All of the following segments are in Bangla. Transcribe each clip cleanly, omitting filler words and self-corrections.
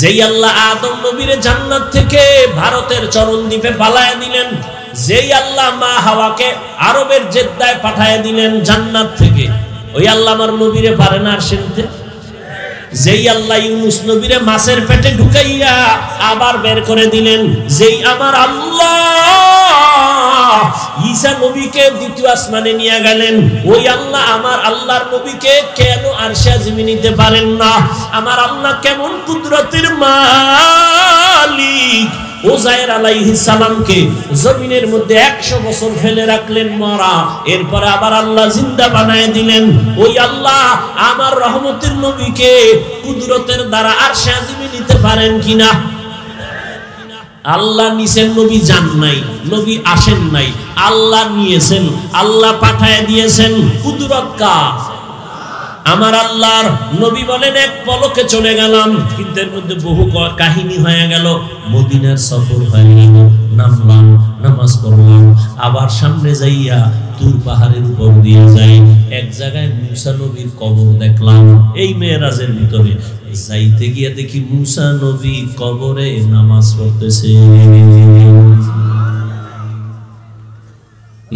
যেই আল্লাহ আদম নবীরে জান্নাত থেকে ভারতের চরণদ্বীপে পালায়া দিলেন, যেই আল্লাহ মা হাওয়াকে আরবের জেদ্দায় পাঠায়া দিলেন জান্নাত থেকে, ওই আল্লাহ আমার নবীরে পারেন আর শুনতে? যেই আল্লাহ ইউনুস নবীরে মাছের পেটে ঢুকাইয়া আবার বের করে দিলেন, যেই আমার আল্লাহ ঈসা নবীকে দ্বিতীয় আসমানে নিয়ে গেলেন, ওই আল্লাহ আমার আল্লাহর নবীকে কেন আরশে আজিমে নিতে পারেন না? আমার আল্লাহ কেমন কুদরতের মালিক! ওজায়ের আলাইহিস সালামকে জমিনের মধ্যে 100 বছর ফেলে রাখলেন মরা, এরপরে আবার আল্লাহ জিন্দা বানায় দিলেন। ওই আল্লাহ আমার রহমতের নবীকে কুদরতের দ্বারা আরশে আজিমে নিতে পারেন কিনা? আল্লাহ নিছেন, নবী যান নাই, নবী আসেন নাই, আল্লাহ নিয়েছেন, আল্লাহ পাঠায় দিয়েছেন। কুদরত কার? আমার আল্লাহর। নবী বলেন এক পলকে চলে গেলাম, কিন্তু এর মধ্যে বহু কাহিনী হয়ে গেল। মদিনার সফর হয়ে গেল, নামলাম, নামাজ পড়লাম, আবার সামনে যাইয়া তুর পাহাড়ের উপর দিয়ে যাই, এক জায়গায় মুসা নবীর কবর দেখলাম। এই মেরাজের ভিতরে যাইতে গিয়ে দেখি মুসা নবী কবরে নামাজ পড়তেছে।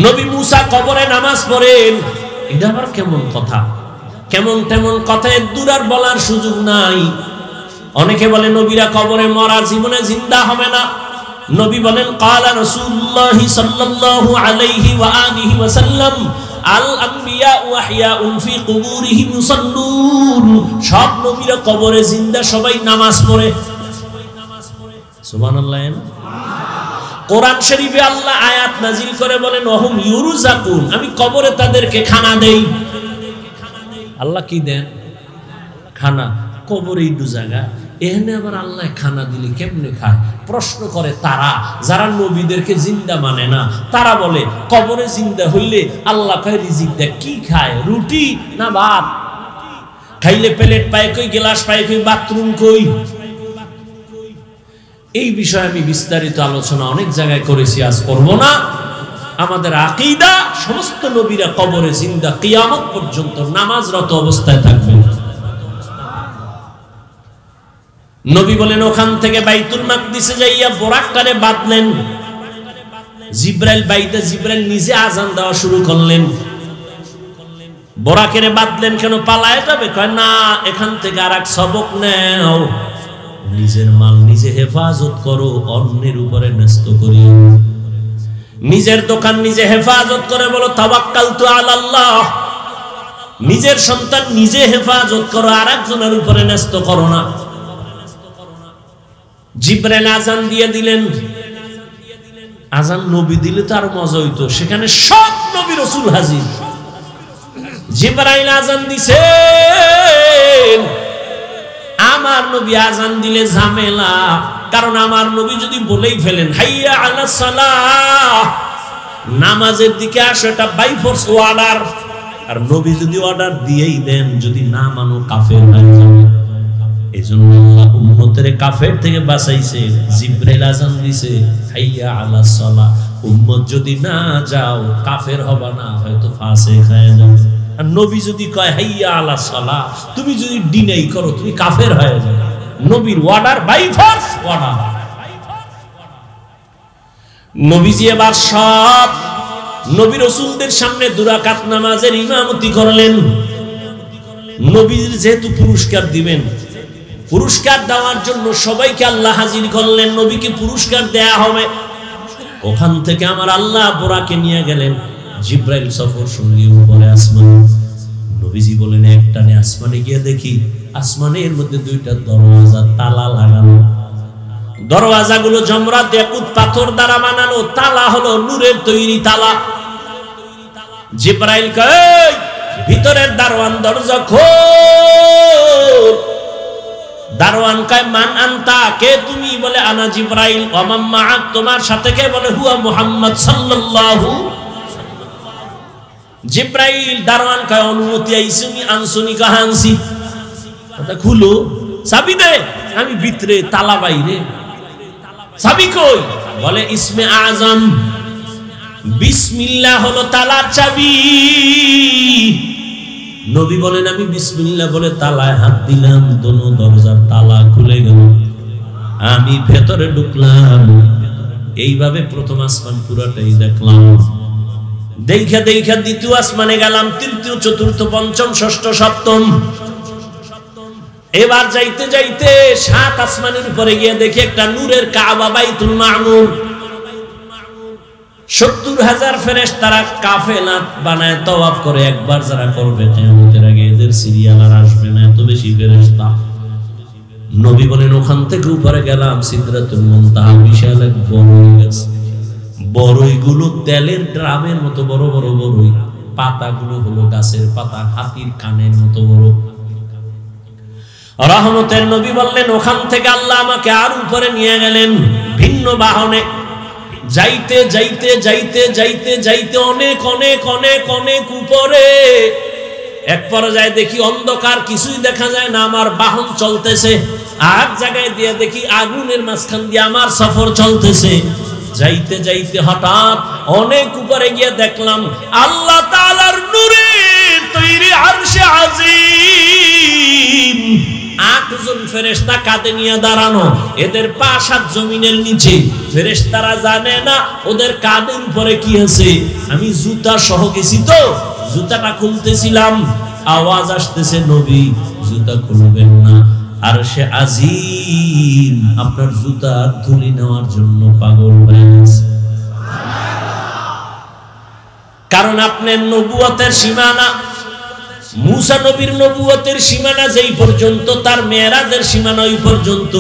নবী মুসা কবরে নামাজ পড়েন, এটা আবার কেমন কথা? কেমন তেমন কথা দূর আর বলার সুযোগ নাই। অনেকে বলে নবীরা কবরে মরা, জীবনে জিন্দা হবে না। নবী বলেন ক্বালা রাসূলুল্লাহ সাল্লাল্লাহু আলাইহি ওয়া আলিহি ওয়াসাল্লাম আল আম্বিয়া ওয়া আহইয়াউন ফি কুবুরিহিম ইউসাল্লুন। সব নবীরা কবরে জিন্দা, সবাই নামাজ পড়ে। সুবহানাল্লাহ। কোরআন শরীফে আল্লাহ আয়াত নাজিল করে বলেন ওয়াহুম ইউরযাকুন, আমি কবরে তাদেরকে খানা দেই। আল্লাহ কি দেন? খানা। কবরেই দু জায়গা, এখানে আবার আল্লাহ খানা দিলে কেমনে খায়? প্রশ্ন করে তারা যারা নবীদেরকে জিন্দা মানে না। তারা বলে কবরে জিন্দা হইলে আল্লাহ কয় রিজিক দেয়, কি খায়? রুটি না ভাত? খাইলে প্লেট পায় কই, গ্লাস পায় কই, বাথরুম কই? এই বিষয়ে আমি বিস্তারিত আলোচনা অনেক জায়গায় করেছি, আজ করব না। আমাদের আকীদা সমস্ত নবীরা কবরে জিন্দা, কিয়ামত পর্যন্ত নামাজরত অবস্থায় থাকবেন। নবী বলেন ওখান থেকে বাইতুল মাকদিসে যাইয়া বোরাকটারে বাঁধলেন। জিব্রাইল বাইতে, জিব্রাইল নিজে আজান দেওয়া শুরু করলেন। বোরাকেরে বাঁধলেন কেন? পালায় যাবে? কয় না, এখান থেকে আর এক সবক নেও, নিজের মাল নিজে হেফাজত করো, অন্যের উপরে ন্যস্ত করিও। নিজের দোকান নিজে হেফাজত করে বলো তাওয়াক্কালতু আলাল্লাহ। নিজের সন্তান নিজে হেফাজত করো, আর একজনের উপরে ন্যস্ত করো না। জিব্রাইল আজান দিয়ে দিলেন। আজান নবী দিলে তো আরো মজা হইতো, সেখানে সব নবী রাসূল হাজির। জিব্রাইল আজান দিছেন, আমার নবী আজান দিলে ঝামেলা। কারণ আমার নবী যদি বলেই ফেলেন হাইয়া আলাস সালাহ, নামাজের দিকে আসো, এটা বাই ফোর্স অর্ডার। আর নবী যদি অর্ডার দিয়েই দেন, যদি না মানো কাফের হয়ে যাবে। এজন্য আল্লাহ উম্মতের কাফের থেকে বাঁচাইছে। জিব্রাইল আজান দিছে হাইয়া আলাস সালাহ, উম্মত যদি না যাও কাফের হবা না, হয়তো ফাসিক হয়ে যাবে। আর নবী যদি কয় হাইয়া আলাস সালাহ, তুমি যদি ডিনাই করো, তুমি কাফের হয়ে যাবে। নবীর অর্ডার বাই ফোর্স অর্ডার। নবীজি এবার সব নবী রাসূলদের সামনে 2 রাকাত নামাজের ইমামতি করলেন। নবীর যেহেতু পুরস্কার দিবেন, পুরস্কার দেওয়ার জন্য সবাইকে আল্লাহ হাজির করলেন। নবীকে পুরস্কার দেয়া হবে। ওখান থেকে আমার আল্লাহ বোরাকে নিয়ে গেলেন। জিব্রাইল সফর সঙ্গী উপরে আসমান। নবীজি বলেন একটানে আসমানে গিয়ে দেখি আসমানের মধ্যে 2টা দরওয়াজা তালা লাগানো। দরওয়াজাগুলো জমরাত ইয়াকুত পাথর দ্বারা বানানো। তালা হলো নূরের তৈরি তালা। জিব্রাইল কয় ভিতরের দারওয়ান দরজা খোল। দারওয়ান কয় মান আনতা, কে তুমি? বলে আনা জিব্রাইল। ওয়া মান মাআক, তোমার সাথে কে? বলে হুয়া মুহাম্মদ সাল্লাল্লাহু। জিব্রাইল দারওয়ান কয় অনুমতি আইসুনি আনসুনি কাহানসি, এটা খুলো, চাবি দে। আমি ভিতরে, তালা বাইরে, চাবি কই? বলে ইসমে আজম, বিসমিল্লাহ হলো তালার চাবি। নবী বলেন আমি বিসমিল্লাহ বলে তালায় হাত দিলাম, দোনো দরজার তালা খুলে গেল। আমি ভেতরে ঢুকলাম, এইভাবে প্রথম আসমান পুরাটাই দেখলাম। দেখা দেখা দ্বিতীয় আসমানে গেলাম, তৃতীয়, চতুর্থ, পঞ্চম, ষষ্ঠ, সপ্তম। এবার যাইতে যাইতে 7 আসমানের উপরে গিয়ে দেখি একটা নূরের কাবা, বাইতুল মামুর। 70,000 ফেরেশতারা কাফেলা বানায় তওয়াফ করে। একবার যারা করবে কিয়ামতের আগে এদের সিরিয়াল আর আসবে না, এত বেশি ফেরেশতা। নবী বলেন ওখান থেকে উপরে গেলাম সিদরাতুল মুনতাহা, বিশাল এক বড়ই গাছ। বড়ইগুলো তেলের ড্রামের মতো বড় বড় বড়ই, পাতাগুলো হলো গাছের পাতা, হাতির কানের মতো বড়। রহমতের নবী বললেন ওখান থেকে আল্লাহ আমাকে আর উপরে নিয়ে গেলেন ভিন্ন বাহনে। যাইতে যাইতে যাইতে যাইতে যাইতে অনেক অনেক অনেক অনেক উপরে এক পর্যায়ে দেখি অন্ধকার, কিছুই দেখা যায় না, আমার বাহন চলতেছে। আর জায়গায় দিয়ে দেখি আগুনের মাঝখান দিয়ে আমার সফর চলতেছে। যাইতে যাইতে হঠাৎ অনেক উপরে গিয়ে দেখলাম আল্লাহ তাআলার নূরে তৈরি আরশে আজিম। 8 জন ফেরেশতা কাঁধে নিয়ে দাঁড়ানো, এদের পা 7 জমিনের নিচে। ফেরেশতারা জানে না ওদের কাঁধের উপরে কি আছে। আমি জুতা সহ গেছি তো, জুতাটা খুলতেছিলাম, আওয়াজ আসতেছে নবী জুতা খুলবেন না, আরশে আজিম আপনার জুতা ধুলি নেওয়ার জন্য পাগল হয়ে গেছে। কারণ আপনার নবুয়তের সীমানা, মুসা নবীর নবুয়তের সীমানা যেই পর্যন্ত, তার মেরাজের সীমানা ওই পর্যন্ত।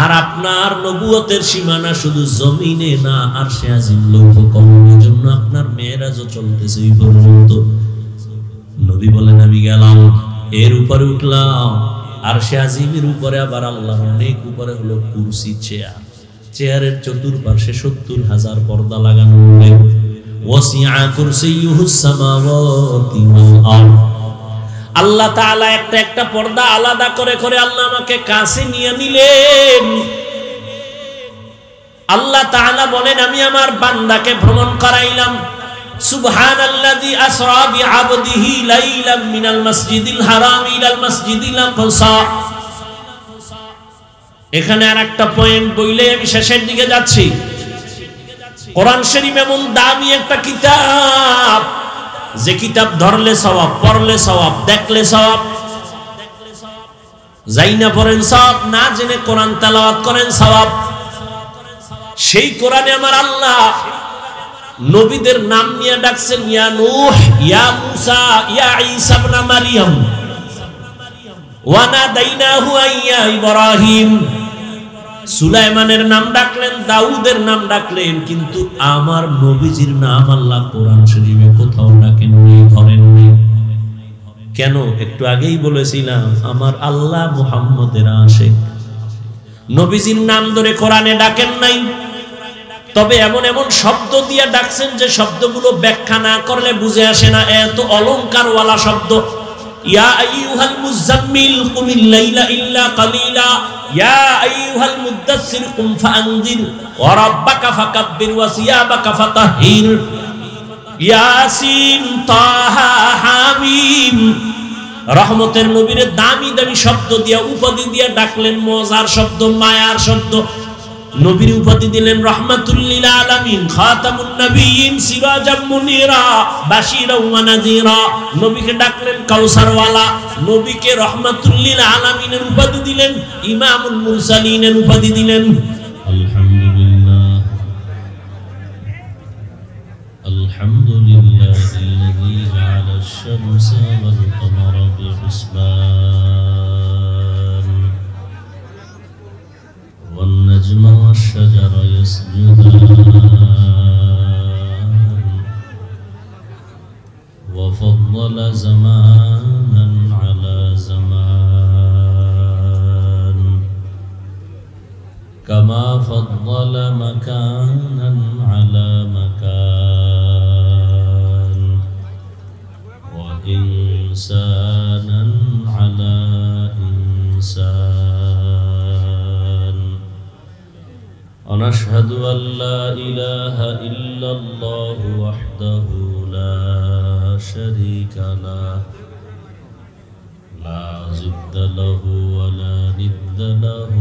আর আপনার নবুয়তের সীমানা শুধু জমিনে না, আরশে আজিম লৌহ কমলের জন্য আপনার মেরাজও চলতেছে ওই পর্যন্ত। নবী বলেন আমি গেলাম, এর উপরে উঠলাম, আরশে আজিমের উপরে আবার আল্লাহ অনেক উপরে হলো কুরসি, চেয়ার। চেয়ারের চতুর্পাশে 70,000 পর্দা লাগানো। ওয়াসিআ কুরসিয়ুহুস সামাওয়াতি ওয়াল আরদ। আল্লাহ তাআলা একটা একটা পর্দা আলাদা করে করে আল্লাহ আমাকে কাছে নিয়ে নিলেন। আল্লাহ তাআলা বলেন আমি আমার বান্দাকে ভ্রমণ করাইলাম। সুবহানাল্লাযী আসরা বিআবদিহি লাইলাম মিনাল মাসজিদিল হারাম ইলাল মাসজিদিল আকসা। এখানে আরেকটা পয়েন্ট বইলে আমি শেষের দিকে যাচ্ছি। কোরআন শরীফ এমন দামি একটা কিতাব, যে কিতাব ধরলে সওয়াব, পড়লে সওয়াব, দেখলে সওয়াব। যাই না পড়েন সওয়াব, না জেনে কোরআন তেলাওয়াত করেন সওয়াব। সেই কোরআনে আমার আল্লাহ নবীদের নাম নিয়ে ডাকছেন, ইয়া নূহ, ইয়া মুসা, ইয়া ঈসা ইবনে মারইয়াম, ওয়া নাদাইনাহু ইয়া ইব্রাহিম। সুলাইমানের নাম ডাকলেন, দাউদের নাম ডাকলেন, কিন্তু আমার নবীজির নাম আল্লাহ কোরআন শরীফে কোথাও ডাকেন নাই, ধরেন নাই। কেন? একটু আগেই বলেছিলাম আমার আল্লাহ মুহাম্মদের আশিক। নবীজির নাম ধরে কোরআনে ডাকেন নাই, তবে এমন এমন শব্দ দিয়ে ডাকছেন যে শব্দগুলো ব্যাখ্যা না করলে বুঝে আসে না, এত অলংকারওয়ালা শব্দ। ইয়া আইয়ুহাল মুযাম্মিল কুমিল লাইলা ইল্লা কালিলা, ইয়া আইয়ুহাল মুদ্দাসসির কুম ফাআনজির ওয়া রাব্বাকা ফাকাব্বির ওয়া সিয়াবাকা ফাতাহহির, ইয়াসিন, তাহা, হামিম। রহমতের নবীরে দামি দামি শব্দ দিয়া, উপাধি দিয়া ডাকলেন, মজার শব্দ, মায়ার শব্দ। নবীর উপাধি দিলেন রাহমাতুল লিল আলামিন, খাতামুন নবিয়্যিন, সিরাজাম মুনিরা, বাশীরা ওয়া নাযীরা। নবীকে ডাকলেন কাউসারওয়ালা। নবীকে রাহমাতুল লিল আলামিনের উপাধি দিলেন, ইমামুল মুরসালিনের উপাধি দিলেন। আলহামদুলিল্লাহ, আলহামদুলিল্লাহিল্লাযী জাআলা আশ-শামসা ওয়াল কামারা বিহিসবান والنجم والشجر يسجدان وفضل زمانا على زمان كما فضل مكانا على مكان وإنسانا على إنسان ونشهد أن لا إله إلا الله وحده لا شريك له لا ضد له ولا ند له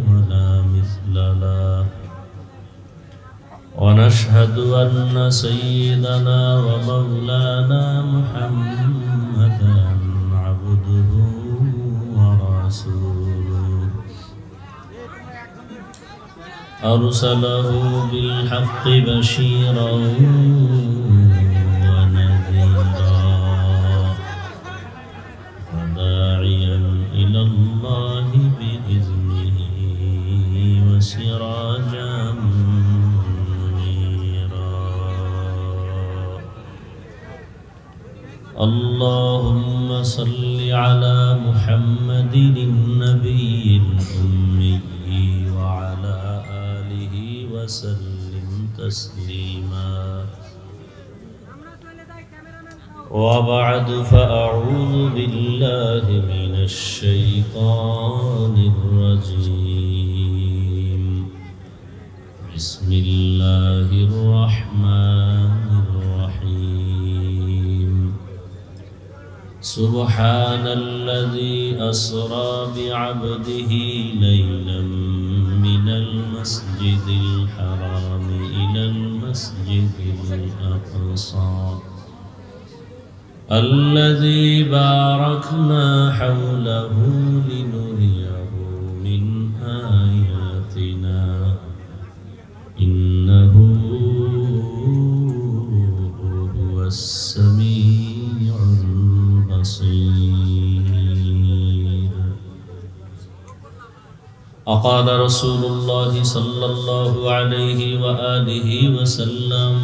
ولا ونشهد أن سيدنا ومولانا محمدا عبده ورسوله أرسله بالحق بشيرا ونذيرا وداعيا إلى الله بإذنه وسراجا اللهم صل على محمد النبي الأمي وعلى آله وسلم تسليما وبعد فأعوذ بالله من الشيطان الرجيم بسم الله الرحمن الرحيم سبحان الذي أسرى بعبده ليلا من المسجد الحرام إلى المسجد الأقصى الذي باركنا حوله لنريه من آياتنا إنه هو السميع البصير. وقال رسول الله صلى الله عليه وآله وسلم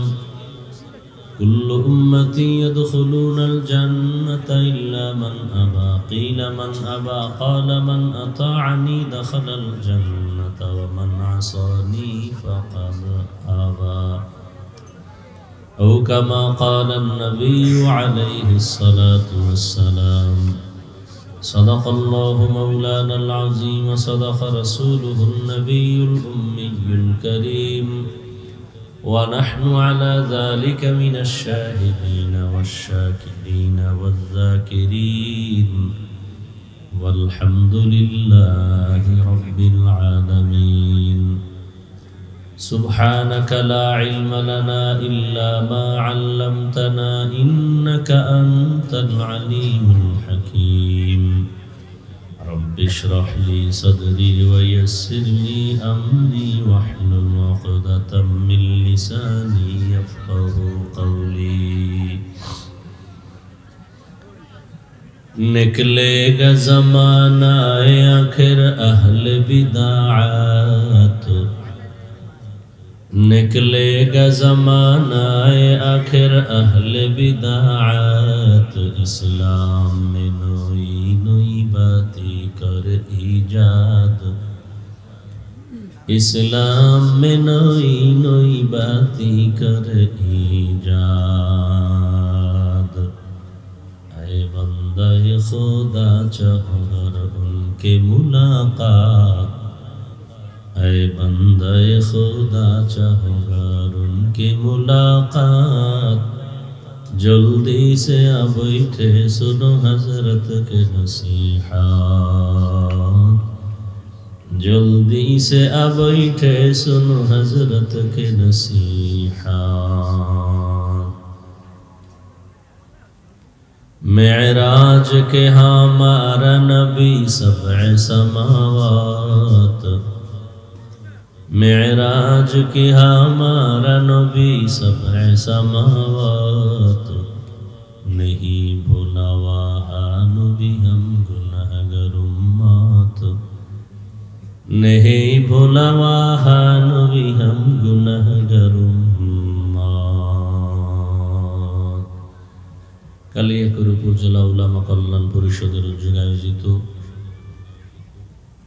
كل أمتي يدخلون الجنة إلا من أبى قيل من أبى قال من أطاعني دخل الجنة ومن عصاني فقد أبى أو كما قال النبي عليه الصلاة والسلام. صدق الله مولانا العظيم وصدق رسوله النبي الأمي الكريم ونحن على ذلك من الشاهدين والشاكرين والذاكرين والحمد لله رب العالمين. سبحانك لا علم لنا إلا ما علمتنا إنك أنت العليم الحكيم. رب اشرح لي صدري ويسر لي أمري واحلل عقدة من لساني يفقه قولي. निकलेगा ज़माना आखिर अहल बिदाअत निकलेगा ज़माना आखिर अहल बिदाअत इस्लाम में नई नई बातें कर ईजाद इस्लाम में नई नई बातें कर ईजाद। ऐ बंदे खुदा चाहर उनके मुलाकात ऐ बंदे खुदा चाहर उनके मुलाकात जल्दी से आ बैठे सुनो हजरत के नसीहत जल्दी से आ बैठे सुनो हजरत के नसीहत। मेराज के हमारा नबी सबअ समावात मेराज के हमारा नबी सबअ समावात नहीं भूला वहाँ नबी हम गुनाहगार उम्मत नहीं भूला वहाँ नबी हम गुनाहगार उम्मत। কালিয়াকৈর উপজেলা উলামা কল্যাণ পরিষদের উদ্যোগে আয়োজিত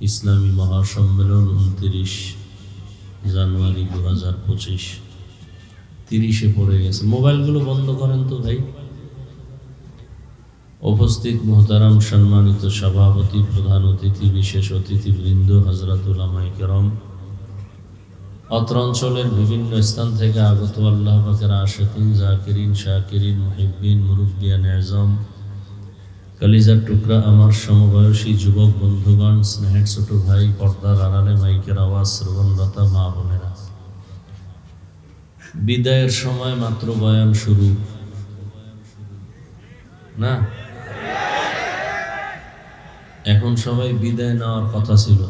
ইসলামী মহাসম্মেলন 29 জানুয়ারি 2025 30-এ পড়ে গেছে। মোবাইলগুলো বন্ধ করেন তো ভাই। উপস্থিত মোহতারাম সম্মানিত সভাপতি প্রধান অতিথি বিশেষ অতিথিবৃন্দ হযরত উলামায়ে কেরাম অত্র অঞ্চলের বিভিন্ন স্থান থেকে আগত আল্লাহ পাকের আশিকিন জাকিরিন শাকিরিন মুহিব্বিন মুরব্বিয়ান আযম কলিজার টুকরা আমার সমবয়সী যুবক বন্ধুগণ স্নেহের ছোট ভাই পর্দার আড়ালে মাইকের আওয়াজ শ্রবণরতা মা বোনেরা বিদায়ের সময় মাত্র বয়ান শুরু না, এখন সবাই বিদায় নেওয়ার কথা ছিল,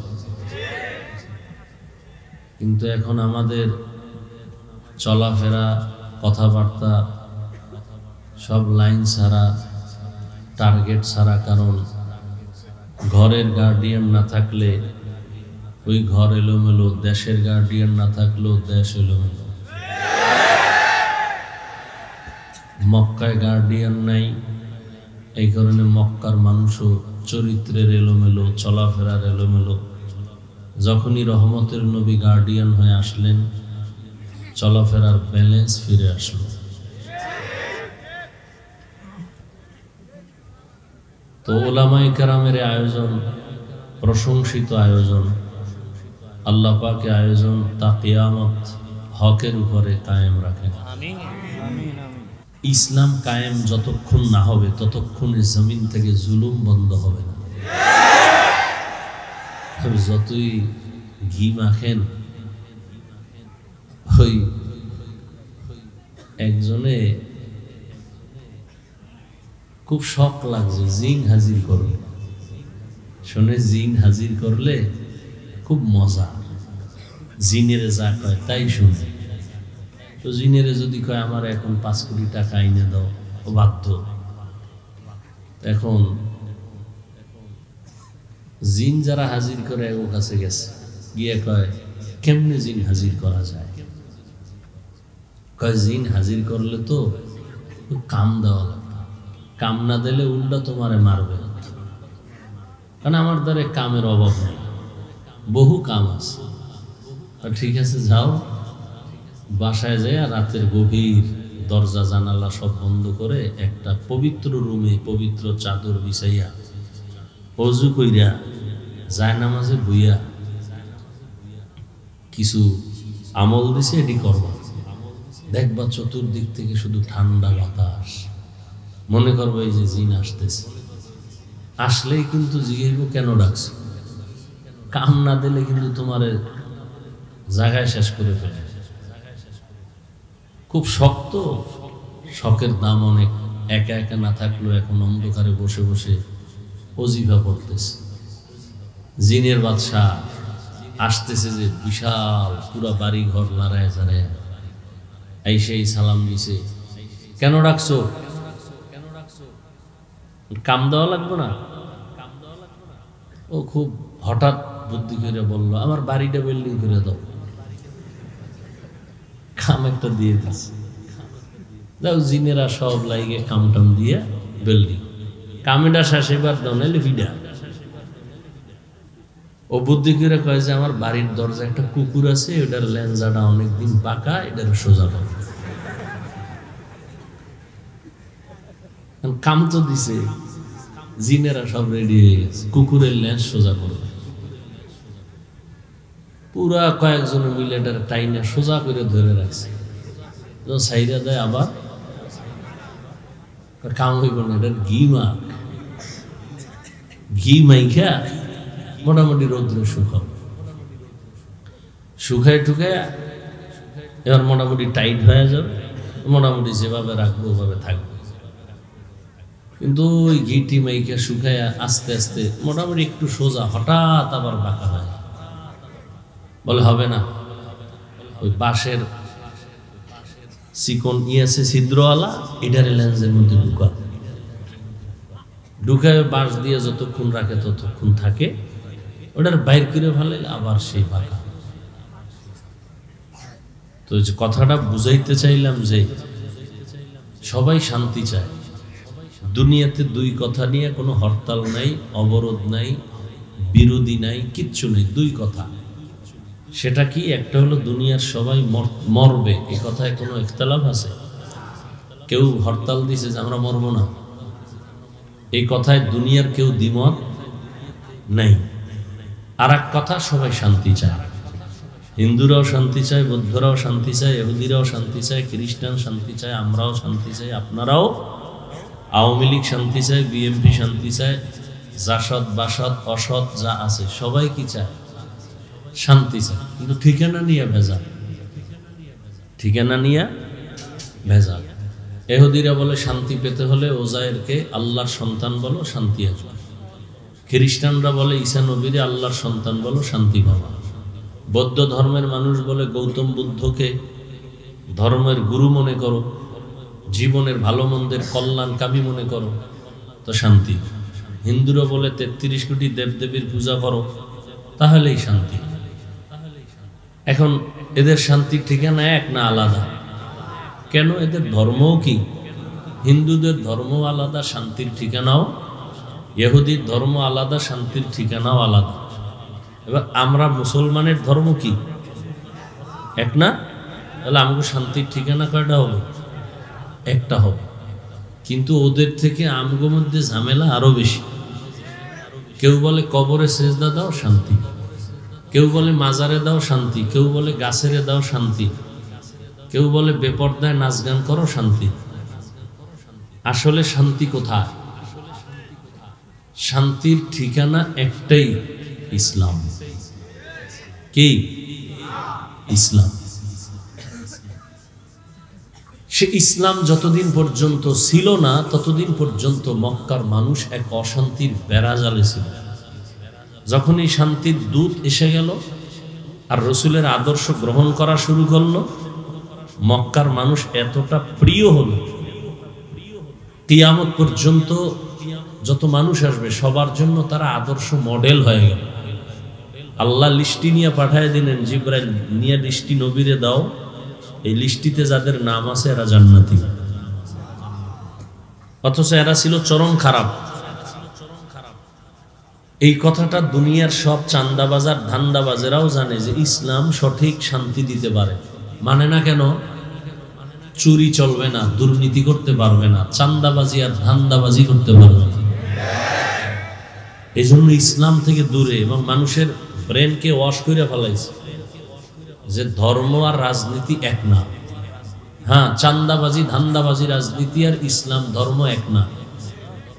কিন্তু এখন আমাদের চলাফেরা কথাবার্তা সব লাইন ছাড়া, টার্গেট ছাড়া। কারণ ঘরের গার্ডিয়ান না থাকলে ওই ঘর এলোমেলো, দেশের গার্ডিয়ান না থাকলেও দেশ এলোমেলো। মক্কায় গার্ডিয়ান নাই, এই কারণে মক্কার মানুষও চরিত্রের এলোমেলো, চলাফেরার এলোমেলো। যখনই রহমতের নবী গার্ডিয়ান হয়ে আসলেন, চলাফেরার ব্যালেন্স ফিরে আসলো। তো ওলামায়ে কেরামের আয়োজন প্রশংসিত আয়োজন, আল্লাহ পাকের আয়োজন, তা কিয়ামত হকের উপরে কায়েম রাখেন। ইসলাম কায়েম যতক্ষণ না হবে ততক্ষণে জমিন থেকে জুলুম বন্ধ হবে না। যতই ঘি মাখেন, ওই একজনে খুব শখ লাগছে, জিন হাজির করবে। শুনে জিন হাজির করলে খুব মজা, জিনেরে যা কয় তাই শুনে। তো জিনেরে যদি কয় আমার এখন 5 কোটি টাকা আইনে দাও, ও বাধ্য। এখন জিন যারা হাজির করে ও কাছে গেছে, গিয়ে কয় কেমনে জিন হাজির করা যায়? কয় জিন হাজির করলে তো কাম দেওয়া লাগবে, কাম না দিলে উল্টা তোমারে মারবে। কারণ আমার দ্বারা কামের অভাব নেই, বহু কাম আছে। ঠিক আছে, যাও, বাসায় যায় রাতের গভীর দরজা জানালা সব বন্ধ করে একটা পবিত্র রুমে পবিত্র চাদর বিছাইয়া অজু কইরা জায়নামাজে বইয়া কিছু আমল দিছে, এটি করবা। দেখবা চতুর্দিক থেকে শুধু ঠান্ডা বাতাস, মনে করবো এই যে জিন আসতেছে। আসলেই কিন্তু জিজ্ঞেস কেন ডাকছে, কাম না দিলে কিন্তু তোমার জায়গায় শেষ করে ফেলে। খুব শক্ত, শখের দাম অনেক। একা একা না থাকলেও এখন অন্ধকারে বসে বসে ওজিফা পড়তেছে। জিনের বাদশাহ আসতেছে, যে বিশাল পুরা বাড়ি ঘর লড়ায় জারায় এই সেই সালাম দিছে। কেন ডাকছো? কাম দেওয়া লাগবে না? ও খুব হঠাৎ বুদ্ধি করে বলল, আমার বাড়িটা বিল্ডিং করে দাও। কাম একটা দিয়ে দিচ্ছে। যাও, জিনেরা সব লাইগে কাম টাম দিয়ে বিল্ডিং কামেটা শেষ, এবার দাও নাইলে ভিডা। ও বুদ্ধি করে কয় যে আমার বাড়ির দরজা একটা কুকুর আছে, ওটার লেঞ্জাটা অনেকদিন বাঁকা, এটার সোজা করো। কাম তো দিছে, জিনেরা সব রেডি হয়ে গেছে, কুকুরের লেন্স সোজা করবে। পুরা কয়েকজনে মিলে এটার টাইনা সোজা করে ধরে রাখছে। সাইরা দেয়, আবার কাম হইব না, এটার ঘি মাইখা মোটামুটি রৌদ্রে শুকাও, শুকায় টুকায় এবার মোটামুটি টাইট হয়ে যাবে। মোটামুটি যেভাবে রাখবো ওভাবে থাকবে। কিন্তু ওই ঘিটি মাইকে শুকায় আস্তে আস্তে মোটামুটি একটু সোজা, হঠাৎ আবার বাঁকা হয়। বলে হবে না, ওই বাঁশের চিকন আছে ছিদ্রওয়ালা, এটারে লেন্সের মধ্যে ঢুকায় বাঁশ দিয়ে যতক্ষণ রাখে ততক্ষণ থাকে, ওটার বাইর করে ফেলে আবার সেই বাঁকা। তো যে কথাটা বুঝাইতে চাইলাম যে সবাই শান্তি চায়। দুনিয়াতে দুই কথা নিয়ে কোনো হরতাল নাই, অবরোধ নাই, বিরোধী নাই, কিচ্ছু নেই। দুই কথা, সেটা কি? একটা হলো দুনিয়ার সবাই মরবে, এই কথায় কোনো ইখতিলাফ আছে? কেউ হরতাল দিছে যে আমরা মরবো না, এই কথায় দুনিয়ার কেউ দ্বিমত নাই। আর এক কথা, সবাই শান্তি চায়। হিন্দুরাও শান্তি চায়, বৌদ্ধরাও শান্তি চায়, ইহুদিরাও শান্তি চায়, খ্রিস্টান শান্তি চায়, আমরাও শান্তি চাই, আপনারাও। আওয়ামী লীগ শান্তি চায়, বিএনপি শান্তি চায়, জাসদ বাসদ অসৎ যা আছে সবাই কি চায়? শান্তি চায়। কিন্তু ঠিকানা নিয়ে ভেজাল। ঠিকানা নিয়ে ভেজাল। ইহুদিরা বলে শান্তি পেতে হলে ওজায়েরকে আল্লাহর সন্তান বলো, শান্তি আসবে। খ্রিস্টানরা বলে ঈসা নবীরে আল্লাহর সন্তান বলো, শান্তি পাবা। বৌদ্ধ ধর্মের মানুষ বলে গৌতম বুদ্ধকে ধর্মের গুরু মনে করো, জীবনের ভালো মন্দের কল্যাণকামী মনে করো, তো শান্তি। হিন্দুরা বলে ৩৩ কোটি দেবদেবীর পূজা করো, তাহলেই শান্তি। এখন এদের শান্তির ঠিকানা এক না আলাদা? কেন? এদের ধর্মও কি? হিন্দুদের ধর্ম আলাদা, শান্তির ঠিকানাও। ইহুদির ধর্ম আলাদা, শান্তির ঠিকানাও আলাদা। এবার আমরা মুসলমানের ধর্ম কি? এক না? তাহলে আমাকে শান্তির ঠিকানা কয়টা হবে? একটা হবে। কিন্তু ওদের থেকে আমগো মধ্যে ঝামেলা আরো বেশি। কেউ বলে কবরে সেজদা দাও, শান্তি। কেউ বলে মাজারে দাও, শান্তি। কেউ বলে গাছেরে দাও, শান্তি। কেউ বলে বেপর্দায় নাচ গান করো, শান্তি। আসলে শান্তি কোথায়? শান্তির ঠিকানা একটাই, ইসলাম। কি? ইসলাম। সে ইসলাম যতদিন পর্যন্ত ছিল না ততদিন পর্যন্ত মক্কার মানুষ এক অশান্তির বেড়াজালে ছিল। যখন এই শান্তির দূত এসে গেল আর রসুলের আদর্শ গ্রহণ করা শুরু করলো, মক্কার মানুষ এতটা প্রিয় হলো, কিয়ামত পর্যন্ত যত মানুষ আসবে সবার জন্য তারা আদর্শ মডেল হয়ে গেল। আল্লাহ লিস্টি নিয়ে পাঠায় দিলেন, জিবরাইল নিয়ে লিস্টি নবীরে দাও, এই লিস্টিতে যাদের নাম আছে এরা জান্নাতি। অথচ এরা ছিল চরম খারাপ। এই কথাটা দুনিয়ার সব চান্দাবাজার ধান্দাবাজেরাও জানে যে ইসলাম সঠিক শান্তি দিতে পারে। মানে না কেন? চুরি চলবে না, দুর্নীতি করতে পারবে না, চান্দাবাজি আর ধান্দাবাজি করতে পারবে না। এই জন্য ইসলাম থেকে দূরে এবং মানুষের ব্রেনকে ওয়াশ করে ফেলাইছে যে ধর্ম আর রাজনীতি এক না। হ্যাঁ, চান্দাবাজি ধান্দাবাজি রাজনীতি আর ইসলাম ধর্ম এক না।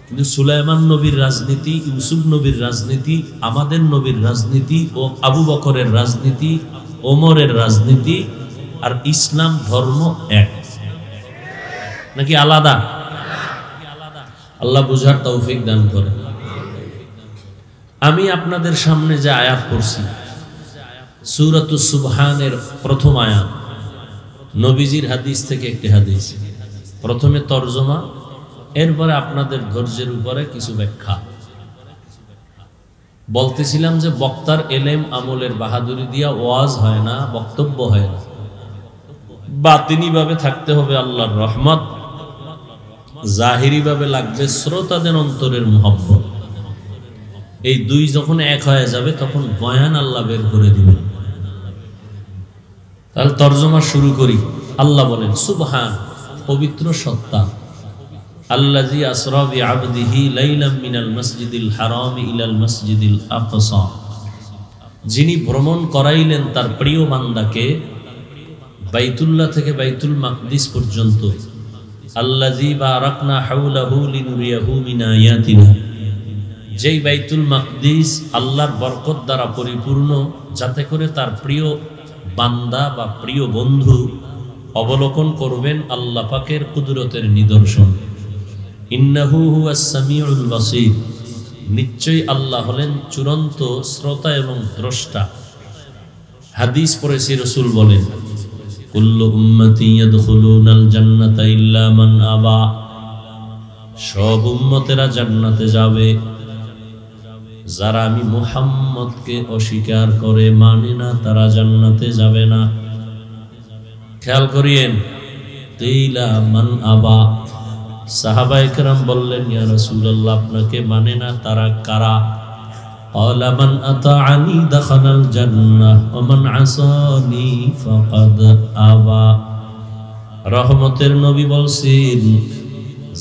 কিন্তু সুলাইমান নবীর রাজনীতি, ইউসুফ নবীর রাজনীতি, আমাদের নবীর রাজনীতি ও আবু বকরের রাজনীতি, ওমরের রাজনীতি আর ইসলাম ধর্ম এক নাকি আলাদা? আল্লাহ বুঝার তৌফিক দান করে। আমি আপনাদের সামনে যে আয়াত পড়ছি, সূরাতুস সুবহানের প্রথম আয়াত, নবীজির হাদিস থেকে একটি হাদিস। প্রথমে তরজমা, এরপরে আপনাদের ধৈর্যের উপরে কিছু ব্যাখ্যা। বলতেছিলাম যে বক্তার এলেম আমলের বাহাদুরি দিয়া ওয়াজ হয় না, বক্তব্য হয় না। বাতিনি ভাবে থাকতে হবে আল্লাহর রহমত, জাহিরি ভাবে লাগবে শ্রোতাদের অন্তরের মুহাব্বত। এই দুই যখন এক হয়ে যাবে তখন বয়ান আল্লাহ বের করে দিবেন। তাহলে তরজমা শুরু করি। আল্লাহ বলেন, সুবহান, পবিত্র সত্তা, আল্লাযী আসরা বিআবদিহি লাইলাম মিনাল মসজিদিল হারাম ইলাল মসজিদিল আকসা, যিনি ভ্রমণ করাইলেন তার প্রিয় বান্দাকে বাইতুল্লাহ থেকে বাইতুল মাকদিস পর্যন্ত। আল্লাযী বারাকনা হাওলাহু লিনুরিয়াহু মিন আয়াতিনা, যেই বাইতুল মাকদিস আল্লাহর বরকত দ্বারা পরিপূর্ণ, যাতে করে তার প্রিয় বান্দা বা প্রিয় বন্ধু অবলোকন করবেন আল্লাহ পাকের কুদরতের নিদর্শন। ইন্নাহু হুয়াস সামিউল বাসীর, নিশ্চয়ই আল্লাহ হলেন চূড়ান্ত শ্রোতা এবং দ্রষ্টা। হাদিস পড়েছি, রাসূল বলেন, কুল্লু উম্মতি ইয়াদখুলুনাল জান্নাতা ইল্লা মান আবা, সব উম্মতেরা জান্নাতে যাবে, যারা আমি মুহাম্মদকে অস্বীকার করে মানে না তারা জান্নাতে যাবে না। খেয়াল করিয়েন, কিলা মান আবা, সাহাবায়ে কেরাম বললেন, ইয়া রাসূলুল্লাহ, আপনাকে মানে না তারা কারা? ক্বালা মান আতাআনি দাখালাল জান্নাহ ওয়া মান আসানি ফাকাদ আবা। রহমতের নবী বলছেন,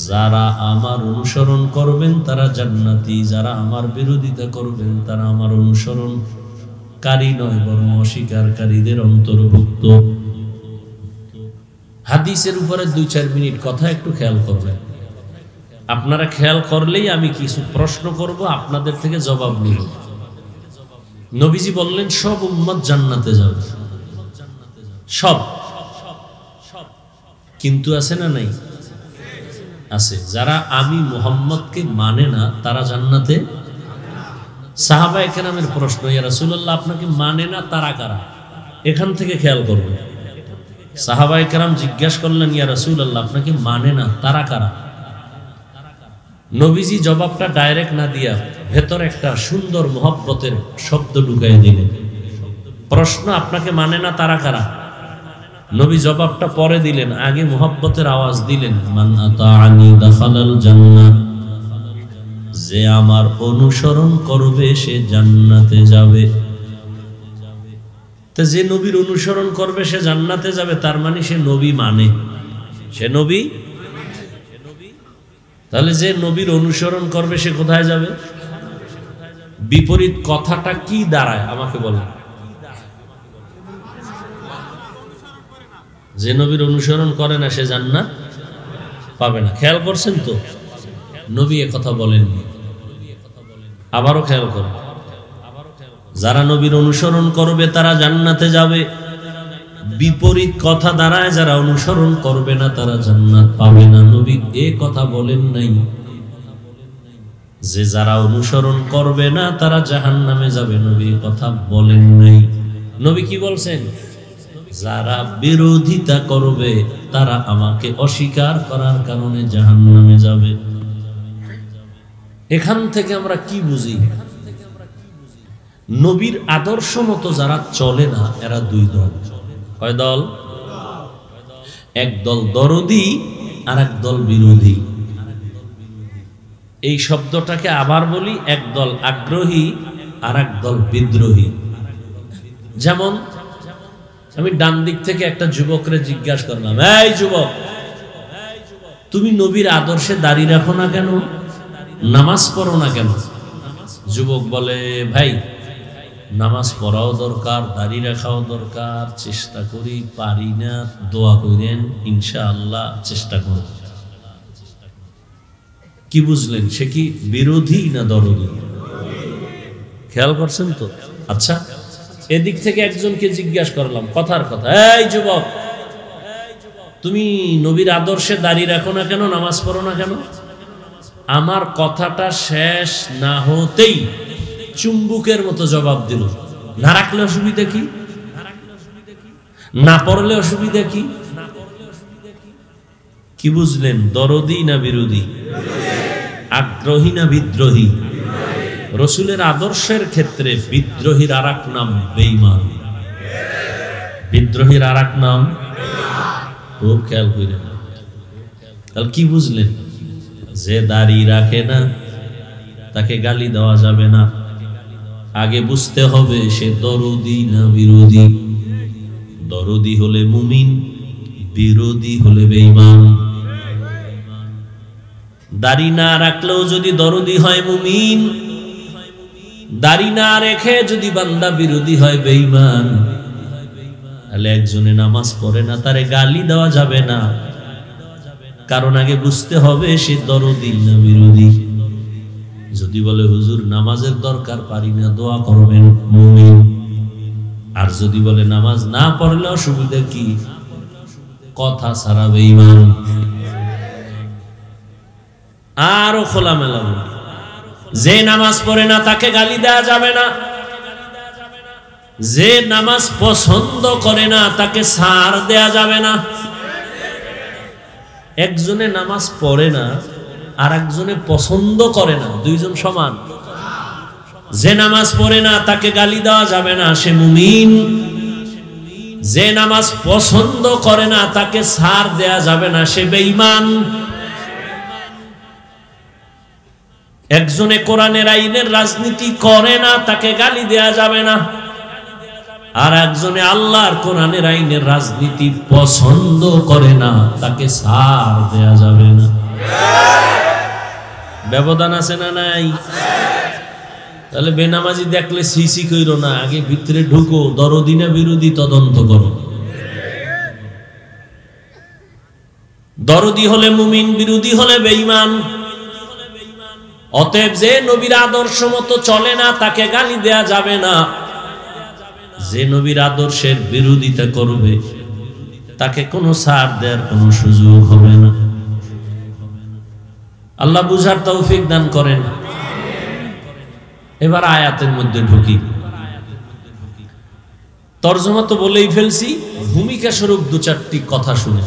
যারা আমার অনুসরণ করবেন তারা জান্নাতি, যারা আমার বিরোধিতা করবেন তারা আমার অনুসরণকারী নয় বরং অস্বীকারীদের অন্তর্ভুক্ত। হাদিসের উপরে 2-4 মিনিট কথা একটু খেয়াল করবেন। আপনারা খেয়াল করলেই আমি কিছু প্রশ্ন করব, আপনাদের থেকে জবাব নিব। নবীজি বললেন সব উম্মত জান্নাতে যাবে, সব। কিন্তু আছে না নাই? আছে। যারা আমি মুহাম্মদকে মানে না তারা জান্নাতে। সাহাবায়ে কেরামের প্রশ্ন, ইয়া রাসূলুল্লাহ আপনাকে মানে না তারা কারা? এখান থেকে খেয়াল করবেন। সাহাবায়ে কেরাম জিজ্ঞাসা করলেন, ইয়া রাসূলুল্লাহ আপনাকে মানে না তারা কারা? নবীজি জবাবটা ডাইরেক্ট না দিয়া ভেতরে একটা সুন্দর মহব্বতের শব্দ ঢুকাই দিলেন। প্রশ্ন আপনাকে মানে না তারা কারা? নবী জবাবটা পরে দিলেন, আগে মহব্বতের আওয়াজ দিলেন, মান আতাআনি দাখালাল জান্নাহ, যে আমার অনুসরণ করবে সে জান্নাতে যাবে। তো যে নবীর অনুসরণ করবে সে জান্নাতে যাবে, তার মানে সে নবী মানে, সে নবী। তাহলে যে নবীর অনুসরণ করবে সে কোথায় যাবে? বিপরীত কথাটা কি দাঁড়ায় আমাকে বলেন। যে নবীর অনুসরণ করে না সে জান্নাত পাবে না। খেয়াল করছেন তো? নবী এ কথা বলেননি। আবারও খেয়াল করেন, যারা নবীর অনুসরণ করবে তারা জান্নাতে যাবে। বিপরীত কথা দাঁড়ায়, যারা অনুসরণ করবে না তারা জান্নাত পাবে না। নবী এ কথা বলেন নাই যে যারা অনুসরণ করবে না তারা জাহান্নামে যাবে। নবী কথা বলেন নাই। নবী কি বলছেন? যারা বিরোধিতা করবে তারা আমাকে অস্বীকার করার কারণে জাহান্নামে যাবে। এখান থেকে আমরা কি বুঝি? নবীর আদর্শ মতো যারা চলে না এরা দুই দল। কয় দল? এক দল দরদি আর এক দল বিরোধী। এই শব্দটাকে আবার বলি, এক দল আগ্রহী আর এক দল বিদ্রোহী। যেমন আমি ডান দিক থেকে একটা যুবকরে জিজ্ঞাসা করলাম, এই যুবক তুমি নবীর আদর্শে দাঁড়িয়ে রাখো না কেন, নামাজ পড়ো না কেন? যুবক বলে, ভাই নামাজ পড়াও দরকার, দাঁড়িয়ে রাখাও দরকার, চেষ্টা করি, পারি না, দোয়া করেন, ইনশাআল্লাহ চেষ্টা করব। কি বুঝলেন? সে কি বিরোধী না দরদি? খেয়াল করছেন তো? আচ্ছা, এদিক থেকে একজনকে জিজ্ঞাসা করলাম কথার কথা, এই যুবক তুমি নবীর আদর্শে দাঁড়িয়ে রাখো না কেন, নামাজ পড়ো না কেন? আমার কথাটা শেষ না হতেই চুম্বুকের মতো জবাব দিল, না রাখলে অসুবিধা কি, না পড়লে অসুবিধা কি? কি বুঝলেন? দরদি না বিরোধী? আগ্রহী না বিদ্রোহী? রসুলের আদর্শের ক্ষেত্রে বিদ্রোহীর আর এক নাম বেঈমান। বিদ্রোহীর আর এক নাম, খুব খেয়াল করেন। তাহলে কি বুঝলেন? যে দাড়ি রাখে না তাকে গালি দেওয়া যাবে না। আগে বুঝতে হবে সে দরদি না বিরোধী। দরদি হলে মুমিন, বিরোধী হলে বেঈমান। দাড়ি না রাখলেও যদি দরদি হয় মুমিন, দাড়ি না রেখে যদি বান্দা বিরোধী হয় বেঈমান। তাহলে একজনে নামাজ পড়ে না তারে গালি দেওয়া যাবে না, কারণ আগে বুঝতে হবে সে দরদি না বিরোধী। যদি বলে হুজুর নামাজের দরকার, পারি না, দোয়া করবেন, মুমিন। আর যদি বলে নামাজ না পড়লে অসুবিধা কি, কথা ছাড়া বেঈমান। আরো খোলামেলা বলি, যে নামাজ পড়ে না তাকে গালি দেওয়া যাবে না, যে নামাজ পছন্দ করে না তাকে ছাড় দেয়া যাবে না। একজনে নামাজ পড়ে না আর একজনে পছন্দ করে না, দুইজন সমান? যে নামাজ পড়ে না তাকে গালি দেওয়া যাবে না, সে মুমিন। যে নামাজ পছন্দ করে না তাকে ছাড় দেয়া যাবে না, সে বেঈমান। একজনে কোরআনের আইনের রাজনীতি করে না তাকে গালি দেয়া যাবে না, আর একজনে আল্লাহর কোরআনের আইনের রাজনীতি পছন্দ করে না তাকে ছাড় দেয়া যাবে না। ব্যবধান আছে না নাই? তাহলে বেনামাজি দেখলে সিসি কইরো না, আগে ভিতরে ঢুকো, দরদি না বিরোধী তদন্ত করো। দরদি হলে মুমিন, বিরোধী হলে বেঈমান। অতএব যে নবীর আদর্শ মতো চলে না তাকে গালি দেয়া যাবে না, যে নবীর আদর্শের বিরোধিতা করবে তাকে কোনো ছাড় দেওয়ার কোনো সুযোগ হবে না। আল্লাহ বুঝার তৌফিক দান করেন। এবার আয়াতের মধ্যে ঢুকি। তরজমা তো বলেই ফেলছি, ভূমিকা স্বরূপ দু চারটি কথা শুনে।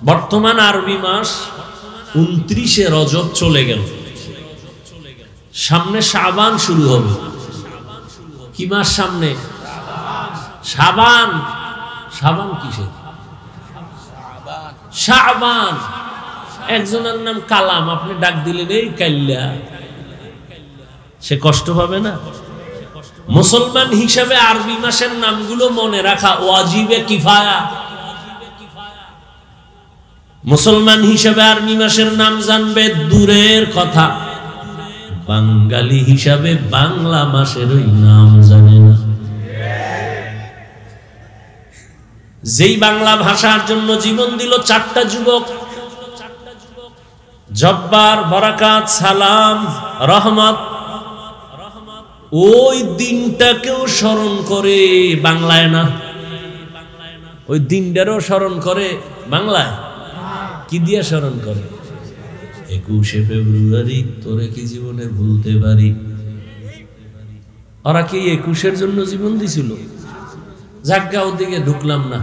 বর্তমান আরবি মাস 29শে রজব চলে গেল, সামনে শাবান শুরু হবে। কি মাস সামনে? শাবান। শাবান কিসে? শাবান। একজনের নাম কালাম, আপনি ডাক দিলেন এই কাইল্লা, সে কষ্ট পাবে না? মুসলমান হিসাবে আরবি মাসের নামগুলো মনে রাখা ওয়াজিবে কিফায়া। মুসলমান হিসাবে আরবি মাসের নাম জানবে দূরের কথা, বাঙালি হিসাবে বাংলা মাসের ওই নাম জানে না। যেই বাংলা ভাষার জন্য জীবন দিল চারটা যুবক, জব্বার, বরাকাত, সালাম, রহমত, ওই দিনটাকেও স্মরণ করে বাংলায় না, ওই দিনটারও স্মরণ করে বাংলায়। কি দিয়ে স্মরণ করে? 21শে ফেব্রুয়ারি তোরে কি জীবনে ভুলতে পারি। ওরা কি 21-এর জন্য জীবন দিছিল? জাগা ওদিকে ঢুকলাম না,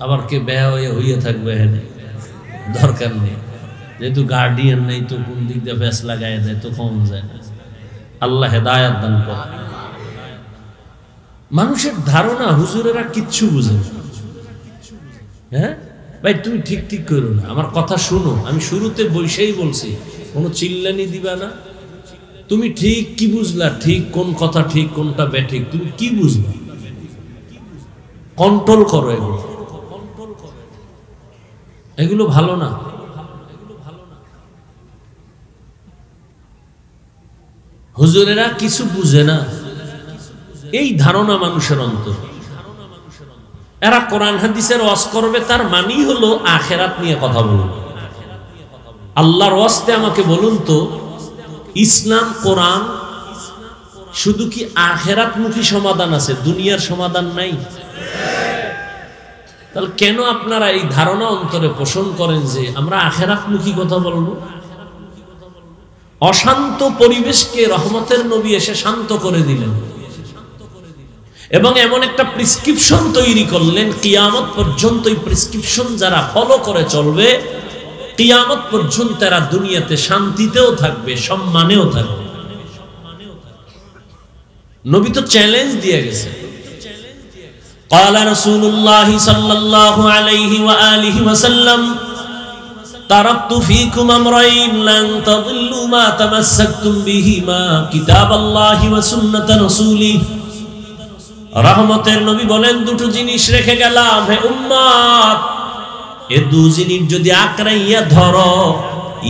আবার কে ব্যয় হইয়া থাকবে, হ্যাঁ দরকার নেই, যেহেতু গার্ডিয়ান নেই তো কোন দিক দিয়ে ব্যাস লাগাই দেয় তো কম যায় না। আল্লাহ হেদায়াত দান করে। মানুষের ধারণা হুজুরেরা কিচ্ছু বুঝে না। হ্যাঁ ভাই তুমি ঠিক ঠিক করো না, আমার কথা শুনো, আমি শুরুতে বৈশাই বলছি, কোনো চিল্লানি দিবা না। তুমি ঠিক কি বুঝলা, ঠিক কোন কথা ঠিক কোনটা বেঠিক তুমি কি বুঝবা, কন্ট্রোল করো। এগুলো ভালো না। হুজুরেরা কিছু বুঝে না, এই ধারণা মানুষের অন্তর। এরা কোরআন হাদিসের ওয়াজ করবে, তার মানি হলো আখেরাত নিয়ে কথা বলবে। আল্লাহর ওয়াস্তে আমাকে বলুন তো, ইসলাম কোরআন শুধু কি আখেরাতমুখী সমাধান আছে, দুনিয়ার সমাধান নাই? তাহলে কেন আপনারা এই ধারণা অন্তরে পোষণ করেন যে আমরা আখেরাতমুখী কথা বলবো? অশান্ত পরিবেশকে রহমতের নবী এসে শান্ত করে দিলেন এবং এমন একটা প্রেসক্রিপশন তৈরি করলেন, কিয়ামত পর্যন্ত এই প্রেসক্রিপশন যারা ফলো করে চলবে, কিয়ামত পর্যন্ত এরা দুনিয়াতে শান্তিতেও থাকবে, সম্মানেও থাকবে। নবী তো চ্যালেঞ্জ দিয়ে গেছে। قال رسول الله صلى الله عليه وآله وسلم تركت فيكم أمرين لن تضلوا ما تمسكتم بهما كتاب الله وسنة رسوله। রহমতের নবী বলেন, দুটো জিনিস রেখে গেলাম হে উম্মত, এ দু জিনিস যদি আঁকড়াইয়া ধরো,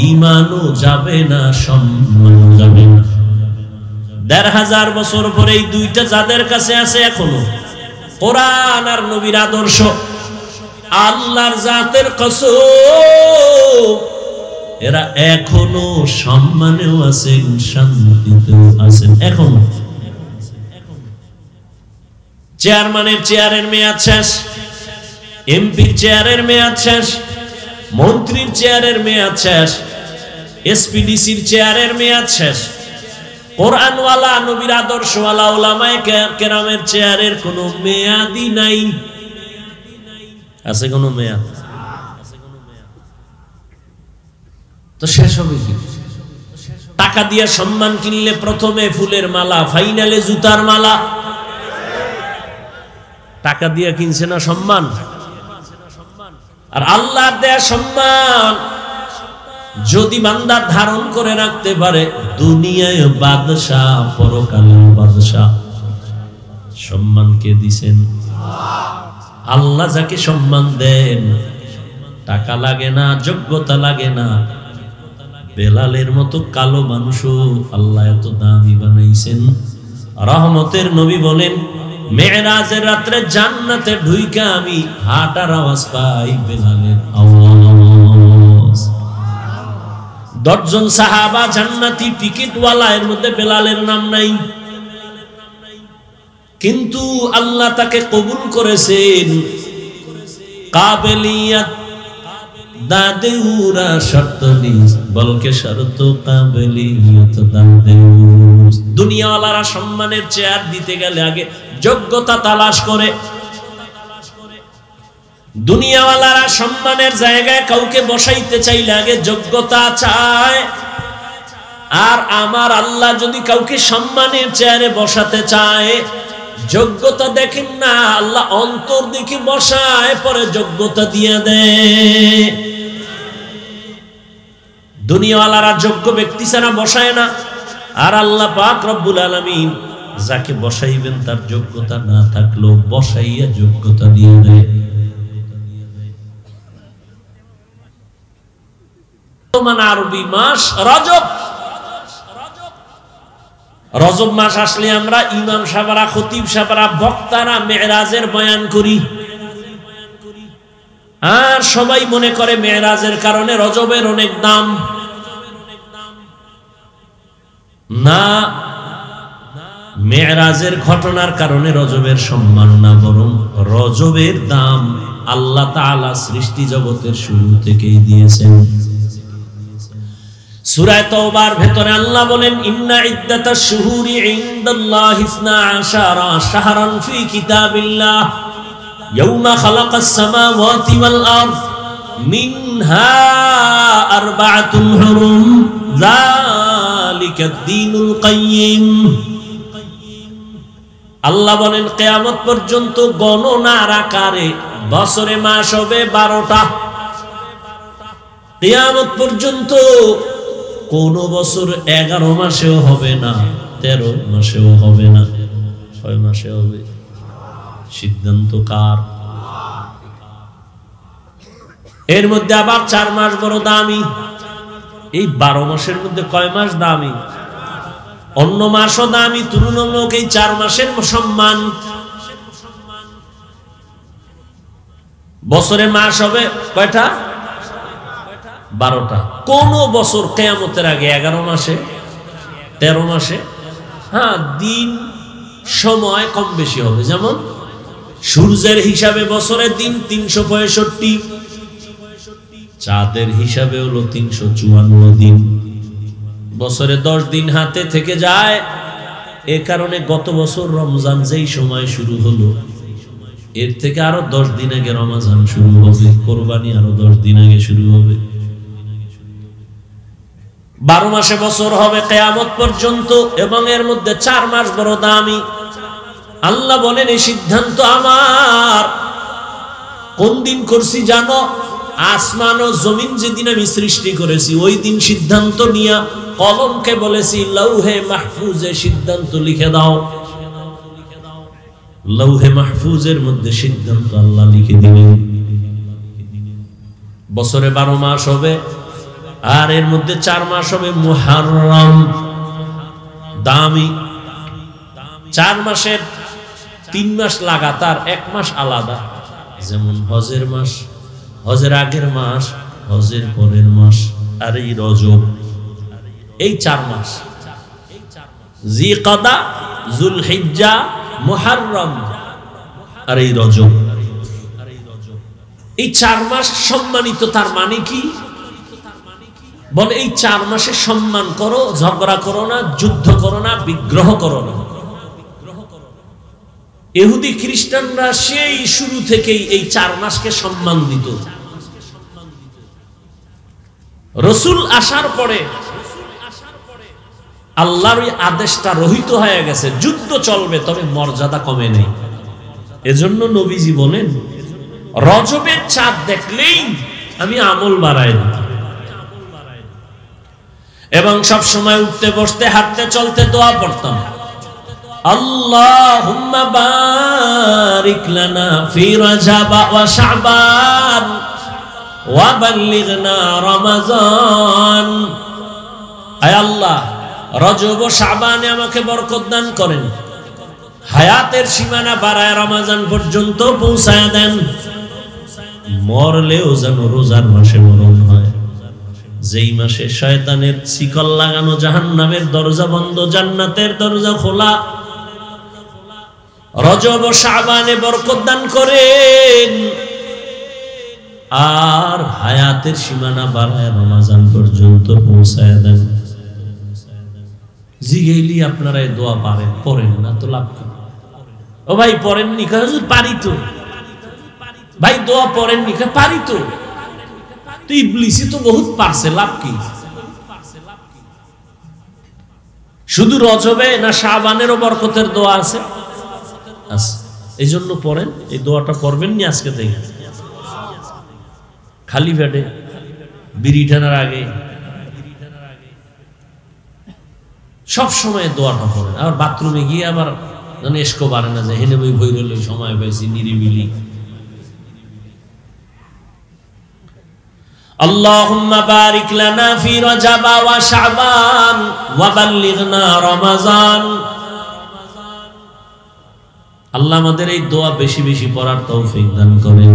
ঈমানও যাবে না, সম্মান যাবে না। ১৫০০ বছর পরে এই দুইটা যাদের কাছে আছে এখনো, কোরআন আর নবীর আদর্শ, আল্লাহর জাতের কসম, এরা এখনো সম্মানেও আছেন, শান্তিতেও আছেন। এখনো চেয়ারম্যানের চেয়ারের মেয়াদ শেষ, এমপির চেয়ারের মেয়াদ শেষ, মন্ত্রীর চেয়ারের মেয়াদ শেষ, এসপিডিসির চেয়ারের মেয়াদ শেষ, কোরআনওয়ালা নবীর আদর্শওয়ালা উলামায়ে কেরামের চেয়ারের কোনো মেয়াদই নাই। আছে কোনো মেয়াদ? তো শেষ হবে কি? টাকা দিয়ে সম্মান কিনলে প্রথমে ফুলের মালা, ফাইনালে জুতার মালা। টাকা দিয়ে কিনছে না সম্মান, আর আল্লাহর দেয়া সম্মান যদি বান্দা ধারণ করে রাখতে পারে, দুনিয়ায় বাদশাহ, পরকালে বাদশাহ। সম্মান কে দিছেন? আল্লাহ যাকে সম্মান দেন, টাকা লাগে না, যোগ্যতা লাগে না। বেলালের মতো কালো মানুষও আল্লাহ এত দামি বানাইছেন। রহমতের নবী বলেন, মেরাজের রাত্রে জান্নাতে ঢুইকা আমি হাঁটার আওয়াজ পাই, বেলালের আওয়াজ। 10 জন সাহাবা জান্নাতি টিকিটওয়ালা, এর মধ্যে বেলালের নাম নাই, কিন্তু আল্লাহ তাকে কবুল করেছেন। काबिलियत दादे उरा शर्त निस बल्कि शर्त काबिलियत दादे उस दुनिया वालारा सम्मानेर চেয়ার দিতে গেলে আগে যোগ্যতা তালাশ করে দুনিয়া वालारा সম্মানের জায়গায় কাউকে বসাইতে চাইলে আগে যোগ্যতা চায় আর আমার আল্লাহ যদি কাউকে সম্মানের চেয়ারে বসাতে চায় যোগ্যতা দেখেন না আল্লাহ অন্তর দেখে বসায় পরে যোগ্যতা দিয়ে দেয় দুনিয়াওয়ালারা যোগ্য ব্যক্তি ছাড়া বসায় না আর আল্লাহ পাক রব্বুল আলামিন যাকে বসাইবেন তার যোগ্যতা না থাকলেও বসাইয়া যোগ্যতা দিয়ে দেয় মানে আরবি মাস রজব রজব মাস আসলে আমরা ইমাম সাহেবরা খতিব সাহেবরা বক্তারা মেরাজের বয়ান করি আর সবাই মনে করে মেরাজের কারণে রজবের অনেক দাম না মেরাজের ঘটনার কারণে রজবের সম্মান না বরং রজবের দাম আল্লাহ তাআলা সৃষ্টি জগতের শুরু থেকেই দিয়েছেন সূরা তাওবার ভেতরে আল্লাহ বলেন ইন্না ইদ্দাতাশ শুহুরি ইনদাল্লাহি 12 শাহরান ফি কিতাবিল্লাহ ইয়াওমা খালাকাস সামাওয়াতি ওয়াল আরদ মিনহা আরবাআতুন হুরুম যালিকাদ দীনুল কাইয়্যিম আল্লাহ বলেন কিয়ামত পর্যন্ত গণনার আকারে বছরে মাস হবে 12টা কিয়ামত পর্যন্ত কোন বছর 11 মাসেও হবে না 13 মাসেও হবে না 6 মাসে হবে সিদ্ধান্ত কার এর মধ্যে আবার 4 মাস বড় দামি এই 12 মাসের মধ্যে কয় মাস দামি অন্য মাসও দামি তুলনামূলক এই 4 মাসের সম্মান বছরে মাস হবে কয়টা 12টা কোন বছর কিয়ামতের আগে 11 মাসে 13 মাসে হ্যাঁ দিন সময় কম বেশি হবে যেমন সূর্যের হিসাবে বছরের দিন 365 চাঁদের হিসাবে হলো 354 দিন বছরে 10 দিন হাতে থেকে যায় এ কারণে গত বছর রমজান যেই সময় শুরু হলো এর থেকে আরো 10 দিন আগে রমজান শুরু হবে কুরবানি আরো 10 দিন আগে শুরু হবে 12 মাসে বছর হবে কিয়ামত পর্যন্ত এবং এর মধ্যে 4 মাস বড় দামি আল্লাহ বলেন এই সিদ্ধান্ত আমার কোন দিন করছি জানো আসমান ও জমিন যেদিন আমি সৃষ্টি করেছি ওই দিন সিদ্ধান্ত নিয়া কলমকে বলেছি লৌহে মাহফুজে সিদ্ধান্ত লিখে দাও লৌহে মাহফুজের মধ্যে সিদ্ধান্ত আল্লাহ লিখে দিলেন বছরে 12 মাস হবে আর এর মধ্যে 4 মাস হবে মুহররম দামি 4 মাসের 3 মাস লাগাতার 1 মাস আলাদা যেমন হজের মাস হজের আগের মাস হজের পরের মাস আর এই রজব এই 4 মাস জিকাদা যুলহিজ্জা মুহররম আর এই রজব এই 4 মাস সম্মানিত তার মানে কি বলে এই 4 মাসে সম্মান করো ঝগড়া করো না যুদ্ধ করো না বিগ্রহ করো না ইহুদি খ্রিস্টানরা সেই শুরু থেকেই এই 4 মাসকে সম্মান দিত রাসূল আসার পরে আল্লাহর ওই আদেশটা রহিত হয়ে গেছে যুদ্ধ চলবে তবে মর্যাদা কমে নেই এজন্য নবীজি বলেন রজবের চাঁদ দেখলেই আমি আমল বাড়াই দিতাম এবং সব সময় উঠতে বসতে হাঁটতে চলতে দোয়া পড়তাম আল্লাহুম্মা বারিক লানা ফি রজব ওয়া শাবান ওয়া বাল্লিগনা রমাজান আয় আল্লাহ রজব ও শাবানে আমাকে বরকত দান করেন হায়াতের সীমানা বাড়ায় রমজান পর্যন্ত পৌঁছায় দেন মরলেও যেন রোজার মাসে মরণ হয় যেই মাসে শয়তানের শিকল লাগানো জাহান্নামের দরজা বন্ধ জান্নাতের দরজা খোলা রজব ও শাবানে বরকত দান করেন আর হায়াতের সীমানা বাড়ায় রমজান পর্যন্ত পৌঁছায় দেন। জিগেইলি আপনারা এই দোয়া পারেন, পড়েন না তো লাভ কি? ও ভাই পড়েননি? হুজুর পারি তো। ভাই দোয়া পড়েননি? পারি তো। তো ইবলিসই তো বহুত পারছে, লাভ কি? শুধু রজবে না শাবানেরও বরকতের দোয়া আছে? আছে। এই জন্য পড়েন, এই দোয়াটা পড়বেন নি আজকে থেকে, খালি পেটে বিড়ি টানার আগে সব সময় দোয়াটা পড়েন। আবার বাথরুমে গিয়ে আবার যেন এসকো বাড়ে না, যে হেনে বই বই রইল, সময় পাইছি নিরিবিলি। আল্লাহুম্মা বারিক লানা ফি রজব ওয়া শাবান ওয়া বাল্লিগনা রমাজান। আল্লাহ আমাদের এই দোয়া বেশি বেশি পড়ার তৌফিক দান করেন।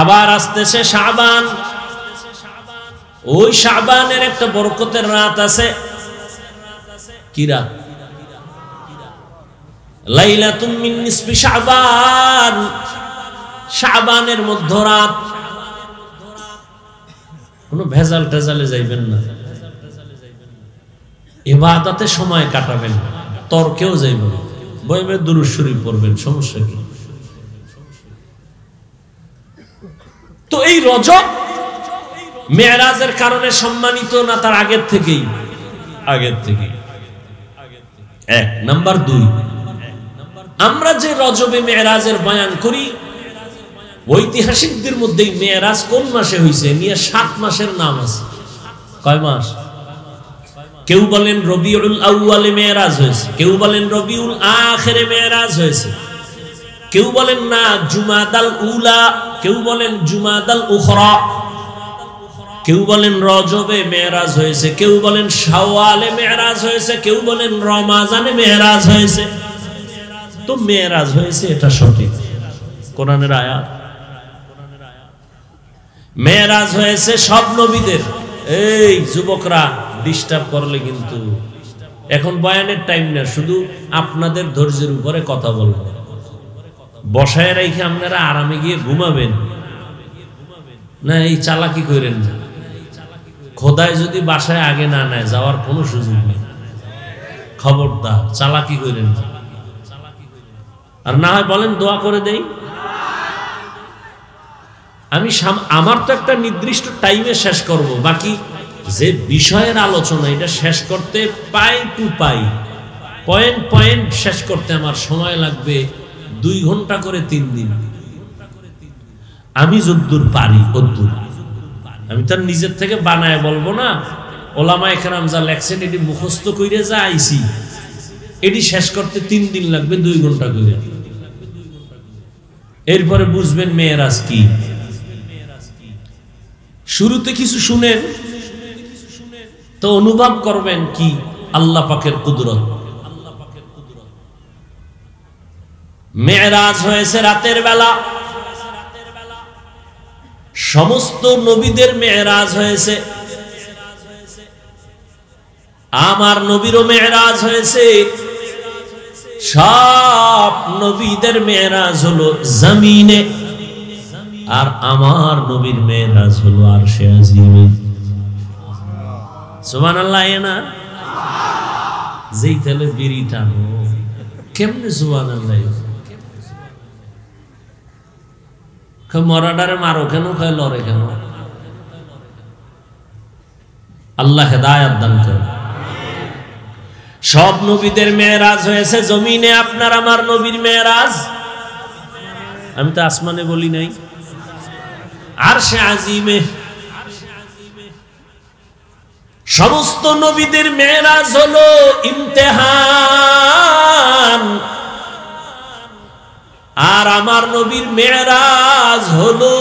আবার আসতেছে শাবান, ওই শাবানের একটা বরকতের রাত আছে। কি রাত? লাইলাতুম মিন নিসফি শাবান, শাবানের মধ্যরাত। কোনো ভেজাল টেজালে যাইবেন না, ইবাদতে সময় কাটাবেন, তর্কেও যাইবেন, বইবে দুরূদ শরীফ পড়বেন, সমস্যা কি? তো এই রজব মেরাজের কারণে সম্মানিত না তার আগের থেকেই? আগের থেকেই। এক নাম্বার। দুই, আমরা যে রজবে মেরাজের বয়ান করি, ঐতিহাসিকদের মধ্যে মেরাজ কোন মাসে হয়েছে নিয়ে 7 মাসের নাম আছে। কয় মাস? কেউ বলেন রবিউল আউয়ালে মেরাজ হয়েছে, কেউ বলেন রবিউল আখিরে মেরাজ হয়েছে, কেউ বলেন না জুমাদাল উলা, কেউ বলেন জুমাদাল উখরা, কেউ বলেন রজবে মেরাজ হয়েছে, কেউ বলেন শাওয়ালে মেরাজ হয়েছে, কেউ বলেন রমাজানে মেরাজ হয়েছে। তো মেরাজ হয়েছে এটা সঠিক, কোরআনের আয়াত। মেরাজ হয়েছে সব নবীদের। এই যুবকরা ডিস্টার্ব করলে কিন্তু, এখন বয়ানের টাইম না, শুধু আপনাদের ধৈর্যের উপরে কথা বলবো। বসায় রেখে আপনারা আরামে গিয়ে ঘুমাবেন না, এই চালাকি করেন না। খোদায় যদি বাসায় আগে না নেয়, যাওয়ার কোনো সুযোগ নেই। খবরদার চালাকি করেন না। আর না হয় বলেন দোয়া করে দেই। আমি আমার তো একটা নির্দিষ্ট টাইমে শেষ করব, বাকি যে বিষয়ের আলোচনা এটা শেষ করতে পাই টু পাই, পয়েন্ট পয়েন্ট শেষ করতে আমার সময় লাগবে 2 ঘন্টা করে 3 দিন। আমি যদ্দূর পারি ওদ্দূর, আমি তার নিজের থেকে বানায় বলবো না। ওলামায়ে কেরাম যা লেখছেন এটি মুখস্থ কইরে যা আইছি, এটি শেষ করতে 3 দিন লাগবে 2 ঘন্টা করে। এরপরে বুঝবেন মেরাজ কি। শুরুতে কিছু শুনেন তো অনুভব করবেন কি আল্লাহ পাকের কুদরত। মেরাজ হয়েছে রাতের বেলা, সমস্ত নবীদের মেরাজ হয়েছে, আমার নবীরও মেরাজ হয়েছে। সব নবীদের মেরাজ হলো জমিনে, আর আমার নবীর মেরাজ হলো আরশে আজিমে। সুবহানাল্লাহ। না যেই তেলে বিড়ি টানো, কেমনে সুবহানাল্লাহ? মরাডারে মারো কেন, কয় লড়ে কেন? আল্লাহ হেদায়েত দান করে। সব নবীদের মেরাজ হয়েছে জমিনে, আপনার আমার নবীর মেরাজ, আমি তো আসমানে বলি নাই, আরশে আজিমে। সমস্ত নবীদের মেরাজ হলো ইমতিহান, আর আমার নবীর মেরাজ হলো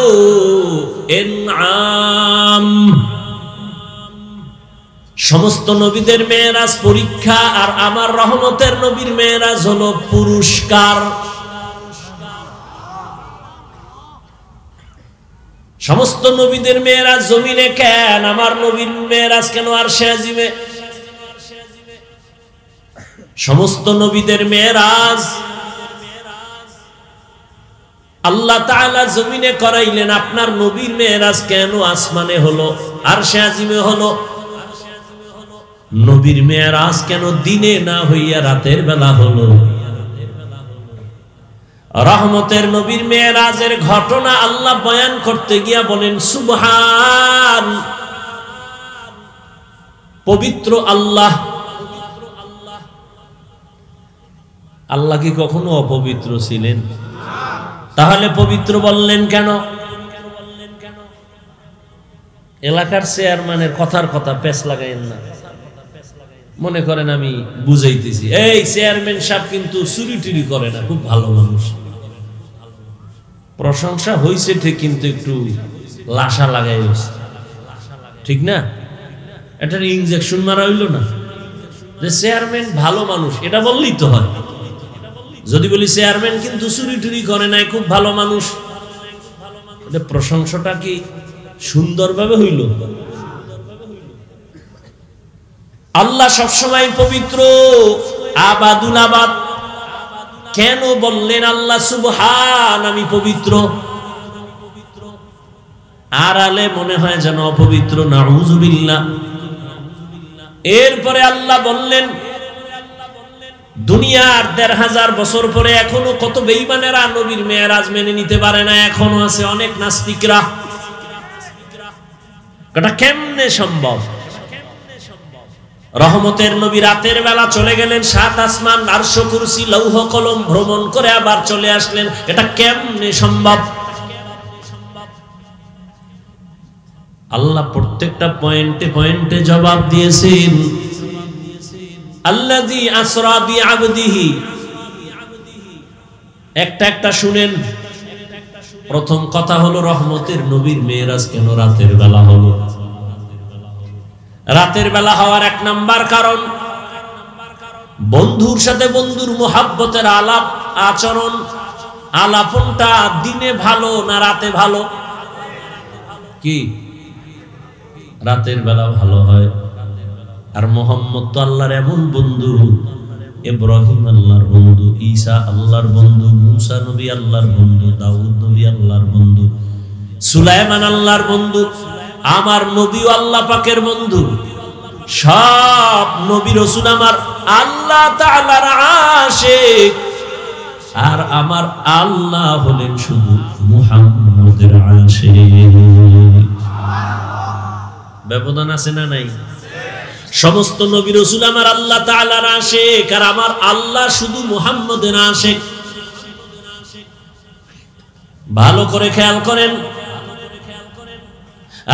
ইনআম। সমস্ত নবীদের মেরাজ পরীক্ষা, আর আমার রহমতের নবীর মেরাজ হলো পুরস্কার। সমস্ত নবীদের মেরাজ জমিনে কেন, আমার নবীর মেরাজ কেন আরশে আজিমে? সমস্ত নবীদের মেরাজ আল্লাহ তাআলা জমিনে করাইলেন, আপনার নবীর মেরাজ কেন আসমানে হলো, আরশে আজিমে হলো? নবীর মেরাজ কেন দিনে না হইয়া রাতের বেলা হলো? রহমতের নবীর মেরাজের ঘটনা আল্লাহ বয়ান করতে গিয়া বলেন সুবহান, পবিত্র আল্লাহ। আল্লাহ কি কখনো অপবিত্র ছিলেন? তাহলে পবিত্র বললেন কেন? এলাকার চেয়ারম্যানের কথার কথা পেছ লাগাইন না, মনে করেন আমি বুঝাইতেছি। এই চেয়ারম্যান সাহেব কিন্তু চুরি টুরি করে না, খুব ভালো মানুষ। প্রশংসা হইছে ঠিক, কিন্তু একটু লাশা লাগাই হয়েছে, ঠিক না? এটা ইনজেকশন মারা হইল না যে চেয়ারম্যান ভালো মানুষ, এটা বললেই তো হয়। যদি বলি চেয়ারম্যান কিন্তু চুরি টুরি করে নাই, খুব ভালো মানুষ, প্রশংসাটা কি সুন্দরভাবে হইল? আল্লাহ সবসময় পবিত্র, আবাদুল আবাদ। কেন বললেন আল্লাহ সুবহান, আমি পবিত্র? আড়ালে মনে হয় যেন অপবিত্র, নাউযুবিল্লাহ। এরপরে আল্লাহ বললেন, দুনিয়ার ১৫০০ বছর পরে এখনো কত বেঈমানেরা নবীর মেরাজ মেনে নিতে পারে না, এখনো আছে অনেক নাস্তিকরা। এটা কেমনে সম্ভব? রহমতের নবী রাতের বেলা চলে গেলেন ৭ আসমান, আরশ, কুরসি, লৌহ কলম ভ্রমণ করে আবার চলে আসলেন, এটা কেমনে সম্ভব? আল্লাহ প্রত্যেকটা পয়েন্টে পয়েন্টে জবাব দিয়েছেন। আল্লাযী আসরা বিআবদিহি, একটা একটা শুনেন। প্রথম কথা হলো রহমতের নবীর মেরাজ কেন রাতের বেলা হলো? রাতের বেলা হওয়ার এক নাম্বার কারণ, বন্ধুর সাথে বন্ধুর মুহাব্বতের আলাপ আচরণ, আলাপনটা দিনে ভালো না রাতে ভালো? কি রাতের বেলা ভালো হয়। আর মোহাম্মদ তো আল্লাহর এমন বন্ধু, ইব্রাহিম আল্লাহর বন্ধু, ঈসা আল্লাহর বন্ধু, মুসা নবী আল্লাহর বন্ধু, দাউদ নবী আল্লাহর বন্ধু, সুলাইমান আল্লাহর বন্ধু। আমার নবীও আল্লাহ পাকের বন্ধু। সব নবী রাসূল আমার আল্লাহ তাআলার আশিক, আর আমার আল্লাহ হলেন শুধু মুহাম্মদের আশিক। ব্যবধান আছে না নাই? সমস্ত নবী রাসূল আমার আল্লাহ তাআলার আশিক, আর আমার আল্লাহ শুধু মুহাম্মদের আশিক। ভালো করে খেয়াল করেন,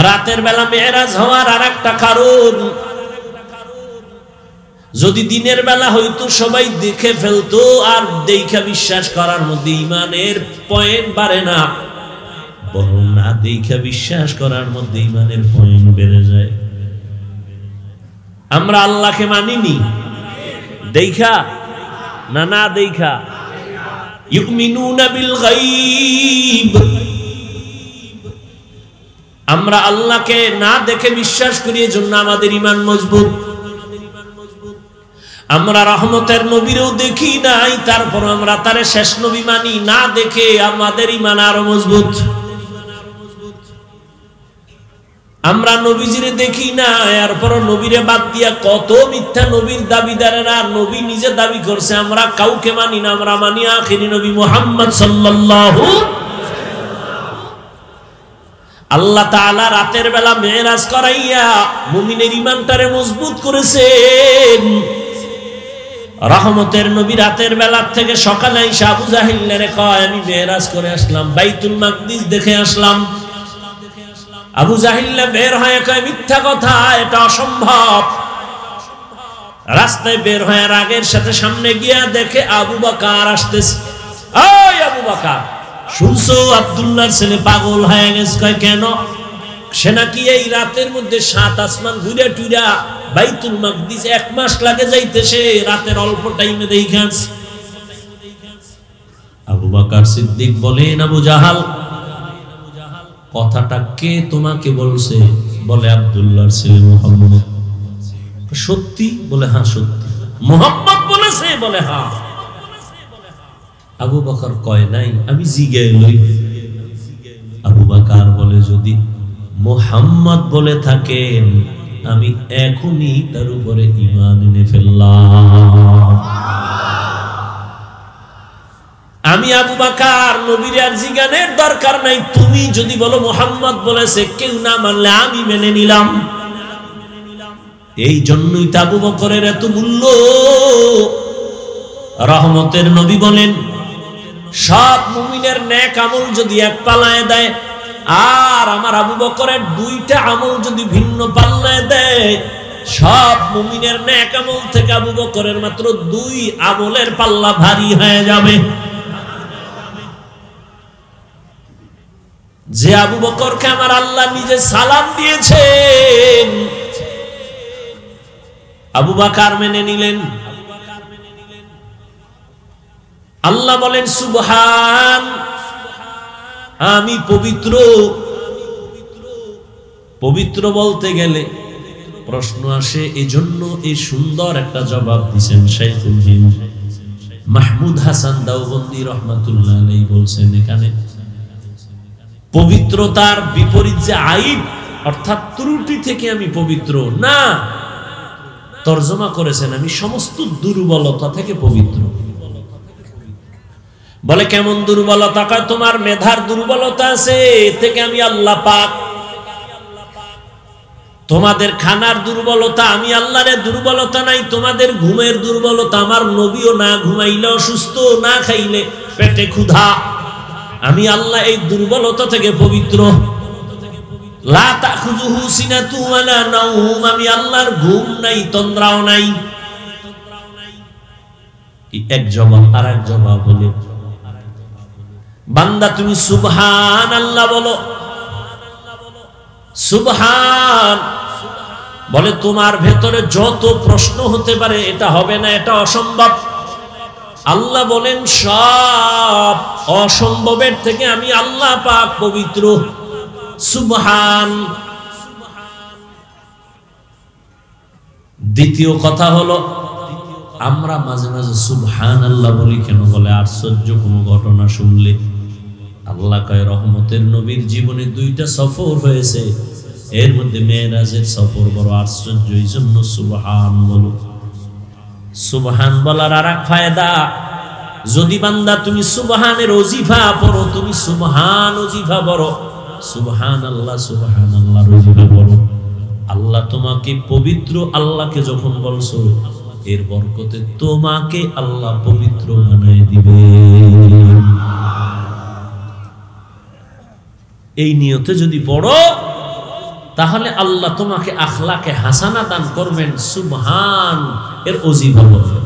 রাতের বেলা মেরাজ হওয়ার আরেকটা কারণ, যদি দিনের বেলা হয়তো সবাই দেখে ফেলতো, আর দেখা বিশ্বাস করার মধ্যে ঈমানের পয়েন্ট বাড়ে না, বরং না দেখা বিশ্বাস করার মধ্যে ঈমানের পয়েন্ট বেড়ে যায়। আমরা আল্লাহকে মানিনি দেখা না, না দেখা। ইউমিনুনা বিল গায়ব, আমরা আল্লাহকে না দেখে বিশ্বাস করি, এজন্য আমাদের ঈমান মজবুত। আমরা রহমতের নবীরও দেখি নাই, তারপর আমরা তারে শেষ নবী মানি না দেখে, আমাদের ঈমান আরো মজবুত। আমরা নবীজিরে দেখি না, এরপর নবীরে বাদ দিয়া কত মিথ্যা নবীর দাবিদারেরা নবী নিজে দাবি করছে, আমরা কাউকে মানি না, আমরা মানি আখিরি নবী মুহাম্মদ সাল্লাল্লাহু। আল্লাহ তাআলা রাতের বেলা মেরাজ করাইয়া মুমিনের ঈমানটারে মজবুত করেছেন। রহমতের নবী রাতের বেলা থেকে সকালে আইসা আবু জাহিলরে কয়, আমি মেরাজ করে আসলাম, বাইতুল মাকদিস দেখে আসলাম। আবু জাহিল বের হয়ে কয়, মিথ্যা কথা, এটা অসম্ভব। রাস্তায় বের হয়ে রাগের সাথে সামনে গিয়া দেখে আবু বকর আসতেছে। ওই আবু বকর, শুনছো আব্দুল্লাহর ছেলে পাগল হয়ে গেছে? কয় কেন? সে নাকি এই রাতের মধ্যে ৭ আসমান ঘুরে টুরা বাইতুল মাকদিস ১ মাস লাগে যাইতেছে, রাতের অল্প টাইমে দেখাস। আবু বকর সিদ্দিক বলেন, আবু জাহাল, কথাটা কে তোমাকে বলছে? বলে আব্দুল্লাহর ছেলে মুহাম্মদ। সত্যি? বলে হ্যাঁ সত্যি। মুহাম্মদ বলেছে? বলে হ্যাঁ। আবু বকর কয় নাই, আমি জিগে লই। আবু বকর বলে, যদি মুহাম্মদ বলে থাকেন আমি এখনই তার উপরে ঈমান এনে ফেললাম। আমি আবু বকর নবীর আর জিজ্ঞানের দরকার নাই, তুমি যদি বলো মুহাম্মদ বলেছে, কেউ না মানলে আমি মেনে নিলাম। এই জন্যই তো আবু বকরের এত মূল্য। রহমতের নবী বলেন, সব মুমিনের নেক আমল যদি এক পাল্লায় দেয়, আর আমার আবু বকরের দুইটা আমল যদি ভিন্ন পাল্লায় দেয়, সব মুমিনের নেক আমল থেকে আবু বকরের মাত্র 2 আমলের পাল্লা ভারী হয়ে যাবে। যে আবু বকরকে আমার আল্লাহ নিজে সালাম দিয়েছেন, আবু বকর মেনে নিলেন। আল্লাহ বলেন, সুবহান, আমি পবিত্র। পবিত্র বলতে গেলে প্রশ্ন আসে, এজন্য এই সুন্দর একটা জবাব দিয়েছেন শাইখুল হিন্দ মাহমুদ হাসান দাওবন্দি রহমাতুল্লাহ আলাইহি। বলছেন এখানে পবিত্রতার বিপরীত যে আইব অর্থাৎ ত্রুটি থেকে আমি পবিত্র না, তর্জমা করেছেন আমি সমস্ত দুর্বলতা থেকে পবিত্র। বলে কেমন দুর্বলতা? কয় তোমার মেধার দুর্বলতা আছে, এ থেকে আমি আল্লাহ পাক। তোমাদের খানার দুর্বলতা, আমি আল্লাহর দুর্বলতা নাই। তোমাদের ঘুমের দুর্বলতা, আমার নবীও না ঘুমাইলে অসুস্থ, না খাইলে পেটে ক্ষুধা। আমি আল্লাহ এই দুর্বলতা থেকে পবিত্র। লা তাখুযুহু সিনাতু ওয়ালা নাওম, আমি আল্লাহর ঘুম নাই, তন্দ্রাও নাই। এক জবাব। আর এক জবাব হলো, বান্দা তুমি সুবহানাল্লাহ বলো। সুবহান বলে তোমার ভেতরে যত প্রশ্ন হতে পারে, এটা হবে না, এটা অসম্ভব। আল্লাহ বলেন সব অসম্ভবের থেকে আমি আল্লাহ পাক পবিত্র। সুবহান। দ্বিতীয় কথা হলো, আমরা মাঝে মাঝে সুবহানাল্লাহ বলি কেন? বলে আশ্চর্য কোনো ঘটনা শুনলে। আল্লাহ কয়, রহমতের নবীর জীবনে 2টা সফর হয়েছে, এর মধ্যে মেরাজের সফর বড় আশ্চর্য, এই জন্য সুবহান বলো। সুবহান বলার আর এক ফায়দা, যদি বান্দা তুমি সুবহানের ওজিফা পড়ো, তুমি সুবহান ওজিফা পড়ো, সুবহানাল্লাহ সুবহানাল্লাহ ওজিফা পড়ো, আল্লাহ তোমাকে পবিত্র, আল্লাহকে যখন বলছো এর বরকতে তোমাকে আল্লাহ পবিত্র বানায় দিবে। এই নিয়তে যদি পড়ো, তাহলে আল্লাহ তোমাকে আখলাকে হাসানা দান করবেন। সুবহান এর ওজিফা বলবে।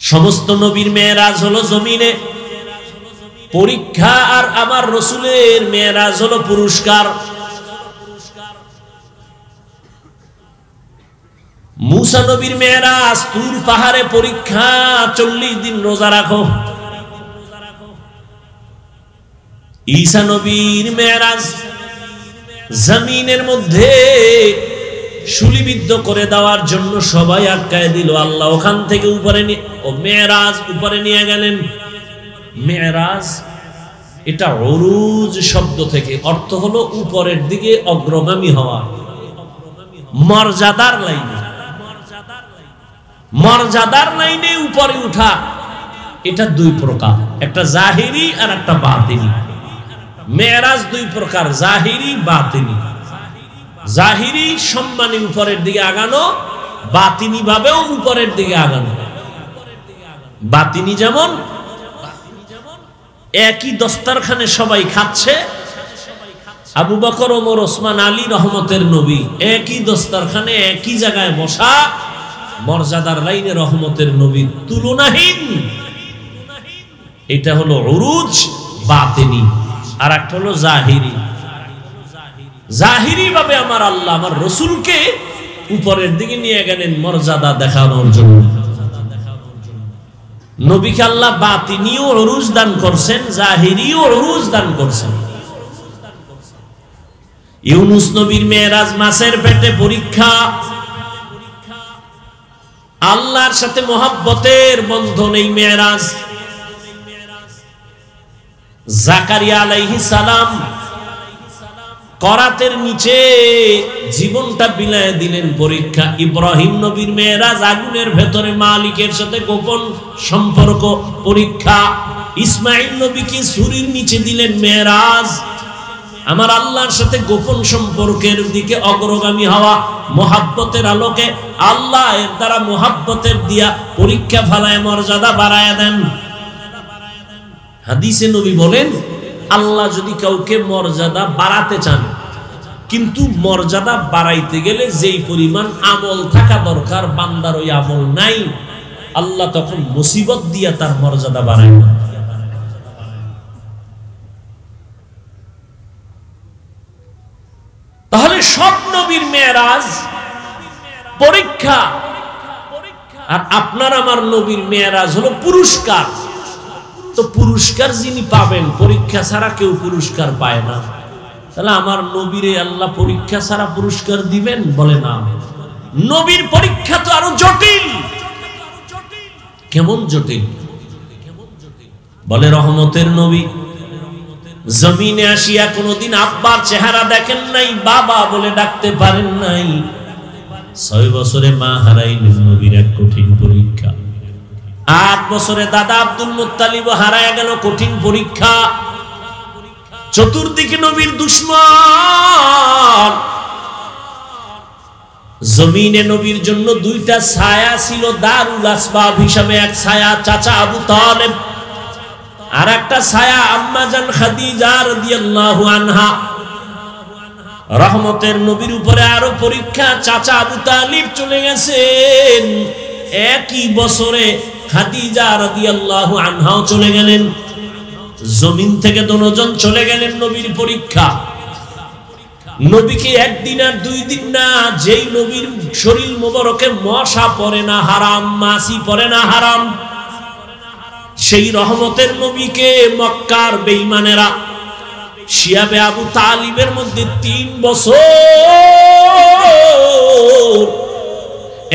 সমস্ত নবীর মেরাজ হলো জমিনে পরীক্ষা, আর আমার রাসূলের মেরাজ হলো পুরস্কার। মুসা নবীর মেরাজ তুর পাহাড়ে পরীক্ষা, 40 দিন রোজা রাখো। ঈসা নবীর মেরাজ জমিনের মধ্যে শুলিবিদ্ধ করে দেওয়ার জন্য সবাই আটকায় দিল, আল্লাহ ওখান থেকে উপরে মেরাজ উপরে নিয়ে গেলেন। মেরাজ এটা উরুজ শব্দ থেকে, অর্থ হলো উপরের দিকে অগ্রগামী হওয়া, মর্যাদার লাইনে। মর্যাদার লাইনে উপরে উঠা, এটা 2 প্রকার, একটা জাহিরি আর একটা বাতিনি। মেরাজ 2 প্রকার, জাহিরি বাতিনি। জাহিরি সম্মানী উপরের দিকে আগানো, বাতিনি ভাবেও উপরের দিকে আগানো। বাতিনি যেমন একই দস্তারখানে সবাই খাচ্ছে, আবু বকর, ওমর, ওসমান, আলী রহমতের নবী একই দস্তারখানে একই জায়গায় বসা, মর্যাদার লাইনে রহমতের নবী তুলনাহীন। এটা হলো উরুজ বাতিনি, আর একটা হলো জাহিরি। জাহিরি ভাবে আমার আল্লাহ আমার রাসূলকে উপরের দিকে নিয়ে গেলেন মর্যাদা দেখানোর জন্য। নবীকে আল্লাহ বাতিনিও উরুজ দান করছেন, জাহিরিও উরুজ দান করছেন। ইউনুস নবীর মেরাজ মাছের পেটে পরীক্ষা, আল্লাহর সাথে মহব্বতের বন্ধন এই মেরাজ। জাকারিয়া আলাইহিস সালাম করাতের নিচে জীবনটা বিলায় দিলেন পরীক্ষা। ইব্রাহিম নবীর মেরাজ আগুনের ভেতরে মালিকের সাথে গোপন সম্পর্ক পরীক্ষা। ইসমাইল নবীকে ছুরির নিচে দিলেন মেরাজ, আমার আল্লাহর সাথে গোপন সম্পর্কের দিকে অগ্রগামী হওয়া, মোহাব্বতের আলোকে আল্লাহ এর দ্বারা মোহাব্বতের দিয়া পরীক্ষা ফলায় মর্যাদা বাড়ায় দেন। হাদিসে নবী বলেন, আল্লাহ যদি কাউকে মর্যাদা বাড়াতে চান, কিন্তু মর্যাদা বাড়াইতে গেলে যেই পরিমাণ আমল থাকা দরকার বান্দার ওই আমল নাই, আল্লাহ তখন মুসিবত দিয়া তার মর্যাদা বাড়ায় না। তাহলে সব নবীর মেরাজ পরীক্ষা, আর আপনার আমার নবীর মেরাজ হলো পুরস্কার। তো পুরস্কার যিনি পাবেন, পরীক্ষা ছাড়া কেউ পুরস্কার পায় না। তাহলে আমার নবীরে আল্লাহ পরীক্ষা ছাড়া পুরস্কার দিবেন? বলে না। নবীর পরীক্ষা তো আরো জটিল। কেমন জটিল? বলে রহমতের নবী জমিনে আসিয়া কোনদিন আব্বার চেহারা দেখেন নাই, বাবা বলে ডাকতে পারেন নাই। 6 বছরে মা হারাইলেন, নবীর এক কঠিন পরীক্ষা। 8 বছরে দাদা আব্দুল মুত্তালিব হারায় গেল, কঠিন পরীক্ষা। চতুর্দিকে নবীর দুশমন। জমিনে নবীর জন্য 2টা ছায়া ছিল দারুল আসবাব হিসাবে। এক ছায়া চাচা আবু তালেব, আর একটা ছায়া আম্মা জান খাদিজা রাদিয়াল্লাহু আনহা। রহমতের নবীর উপরে আরো পরীক্ষা। চাচা আবু তালিব চলে গেছেন, একই বছরে খাদিজা রাদিয়াল্লাহু আনহাও চলে গেলেন। জমিন থেকে দুজন চলে গেলেন, নবীর পরীক্ষা। নবীকে একদিন আর 2 দিন না, যেই নবীর শরীর মোবারকে মশা পড়ে না হারাম, মাছি পড়ে না হারাম, সেই রহমতের নবীকে মক্কার বেঈমানেরা শিয়াবে আবু তালিবের মধ্যে 3 বছর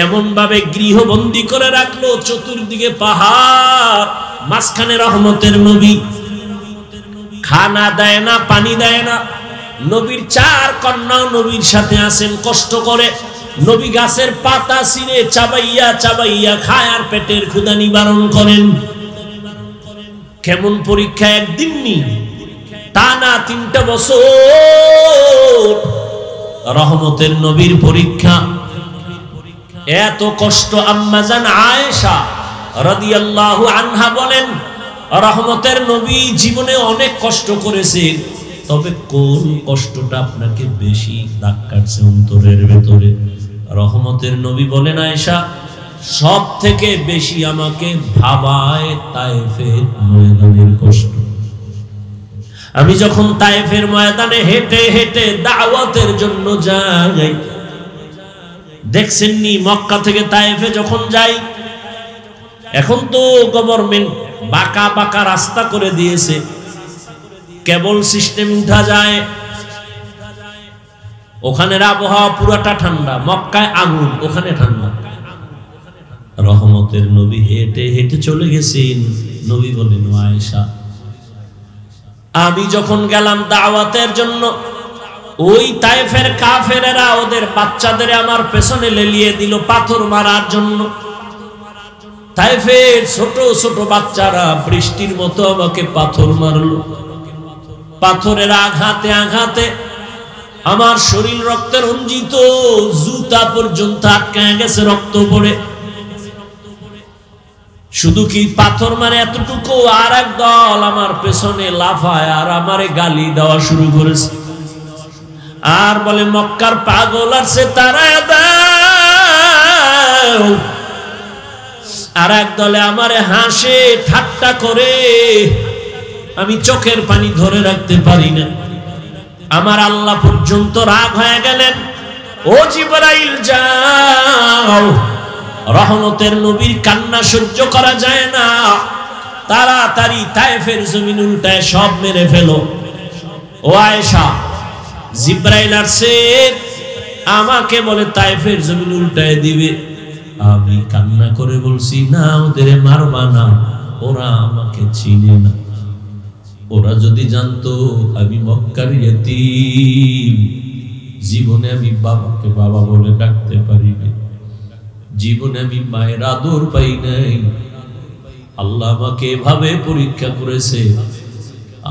এমন ভাবে গৃহবন্দী করে রাখলো। চতুর্দিকে পাহাড়, মাঝখানে রহমতের নবী। খানা দেয় না, পানি দেয় না। নবীর 4 কন্যাও নবীর সাথে আছেন, কষ্ট করে। নবী গাছের পাতা ছিঁড়ে চাবাইয়া চাবাইয়া খায় আর পেটের ক্ষুধা নিবারণ করেন। কেমন পরীক্ষা! একদিন নি, টানা 3টা বছর রহমতের নবীর পরীক্ষা। এত কষ্ট। আম্মা জান আয়েশা রাদিয়াল্লাহু আনহা বলেন, রহমতের নবী জীবনে অনেক কষ্ট করেছেন, তবে কোন কষ্টটা আপনাকে বেশি দাগ কাটছে অন্তরের ভেতরে? রহমতের নবী বলেন, আয়েশা, সব থেকে বেশি আমাকে ভাবায় তায়েফের ময়দানের কষ্ট। আমি যখন তায়েফের ময়দানে হেঁটে হেঁটে দাওয়াতের জন্য যাই, দেখছেননি মক্কা থেকে তায়েফে যখন যাই, এখন তো গভর্নমেন্ট বাঁকা বাঁকা রাস্তা করে দিয়েছে, কেবল সিস্টেম উঠা যায়। ওখানের আবহাওয়া পুরাটা ঠান্ডা, মক্কায় আগুন, ওখানে ঠান্ডা। রহমতের নবী হেঁটে হেঁটে চলে গেছেন। নবী বলেন, আয়েশা, আমি যখন গেলাম দাওয়াতের জন্য, ওই তায়েফের কাফেরেরা ওদের বাচ্চাদের আমার পেছনে লেলিয়ে দিল পাথর মারার জন্য। তায়েফের ছোট ছোট বাচ্চারা বৃষ্টির মতো আমাকে পাথর মারলো। পাথরের আঘাতে আঘাতে আমার শরীর রক্তে রঞ্জিত, জুতা পর্যন্ত আটকে গেছে রক্ত পড়ে। শুধু কি পাথর মারে এতটুকু, আর এক দল আমার পেছনে লাফায় আর আমারে গালি দেওয়া শুরু করেছে, আর বলে, মক্কার পাগল আছে তারা দাও। আর এক দলে আমারে হাসে ঠাট্টা করে, আমি চোখের পানি ধরে রাখতে পারি না। আমার আল্লাহ পর্যন্ত রাগ হয়ে গেলেন, ও জিবরাইল যাও, রহমতের নবীর কান্না সহ্য করা যায় না, তাড়াতাড়ি তায়েফের জমিন উল্টায় সব মেরে ফেলো। ও আয়েশা, জিবরাইল আসছে, আমাকে বলে তায়েফের জমিন উল্টায় দিবে। আমি কান্না করে বলছি, না ওদের মারবা না, ওরা আমাকে চিনে না। ওরা যদি জানতো আমি মক্কার ইয়তীম, জীবনে আমি বাবাকে বাবা বলে ডাকতে পারিনি, জীবনে আমি মায়ের আদর পাই নাই। আল্লাহ আমাকে এভাবে পরীক্ষা করেছে,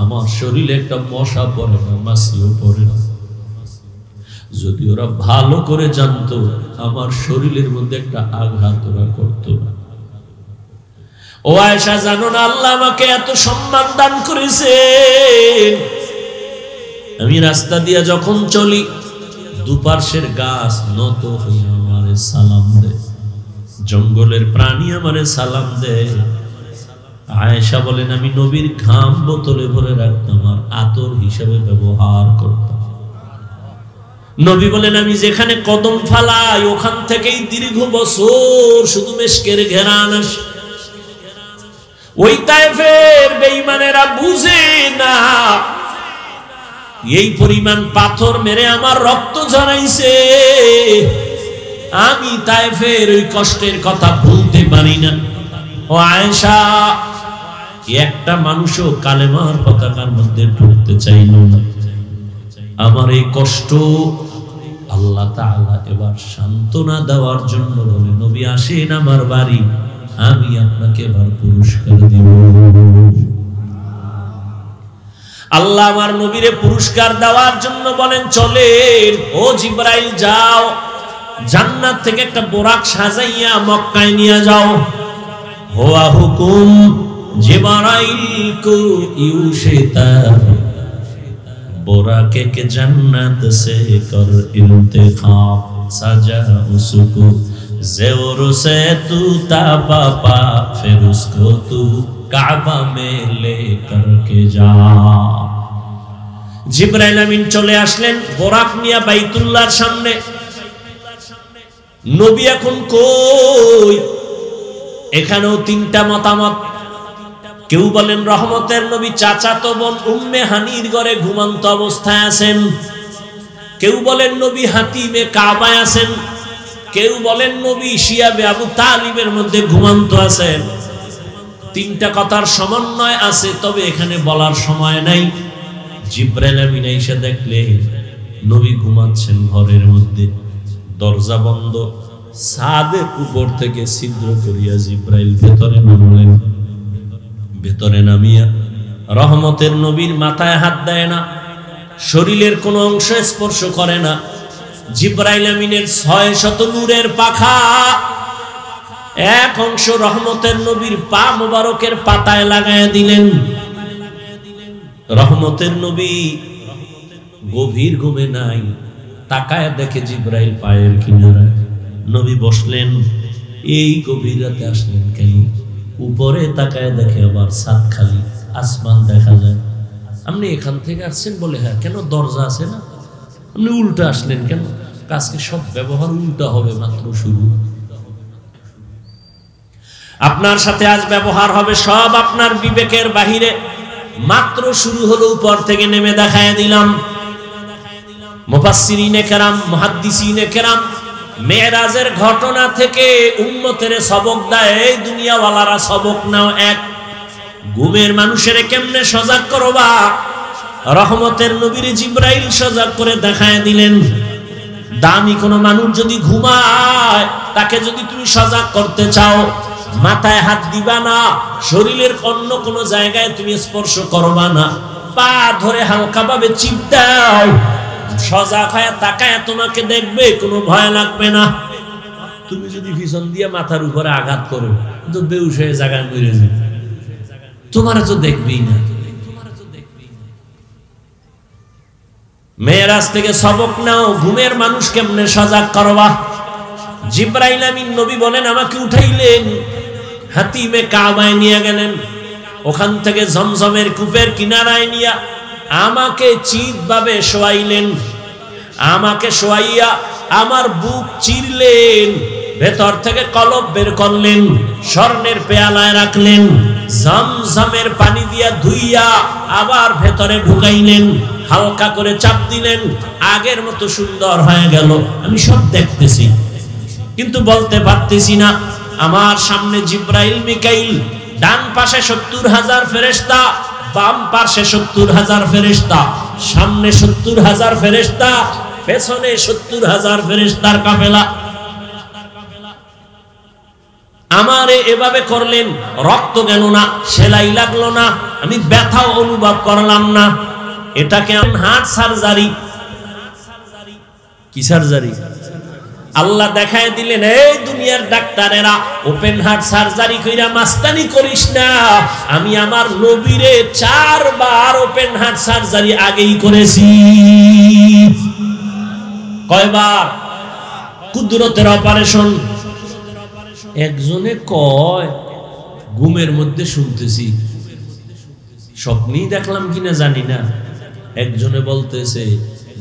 আমার শরীরে একটা মশা পড়ে না, মাছিও পড়ে না। যদি ওরা ভালো করে জানতো আমার শরীরের মধ্যে একটা আঘাত ওরা করতো না। ও আয়েশা, জানো না আল্লাহ আমাকে এত সম্মান দান করেছে, আমি রাস্তা দিয়ে যখন চলি দুপার্শ্বের গাছ নত হয়ে আমারে সালাম দেয়, জঙ্গলের প্রাণী আমারে সালাম দেয়। আয়েশা বলেন আমি নবীর ঘাম বোতলে ভরে রাখতাম আর আতর হিসেবে ব্যবহার করতাম। নবী বলেন আমি যেখানে কদম ফালাই ওখান থেকেই দীর্ঘ বছর শুধু মেশকের ঘেরান আসে। ওই তায়েফের বেঈমানেরা বুঝে না এই পরিমাণ পাথর মেরে আমার রক্ত ঝরাইছে, আমি তায়েফের ওই কষ্টের কথা ভুলতে পারি না। ও আয়েশা, একটা মানুষও কালেমার পতাকার মধ্যে ঢুকতে চাইল না। আমার এই কষ্ট আল্লাহ তাআলা এবার সান্ত্বনা দেওয়ার জন্য বলে, নবী আসেন আমার বাড়ি, আমি আপনাকে এবার পুরস্কার দিব। আল্লাহ আমার নবীরে পুরস্কার দেওয়ার জন্য বলেন চলেন, ও জিবরাইল যাও, জান্নাত থেকে একটা বোরাক সাজাইয়া মক্কায় নিয়ে যাও। হুয়া হুকুম জিবরাইল কো ইউশিতা, बोराके के जन्नत से कर इंतखाब, सजा उसको ज़ेवर से तू तापा, फिर उसको तू काबा में लेकर के जा। जिब्राइल आमीन चले आसलेन बोराक निया বাইতুল্লাহর সামনে। নবী এখন কই? এখানেও তিনটা মতামত। কেউ বলেন রহমতের নবী চাচাতো বোন উম্মে হানির ঘরে ঘুমন্ত অবস্থায় আছেন, কেউ বলেন নবী হাতিমে কাবায় আছেন, কেউ বলেন নবী শিয়াবে আবু তালিবের মধ্যে ঘুমন্ত আছেন। তিনটা কথার সমন্বয় আছে, তবে এখানে বলার সময় নাই। জিবরাইল আমিন এসে দেখলেন নবী ঘুমাচ্ছেন ঘরের মধ্যে, দরজা বন্ধ। ছাদের উপর থেকে ছিদ্র করিয়া জিবরাইল ভেতরে নামলেন। ভেতরে নামিয়া রহমতের নবীর মাথায় হাত দেয় না, শরীরের কোনো অংশ স্পর্শ করে না। জিবরাইল আমিনের 600 নূরের পাখা, এক অংশ রহমতের নবীর পা মোবারকের পাতায় লাগায়া দিলেন। রহমতের নবী গভীর ঘুমে নাই, তাকায় দেখে জিবরাইল পায়ের কিনারায়। নবী বসলেন, এই গভীর রাতে আসলেন কেন? উপরে তাকায় দেখে আবার ছাদ খালি, আসমান দেখা যায়। আপনি এখান থেকে আসছেন বলে, হ্যাঁ। কেন? দরজা আছে না? আপনি উল্টা আসলেন কেন? আজকে সব ব্যবহার উল্টা হবে, মাত্র শুরু। আপনার সাথে আজ ব্যবহার হবে সব আপনার বিবেকের বাহিরে, মাত্র শুরু হলো। উপর থেকে নেমে দেখায় দিলাম। মুফাসসিরিনে কেরাম, মুহাদ্দিসিনে কেরাম মেরাজের ঘটনা থেকে উম্মতের সবক দেয়। এই দুনিয়াওয়ালারা সবক নাও। এক, ঘুমের মানুষের কেমনে সজাগ করবা? রহমতের নবীর জিবরাইল সজাগ করে দেখায় দিলেন। দামি কোন মানুষ যদি ঘুমায়, তাকে যদি তুমি সজাগ করতে চাও, মাথায় হাত দিবা না, শরীরের অন্য কোন জায়গায় তুমি স্পর্শ করবা না, পা ধরে হালকা ভাবে চিপ দাও, সজাগ হয়ে তাকায় তোমাকে দেখবে, কোনো ভয় লাগবে না। তুমি যদি পিছন দিয়ে মাথার উপরে আঘাত করো তো বেহুশ হয়ে জায়গায় মরে যাবে, তোমার তো দেখবেই না। মেরাজ থেকে সবক নাও, ঘুমের মানুষ কেমনে সজাগ করবা। জিবরাইল আমিন নবী বলেন আমাকে উঠাইলেন, হাতিমে কাবায় নিয়ে গেলেন। ওখান থেকে জমজমের কূপের কিনারায় নিয়ে আমাকে চিৎভাবে শোয়াইলেন। আমাকে শোয়াইয়া আমার বুক চিরলেন, ভেতর থেকে কলব বের করলেন, স্বর্ণের পেয়ালায় রাখলেন, জমজমের পানি দিয়া ধুইয়া আবার ভেতরে ঢুকাইলেন, হালকা করে চাপ দিলেন, আগের মতো সুন্দর হয়ে গেল। আমি সব দেখতেছি। কিন্তু বলতে পারতেছি না। আমার সামনে জিব্রাইল মিকাইল, ডান পাশে 70,000 ফেরেশতা, বাম পাশে 70,000 ফেরেশতা, সামনে 70,000 ফেরেশতা, পেছনে 70,000 ফেরেশতার কাফেলা। আমারে এভাবে করলেন, রক্ত গেল না, সেলাই লাগলো না, আমি ব্যথাও অনুভব করলাম না। এটাকে হার্ট সার্জারি। কি সার্জারি? আল্লাহ দেখায় দিলেন, এই দুনিয়ার ডাক্তারেরা ওপেন হার্ট সার্জারি কইরা মাস্তানি করিস না। আমি আমার নবীরে 4 বার ওপেন হার্ট সার্জারি আগেই করেছি। কয়বার? কুদরতের অপারেশন। একজনে কয়, ঘুমের মধ্যে শুনতেছি, স্বপ্নেই দেখলাম কিনা জানি না। একজনে বলতেছে,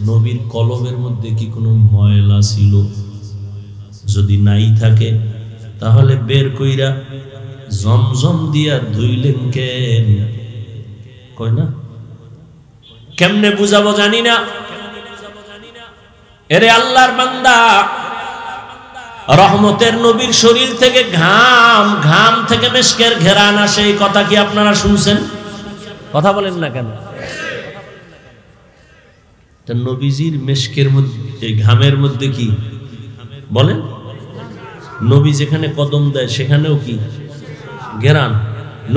নবীর কলবের মধ্যে কি কোনো ময়লা ছিল? যদি নাই থাকে তাহলে বের কইরা জমজম দিয়া ধুইলেন কেন? কয় না। কেমনে বুঝাবো জানি না। এরে আল্লাহর বান্দা, রহমতের নবীর শরীর থেকে ঘাম, ঘাম থেকে মেশকের ঘেরান আসে, এই কথা কি আপনারা শুনছেন? কথা বলেন না কেন? নবীজির মেশকের মধ্যে, ঘামের মধ্যে কি বলেন? নবী যেখানে কদম দেয় সেখানেও কি ঘেরান?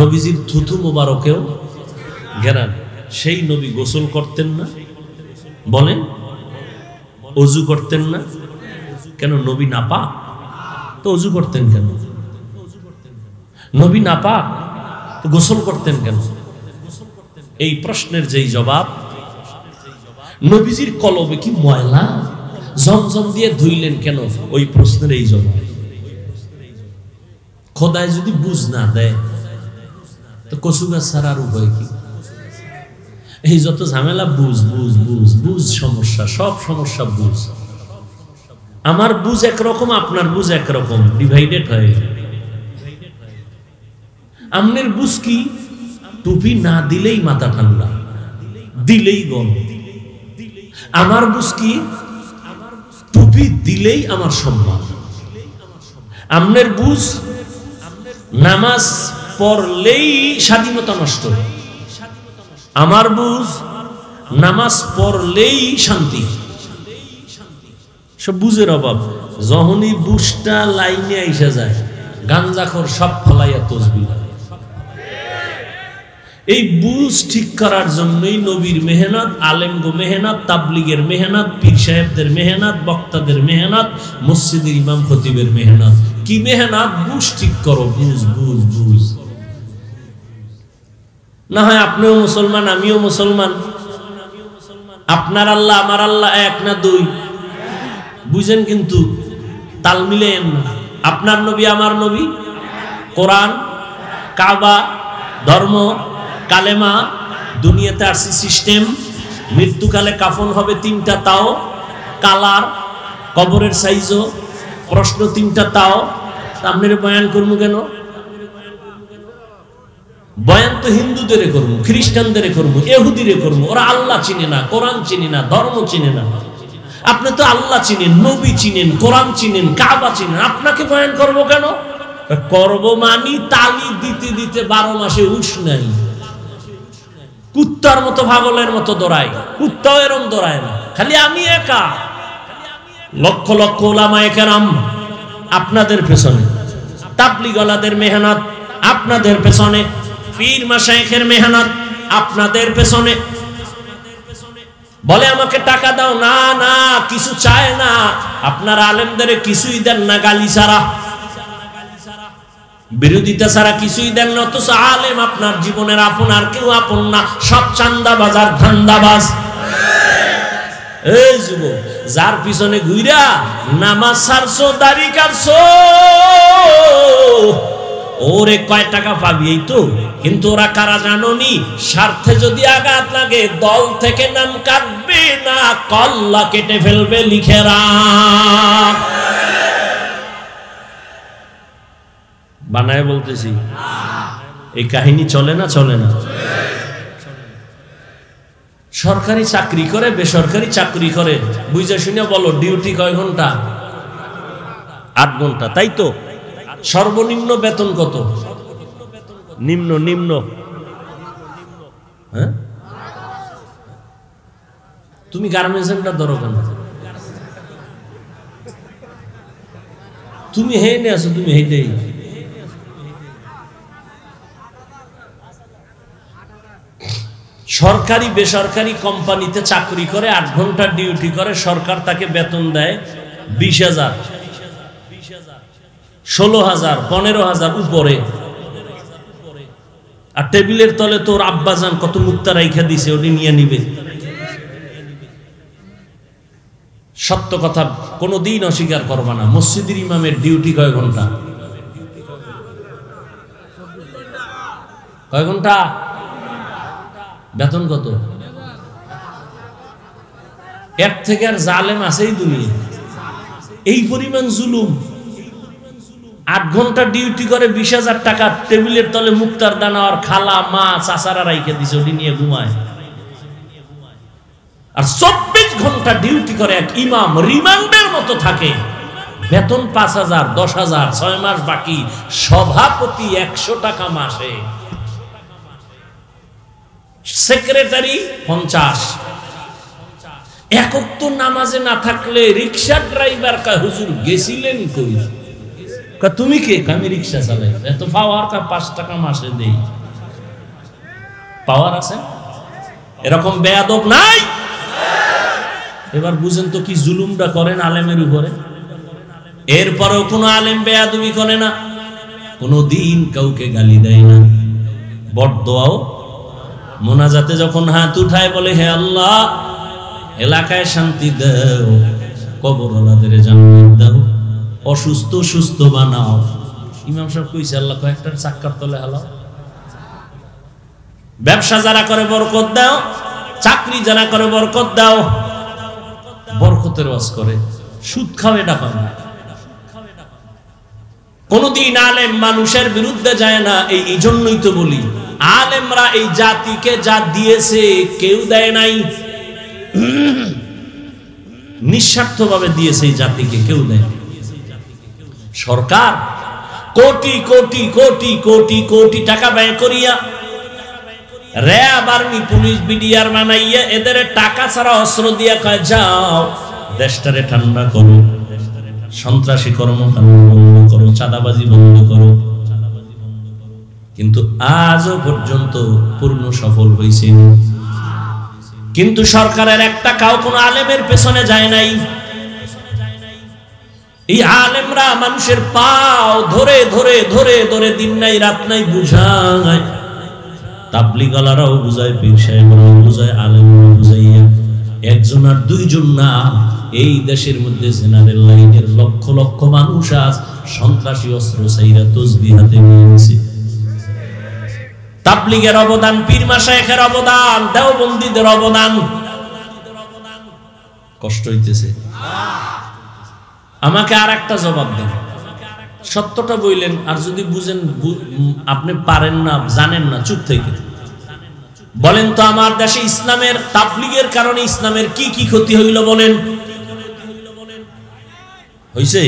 নবীজির থুথু মোবারকেও ঘেরান। সেই নবী গোসল করতেন না? বলেন। অজু করতেন না কেন? নবী নাপাক, তো অজু করতেন কেন? নবী নাপাক, তো গোসল করতেন কেন? এই প্রশ্নের যেই জবাব, নবীজির কলবে কি ময়লা? জমজম দিয়ে ধুইলেন কেন? ওই প্রশ্নের এই জবাব। খোদায় যদি বুঝ না দেয় তো কচু গাছ ছাড়া আর উপায় কি? এই যত ঝামেলা, বুঝ বুঝ বুঝ বুঝ, সমস্যা, সব সমস্যা বুঝ। আমার বুঝ একরকম, আপনার বুঝ একরকম, ডিভাইডেড হয়ে গেল। আমনের বুঝ কি? টুপি না দিলেই মাথা ঠান্ডা, দিলেই গরম। আমার বুঝ কি? টুপি দিলেই আমার সম্মান। আমনের বুঝ নামাজ পড়লেই স্বাধীনতা নষ্ট। আমার বুঝ নামাজ পড়লেই শান্তি। সব বুঝের অভাব। যখনই বুঝটা লাইনে আইসা যায়, গাঞ্জাখোর সব ফলাইয়া তসবিহ। এই বুঝ ঠিক করার জন্যই নবীর মেহনত, আলেমগো মেহনত, তাবলিগের মেহনত, পীর সাহেবদের মেহনত, বক্তাদের মেহনত, মসজিদের ইমাম খতিবের মেহনত। কি মেহনত? বুঝ ঠিক করো, বুঝ বুঝ বুঝ। না হয় আপনিও মুসলমান, আমিও মুসলমান, আপনার আল্লাহ আমার আল্লাহ এক না দুই? বুঝেন, কিন্তু তাল মিলেন না। আপনার নবী আমার নবী, কোরআন, কাবা, ধর্ম, কালেমা, দুনিয়াতে আসছি সিস্টেম। মৃত্যুকালে কাফন হবে 3টা, তাও কালার, কবরের সাইজও, প্রশ্ন 3টা, তাও। আপনার বয়ান করবো কেন? বয়ান তো হিন্দুদের করবো, খ্রিস্টানদের করবো, ইহুদিরে করবো। ওরা আল্লাহ চিনে না, কোরআন চিনে না, ধর্ম চিনে না। আপনি তো আল্লাহ চিনেন, নবী চিনেন, কোরআন চিনেন, কাবা চিনেন, আপনাকে বয়ান করবো কেন? করব মানি তালি দিতে দিতে 12 মাসে উস নাই। কুত্তার মতো, পাগলের মতো দৌড়ায়। কুত্তাও এরম দৌড়ায় না, খালি আমি একা। লক্ষ লক্ষ উলামায়ে কেরাম আপনাদের পেছনে, তাবলীগওয়ালাদের মেহনত আপনাদের পেছনে, পীর মাশায়েখের মেহনত আপনাদের পেছনে। বলে আমাকে টাকা দাও, না না, কিছু চায় না। আপনার আলেমদের কিছুই দেন না, গালি ছাড়া, বিরোধিতা ছাড়া কিছুই দেন না। অথচ আলেম আপনার জীবনের আপন, আর কেউ আপন না, সব চান্দাবাজ আর ধান্দাবাজ। এই যুবক, যার পিছনে ঘুইরা নামাজ ছাড়ছো, দাড়ি কাটছো, ওরে কয় টাকা পাবি এই তো। কিন্তু ওরা কারা জানোনি? স্বার্থে যদি আঘাত লাগে দল থেকে নাম কাটবে না, কল্লা কেটে ফেলবে, লিখে রাখ। বানায় বলতেছি, এই কাহিনী চলে না? চলে না? সরকারি চাকরি করে, বেসরকারি চাকরি করে, বুঝে শুনে বলো, ডিউটি কয় ঘন্টা? 8 ঘন্টা, তাই তো? সর্বনিম্ন বেতন কত? নিম্ন নিম্ন হ্যাঁ, তুমি গার্মেন্টস সেন্টার ধরো কেন? তুমি হেনে আছো, তুমি হেঁটেই। সরকারি বেসরকারি কোম্পানিতে চাকরি করে 8 ঘন্টা ডিউটি করে, সরকার তাকে বেতন দেয় 20,000, 16,000, 15,000 উপরে। আর টেবিলের তলে তোর আব্বাজান কত মুক্তা রাইখা দিছে, ওটি নিয়ে নিবে। সত্য কথা কোনোদিন অস্বীকার করবা না। মসজিদের ইমামের ডিউটি কয় ঘন্টা? কয় ঘন্টা? বেতন কত? এর থেকে আর জালেম আছেই দুনিয়া? এই পরিমাণ জুলুম। 8 ঘন্টা ডিউটি করে 20,000 টাকা, টেবিলের তলে মুক্তার দানা আর খালা মা চাচারা রাইখে দিছে, ওটি নিয়ে ঘুমায়। আর 24 ঘন্টা ডিউটি করে এক ইমাম, রিমান্ডের মতো থাকে, বেতন 5,000, 10,000, 6 মাস বাকি, সভাপতি 100 টাকা মাসে, সেক্রেটারি 50। একক তো নামাজে না থাকলে রিক্সা ড্রাইভার কা হুজুর গেছিলেন কই? তুমি কে? আমি রিক্সা চালাই। এত পাওয়ার কা 5 টাকা মাসে দেই। পাওয়ার আছে? এরকম বেয়াদব নাই? এবার বুঝেন তো কি জুলুমটা করেন আলেমের উপরে। এরপরেও কোনো আলেম বেয়াদবি করে না, কোনো দিন কাউকে গালি দেয় না। বড়দোয়াও মোনাজাতে যখন হাত উঠায় বলে, হে আল্লাহ এলাকায় শান্তি দাও, কবরওয়ালাদের জান্নাত দাও, অসুস্থ সুস্থ বানাও। ইমাম সাহেব কইছে আল্লাহ কয়েকটার চাক্কার তলে হালাও। ব্যবসা যারা করে বরকত দাও, চাকরি যারা করে বরকত দাও। বরকতের ওয়াজ করে, সুদ খাও এটা কয় না। কোনদিন আলেম মানুষের বিরুদ্ধে যায় না। এই জন্যই তো বলি আলেমরা এই জাতিকে যা দিয়েছে কেউ দেয় নাই, নিঃস্বার্থভাবে দিয়েছে এই জাতিকে, কেউ দেয়। সরকার কোটি কোটি কোটি কোটি কোটি টাকা ব্যয় করিয়া র্যাব, আর্মি, পুলিশ, বিডিআর বানাইয়া এদের টাকা ছাড়া অস্ত্র দিয়া কয় যাও দেশটারে ঠান্ডা করো, সন্ত্রাসী কর্মকাণ্ড বন্ধ করো, চাঁদাবাজি বন্ধ করো। কিন্তু আজও পর্যন্ত পূর্ণ সফল হয়েছে। কিন্তু সরকারের এক টাকাও কোন আলেমের পেছনে যায় নাই। এই আলেমরা মানুষের পাও ধরে ধরে ধরে ধরে দিন নাই রাত নাই বুঝায়। তাবলীগালারাও বুঝায়, পীর সাহেবরাও বুঝায়, আলেমরাও বুঝাইয়া একজন আর দুইজন না, এই দেশের মধ্যে জেনারেল লাইনের লক্ষ লক্ষ মানুষ আজ সন্ত্রাসী অস্ত্র চাইরা তসবিহ হাতে নিয়েছে। তাবলীগের অবদান, পীর মাশায়েখের অবদান, দেওবন্দীদের অবদান। কষ্ট হইতেছে? আমাকে আর একটা জবাব দেন, সত্যটা বললেন। আর যদি বুঝেন আপনি পারেন না, জানেন না, চুপ থেকে বলেন তো আমার দেশে ইসলামের তাবলীগের কারণে ইসলামের কি কি ক্ষতি হইল বলেন? হইছে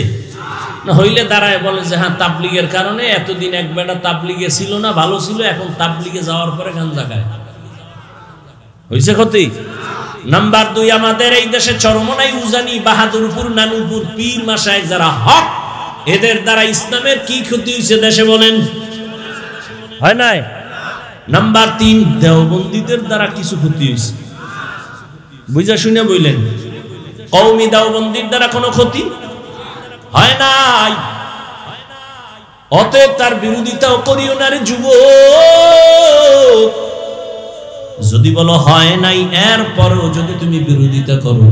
না? হইলে দাঁড়ায় বলে যে হ্যাঁ তাবলীগের কারণে এতদিন এক বেটা তাবলীগে ছিল না, ভালো ছিল, এখন তাবলীগে যাওয়ার পরে গাঞ্জা খায়। হইছে ক্ষতি? নাম্বার 2, আমাদের এই দেশে চরমনাই, উজানি, বাহাদুরপুর, নানুপুর পীর মাশায়েখ যারা হক, এদের দ্বারা ইসলামের কি ক্ষতি হয়েছে দেশে বলেন? হয় নাই? নাম্বার 3, দেওবন্দীদের দ্বারা কিছু ক্ষতি হয়েছে। বুঝা শুনে বললেন, কওমি দেওবন্দির দ্বারা কোনো ক্ষতি হয় নাই। অতএব তার বিরোধিতাও করিও না রে যুবক। যদি বলো হয় নাই, এরপরও যদি তুমি বিরোধিতা করো,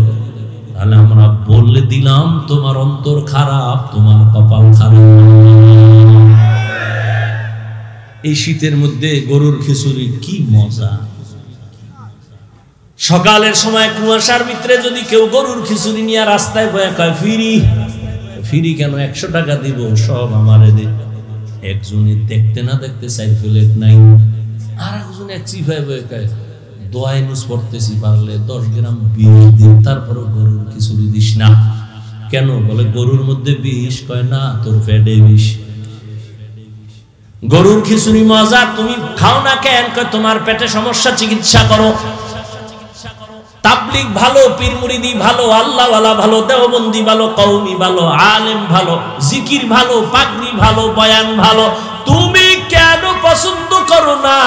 তাহলে আমরা বলে দিলাম তোমার অন্তর খারাপ, তোমার কপাল খারাপ। এই শীতের মধ্যে গরুর খিচুড়ি কি মজা! সকালের সময় কুয়াশার ভিতরে যদি কেউ গরুর খিচুড়ি নিয়ে রাস্তায় বয়ে কয় ফিরি, ফিরি কেন, 100 টাকা দিব, সব আমারে দে। একজনে দেখতে না দেখতে 4 প্লেট নাই, আর একজন এক চিফায় বয়ে কয় দোয়ায় নুস পড়তেছি, পারলে 10 গ্রাম বিষ দিন, তারপরে গরুর খিচুড়ি দিস না। কেন? বলে গরুর মধ্যে বিষ। কয় না, তোর পেটে বিষ। গরুর খিচুড়ি মজা, তুমি খাও না কেন? কয় তোমার পেটে সমস্যা, চিকিৎসা করো। তাবলিগ ভালো, পীর মুরিদি ভালো, আল্লাহওয়ালা ভালো, দেওবন্দি ভালো, কওমি ভালো, আলেম ভালো, জিকির ভালো, পাগড়ি ভালো, বয়ান ভালো, তুমি কেন পছন্দ করো না?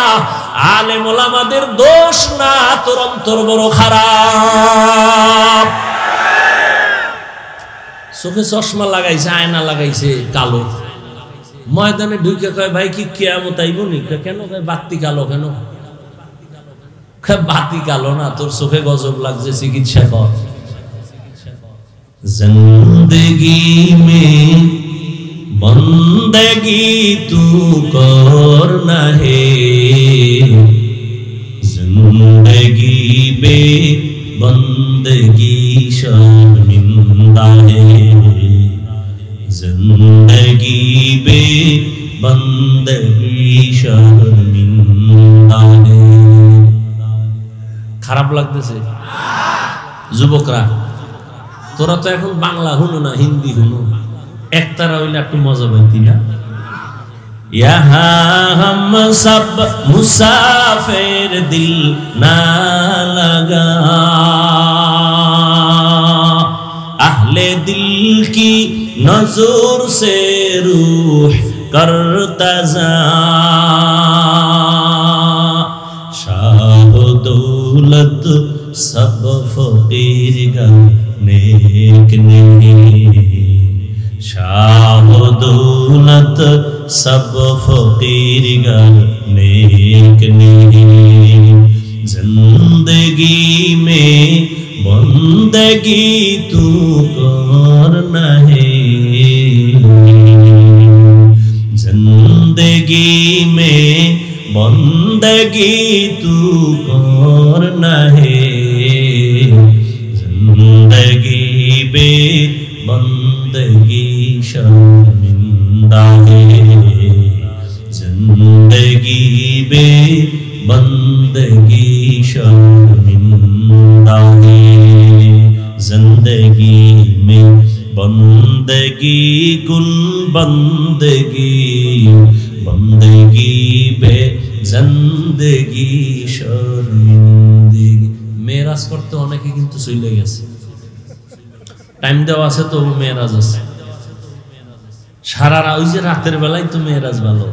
আলেম ওলামাদের দোষ না, তোর অন্তর বড় খারাপ। চোখে চশমা লাগাইছে, আয়না লাগাইছে কালো, ময়দানে ঢুকে কয় ভাই কি কিয়ামত আইব নি? কেন? কয় বাতি কালো। কেন? বাতি কালো না, তোর চোখে গজব লাগছে, চিকিৎসা কর। জিন্দেগি মে বন্দেগি তু করনা হে, জিন্দেগি বে বন্দেগি শर्मिंदा है, जिंदगी बे बंदगी शर्मिंदा है। খারাপ লাগতেছে যুবকরা? তোরা তো এখন বাংলা হুনো না, হিন্দি হুনো, একতারা হইলে একটু মজা পাইতি না? ইহা হাম সব মুসাফির দিল না লাগা, আহলে দিল কি নজর সে রূহ করতা যা, শাহ দৌলত সব ফকির गा नेक नहीं, शाह दौलत सब फकीर गा नेक नहीं, जिंदगी में बंदगी तू करना है, जिंदगी में बंदगी तू करना है, जिंदगी बे बंदगी शर्मिंदा है, जिंदगी बे बंदगी शर्मिंदा है, जिंदगी में बंदगी कुल बंदगी, बंदगी बे जिंदगी शर्मिंदगी। মেরাজ করতে অনেকে কিন্তু চলে গেছে, টাইম দেওয়া আছে তো মেরাজ আছে সারা রাত, ওই যে রাতের বেলায় তো মেরাজ ভালো।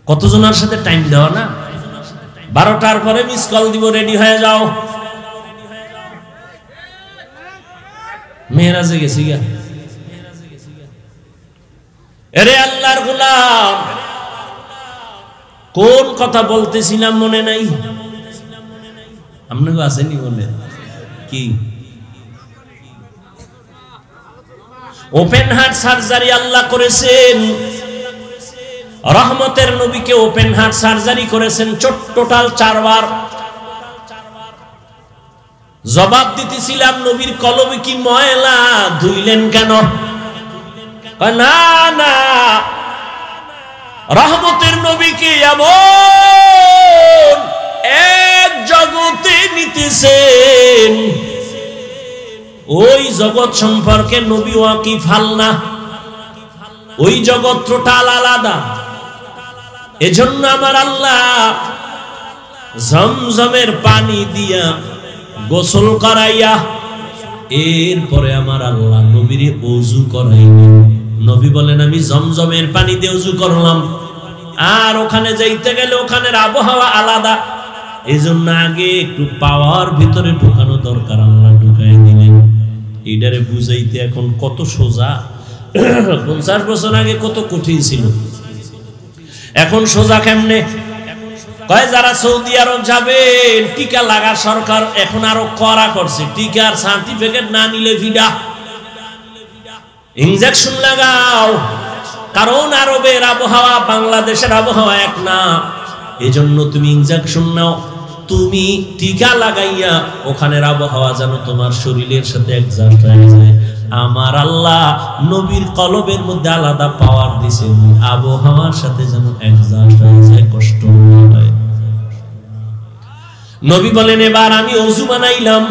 কতজনের সাথে টাইম দেওয়া না, 12টার পরে মিস কল দিব, রেডি হয়ে যাও, মেরাজে গেছি গা। আরে আল্লাহর গোলাম, কোন কথা বলতেছিলাম মনে নাই? আপনাকে আসেনি মনে? কি ওপেন হার্ট সার্জারি আল্লাহ করেছেন, রহমতের নবীকে ওপেন হার্ট সার্জারি করেছেন টোটাল 4 বার। জবাব দিতেছিলাম নবীর কলবে কি ময়লা, ধুইলেন কেন? না না, রহমতের নবীকে এমন এক জগতে নিতেছেন, ওই জগৎ সম্পর্কে নবী ওয়াকিফ না, ওই জগৎ টোটাল আলাদা। এজন্য আমার আল্লাহ জমজমের পানি দিয়া গোসল করাইয়া, এরপরে আমার আল্লাহ নবীরে ওযু করাইলেন। নবী বলেন আমি জমজমের পানি দিয়ে ওযু করলাম, আর ওখানে যাইতে গেলে ওখানের আবহাওয়া আলাদা, এজন্য আগে একটু পাওয়ার ভিতরে ঢুকানো দরকার, আল্লাহ ঢুকাই দিলেন। এইটারে বুঝাইতে এখন কত সোজা, 50 বছর আগে কত কঠিন ছিল, এখন সোজা কেমনে? কয় যারা সৌদি আরব যাবেন টিকা লাগা, সরকার এখন আরো কড়া করছে, টিকার সার্টিফিকেট না নিলে ভিডা, ইনজেকশন লাগাও, কারণ আরবের আবহাওয়া বাংলাদেশের আবহাওয়া এক না, এজন্য তুমি ইনজেকশন নাও, তুমি টিকা লাগাইয়া ওখানের আবহাওয়া যেন তোমার শরীরের সাথে অ্যাডজাস্ট হয়ে যায়। আমার আল্লাহ নবীর কলবের মধ্যে আলাদা পাওয়ার দিয়েছেন, আবহাওয়ার সাথে যেন অ্যাডজাস্ট হয়ে যায়, কষ্ট হয়। নবী বলেন এবার আমি ওযু বানাইলাম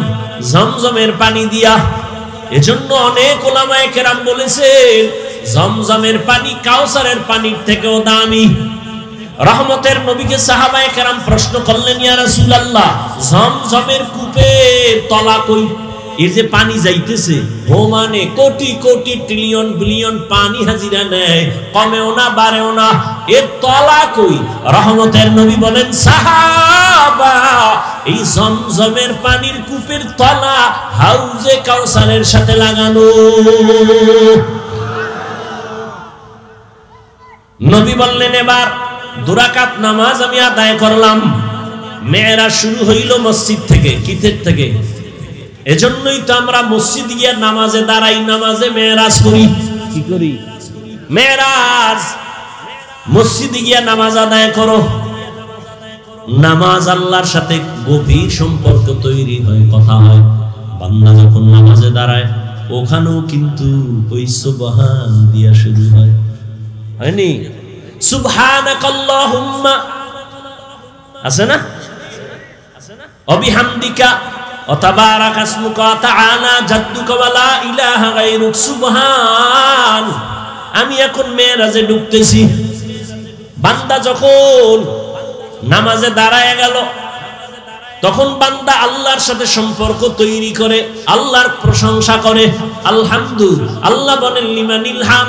জমজমের পানি দিয়া, এজন্য অনেক উলামায়ে কেরাম বলেছেন জমজমের পানি কাউসারের পানির থেকেও দামি। রহমতের নবীকে সাহাবায়ে কেরাম প্রশ্ন করলেন, ইয়া রাসূলুল্লাহ, জমজমের কূপের তলা কই? এই যে পানি যাইতেছে ও মানে কোটি কোটি ট্রিলিয়ন বিলিয়ন পানি হাজিরা নেয়, কমেও না বাড়েও না, এর তলা কই? রহমতের নবী বলেন, সাহাবা, এই জমজমের পানির কূপের তলা হাউজে কাউসারের সাথে লাগানো। নবী বললেন, এবার দুরাকাত নামাজ আমি আদায় করলাম। মেয়েরাজ শুরু হইল মসজিদ থেকে। কিসের থেকে? এজন্যই তো আমরা মসজিদ গিয়ে নামাজে দাঁড়াই, নামাজে মেয়েরাজ করি। কি করি? মেয়েরাজ। মসজিদে গিয়ে নামাজ আদায় করো। নামাজ আল্লাহর সাথে গভীর সম্পর্ক তৈরি হয়, কথা হয়। বান্দা যখন নামাজে দাঁড়ায় ওখানেও কিন্তু ওই সুবহান দিয়া শুরু হয়, হয়নি? সুবহানাকাল্লাহুম্মা আছে না? অবিহামদিকা অতাবারাকা ইসমুকা তাআলা জাদ্দুকা ওয়া লা ইলাহা গায়রুক। সুবহান। আমি এখন মেরাজে ঢুকতেছি। বান্দা যখন নামাজে দাঁড়ায় গেল তখন বান্দা আল্লাহর সাথে সম্পর্ক তৈরি করে, আল্লাহর প্রশংসা করে। আলহামদুলিল্লাহ। আল্লাহ বলেন, লিমানিল হাম,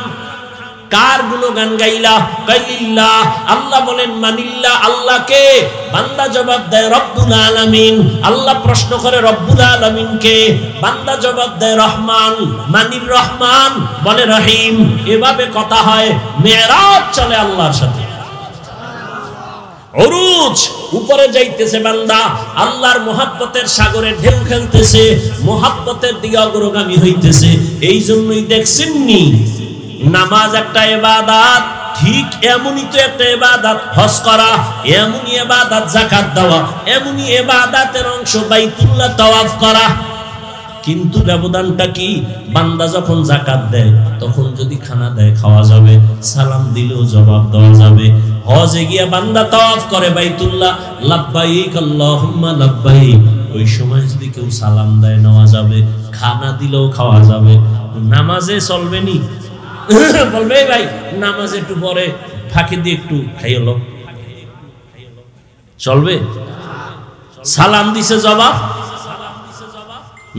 কার গুণগান গাইলা? কাইলিল্লাহ। আল্লাহ বলেন, মানিল্লাহ, আল্লাহকে। বান্দা জবাব দেয়, রব্বুল আলামিন। আল্লাহ প্রশ্ন করে, রব্বুল আলামিন কে? বান্দা জবাব দেয়, রহমান। মানির রহমান, বলে রহিম। এভাবে কথা হয়। মেরাজ চলে আল্লাহর সাথে। উরুজ, উপরে যাইতেছে বান্দা, আল্লাহর মুহাব্বতের সাগরে ঢেউ খেলতেছে, মুহাব্বতের দিকে অগ্রগামী হইতেছে। এই জন্যই দেখছেননি নামাজ একটা ইবাদত, ঠিক এমনই তো একটা ইবাদত হজ করা, এমনই ইবাদত যাকাত দেওয়া, এমনই ইবাদতের অংশ বাইতুল্লাহ তাওয়াফ করা। কিন্তু ব্যবধানটা কি? বান্দা যখন যাকাত দেয় তখন যদি খানা দেয় খাওয়া যাবে, সালাম দিলেও জবাব দেওয়া যাবে। হজে গিয়া বান্দা তাওয়াফ করে বাইতুল্লাহ, লাব্বাইক আল্লাহুম্মা লাব্বাইক, ওই সময় যদি কেউ সালাম দেয় নেওয়া যাবে, খানা দিলেও খাওয়া যাবে। নামাজে চলবে নি? বলবে ভাই নামাজ একটু পরে ফাঁকি দিয়ে একটু খাই হলো, চলবে? সালাম দিছে জবাব,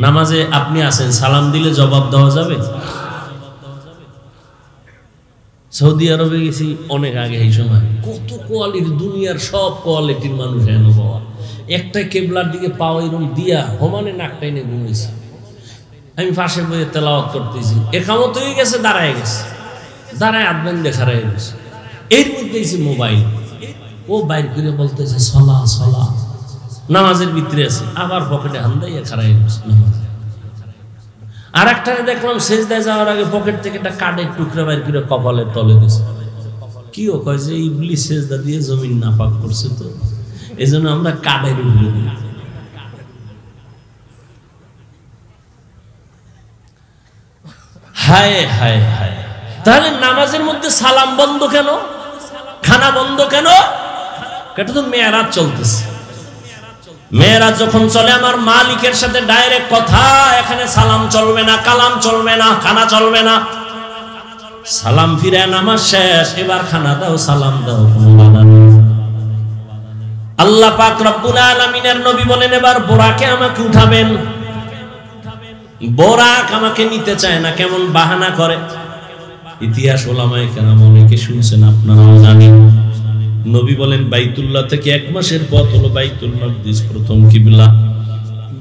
নামাজে আপনি আছেন, সালাম দিলে জবাব দেওয়া যাবে? সৌদি আরবে গেছি অনেক আগে, এই সময় কত কোয়ালিটির, দুনিয়ার সব কোয়ালিটির মানুষ এনে বাবা। একটা কেবলার দিকে পাওয়া এরকম দিয়া হমানে নাকটা এনে ঘুমিয়েছে। আমি পাশে বইয়ে তেলাওয়াত করতেছি, একামত হয়ে গেছে, দাঁড়ায় গেছে, দাঁড়ায় আদবেন দেখা রয়ে গেছে। এর মধ্যে মোবাইল ও বাইর করে বলতেছে সলা সলা, নামাজের ভিতরে আছে, আবার পকেটে হান দিয়ে খারাই গেছে। আর একটা দেখলাম সেজদায় যাওয়ার আগে পকেট থেকে একটা কাঠের টুকরা বাইর করে কপালের তলে দিছে। কি ও কয় যে ইবলিস সেজদা দিয়ে জমিন নাপাক করছে, তো এই জন্য আমরা কাঠের উপরে দিই। হায় হায় হায়। তাহলে নামাজের মধ্যে সালাম বন্ধ কেন? খানা বন্ধ কেন? এটা তো মেরাজ চলতেছে। মেরাজ যখন চলে আমার মালিকের সাথে ডাইরেক্ট কথা, এখানে সালাম চলবে না, কালাম চলবে না, খানা চলবে না। সালাম ফিরে নামাজ শেষ, এবার খানা দাও, সালাম দাও, কোনো বাধা নেই। আল্লাহ পাক রব্বুল আলামিনের নবী বলেন, এবার বোরাকে আমাকে উঠাবেন। বোরাক আমাকে নিতে চায় না, কেমন বাহানা করে। ইতিহাস ওলামায়ে কেরাম অনেকে শুনছেন, আপনারাও জানেন। নবী বলেন, বাইতুল্লাহ থেকে 1 মাসের পথ হলো বাইতুল মাকদিস, প্রথম কিবলা।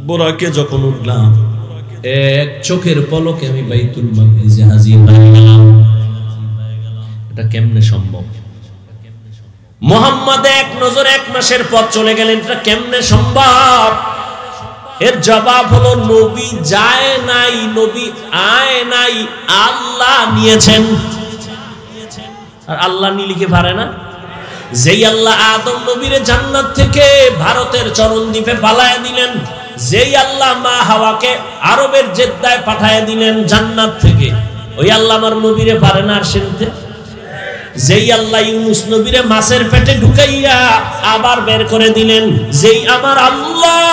বোরাকে যখন উঠলাম, এক চোখের পলকে আমি বাইতুল মাকদিসে হাজির হয়ে গেলাম। এটা কেমনে সম্ভব? মুহাম্মদ এক নজরে 1 মাসের পথ চলে গেলেন, এটা কেমনে সম্ভব? এর জবাব হলো, নবী যায় নাই, নবী আয় নাই, আল্লাহ নিয়েছেন। আর আল্লাহ নিলিকে পারে না? যেই আল্লাহ আদম নবীরে জান্নাত থেকে ভারতের চরণদ্বীপে পালায়া দিলেন, যেই আল্লাহ মা হাওয়াকে আরবের জেদ্দায় পাঠায়া দিলেন জান্নাত থেকে, ওই আল্লাহ আমার নবীরে পারে না আর শুনতে? যেই আল্লাহ ইউনুস নবীরে মাছের পেটে ঢুকাইয়া আবার বের করে দিলেন, যেই আমার আল্লাহ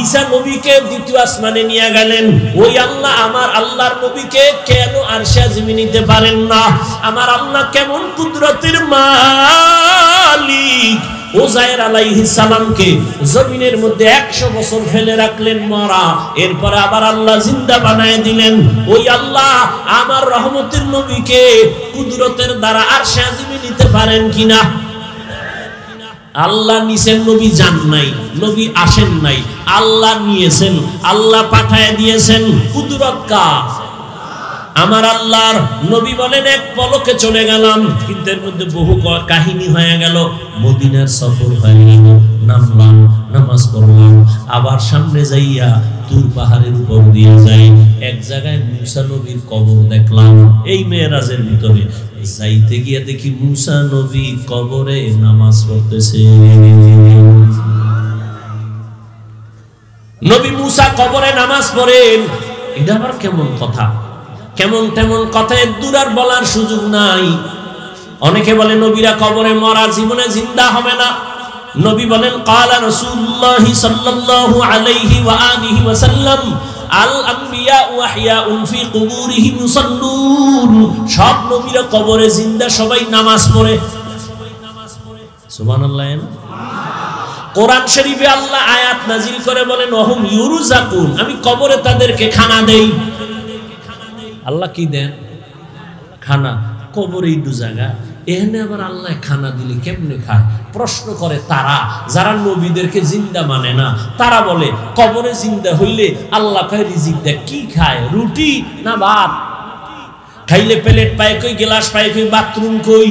ঈসা নবীকে দ্বিতীয় আসমানে নিয়ে গেলেন, ওই আল্লাহ আমার আল্লাহর নবীকে কেন আরশে আজিমে নিতে পারেন না? আমার আল্লাহ কেমন কুদরতের মালিক! উযায়ের আলাইহিস সালামকে জমিনের মধ্যে 100 বছর ফেলে রাখলেন মরা, এরপর আবার আল্লাহ জিন্দা বানায় দিলেন। ওই আল্লাহ আমার রহমতের নবীকে কুদরতের দ্বারা আরশে আজিমে নিতে পারেন কিনা? আল্লাহ নিছেন, নবী যান নাই, নবী আসেন নাই, আল্লাহ নিয়েছেন, আল্লাহ পাঠায় দিয়েছেন। কুদরত কার? আমার আল্লাহর। নবী বলেন এক পলকে চলে গেলাম, কিন্তু এর মধ্যে বহু কাহিনী হয়ে গেল। মদিনার সফর হয়ে গেল, নামলাম, নামাজ পড়লাম, আবার সামনে যাইয়া তুর পাহাড়ের উপর দিয়ে যাই, এক জায়গায় মুসা নবীর কবর দেখলাম। এই মেরাজের ভিতরে যাইতে গিয়ে দেখি মুসা নবী কবরে নামাজ পড়তেছে। নবী মুসা কবরে নামাজ পড়েন, এটা আবার কেমন কথা? কেমন তেমন কথা দূর আর বলার সুযোগ নাই। অনেকে বলে নবীরা কবরে মরা, জীবনে জিন্দা হবে না। নবী বলেন ক্বালা রাসূলুল্লাহ সাল্লাল্লাহু আলাইহি ওয়া আলিহি ওয়াসাল্লাম আল আম্বিয়া ওয়াহিয়াউন ফি কুবুরিহিম ইউসাল্লুন। সব নবীরা কবরে জিন্দা, সবাই নামাজ পড়ে। সুবহানাল্লাহ। কোরআন শরীফে আল্লাহ আয়াত নাজিল করে বলেন ওহুম ইউরজাকুন, আমি কবরে তাদেরকে খানা দেই। আল্লাহ কি দেন? খানা। কবরে একটু জায়গা, এখানে আবার আল্লাহ খানা দিলে কেমনে খায়? প্রশ্ন করে তারা যারা নবীদেরকে জিন্দা মানে না। তারা বলে কবরে জিন্দা হইলে আল্লাহ কয় রিজিক দেয়, কি খায়? রুটি না ভাত? খাইলে প্লেট পায় কই, গ্লাস পায় কই, বাথরুম কই?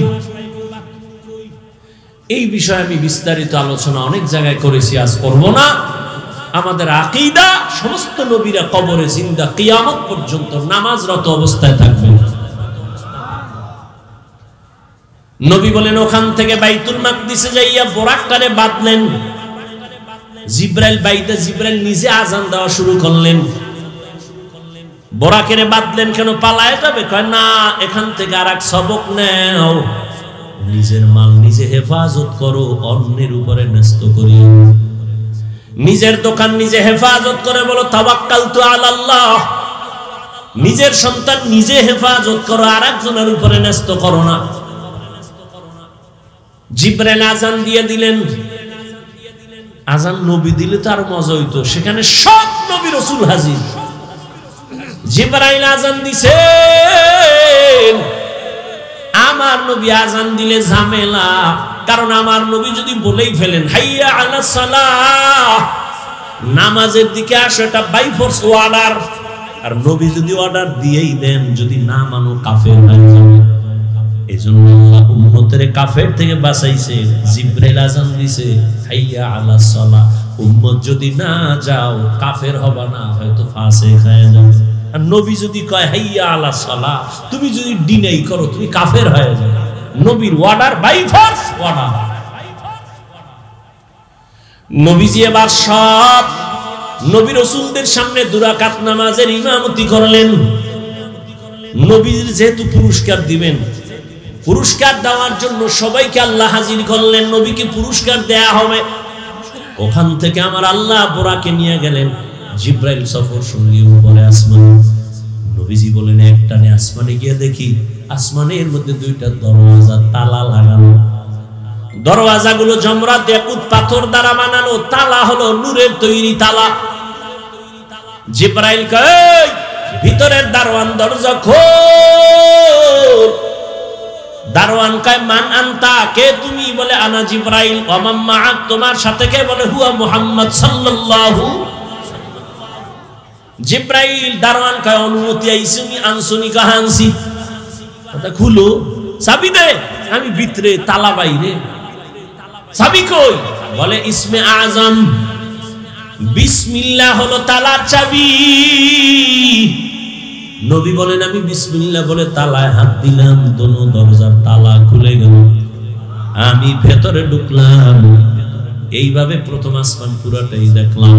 এই বিষয়ে আমি বিস্তারিত আলোচনা অনেক জায়গায় করেছি, আজ করব না। আমাদের আকীদা সমস্ত নবীরা কবরে জিন্দা, কিয়ামত পর্যন্ত নামাজরত অবস্থায় থাকবেন। নবী বলেন ওখান থেকে বাইতুল মাকদিসে যাইয়া বোরাকটারে বাঁধলেন। জিব্রাইল বাইতে, জিব্রাইল নিজে আজান দেওয়া শুরু করলেন। বোরাকেরে বাঁধলেন কেন? পালায় যাবে? কয় না, এখান থেকে আর এক সবক নেও, নিজের মাল নিজে হেফাজত করো, অন্যের উপরে ন্যস্ত করিও। নিজের দোকান নিজে হেফাজত করে বলো তাওয়াক্কালতু আলাল্লাহ। নিজের সন্তান নিজে হেফাজত করো, আর একজনের উপরে ন্যস্ত করো না। জিব্রাইল আজান দিয়ে দিলেন। আজান নবী দিলে তো আর মজা হইতো, সেখানে সব নবী রাসূল হাজির। জিব্রাইল আজান দিছেন। আমার নবী আজান দিলে ঝামেলা, কারণ আমার নবী যদি বলেই ফেলেন হাইয়া আলাস সালাহ, নামাজের দিকে আসো, এটা বাই ফোর্স অর্ডার। আর নবী যদি অর্ডার দিয়েই দেন, যদি না মানো কাফের হয়ে যাবে। এজন্য আল্লাহ উম্মতের কাফের থেকে বাঁচাইছে। জিব্রাইল আজান দিছে হাইয়া আলাস সালাহ, উম্মত যদি না যাও কাফের হবা না, হয়তো ফাসিক হয়ে যাবে। আর নবী যদি কয় হাইয়া আলাস সালাহ, তুমি যদি ডিনাই করো, তুমি কাফের হয়ে যাবে। নবীর অর্ডার বাই ফোর্স অর্ডার। নবীজি এবার সব নবী রাসূলদের সামনে 2 রাকাত নামাজের ইমামতি করলেন। নবীর যেহেতু পুরস্কার দিবেন, পুরস্কার দেওয়ার জন্য সবাইকে আল্লাহ হাজির করলেন। নবীকে পুরস্কার দেয়া হবে। ওখান থেকে আমার আল্লাহ বোরাকে নিয়ে গেলেন। জিব্রাইল সফর সঙ্গী উপরে আসমান। নবীজি বলেন একটানে আসমানে গিয়ে দেখি আসমানের মধ্যে 2টা দরওয়াজা তালা লাগানো। দরওয়াজাগুলো জমরাত ইয়াকুত পাথর দ্বারা বানানো, তালা হলো নূরের তৈরি তালা। জিব্রাইল কয় ভিতরের দারওয়ান দরজা খোল। দারওয়ান কয় মান আনতা, কে তুমি? বলে আনা জিব্রাইল। ওয়া মান মাআক, তোমার সাথে কে? বলে হুয়া মুহাম্মদ সাল্লাল্লাহু। জিব্রাইল দারওয়ান কয় অনুমতি আইসুনি আনসুনি কাহানসি, কথা খুলো, চাবি দে। আমি ভিতরে, তালা বাইরে, চাবি কই? বলে ইসমে আজম, বিসমিল্লাহ হলো তালার চাবি। নবী বলেন আমি বিসমিল্লাহ বলে তালায় হাত দিলাম, দোনো দরজার তালা খুলে গেল। আমি ভেতরে ঢুকলাম। এইভাবে প্রথম আসমান পুরাটাই দেখলাম।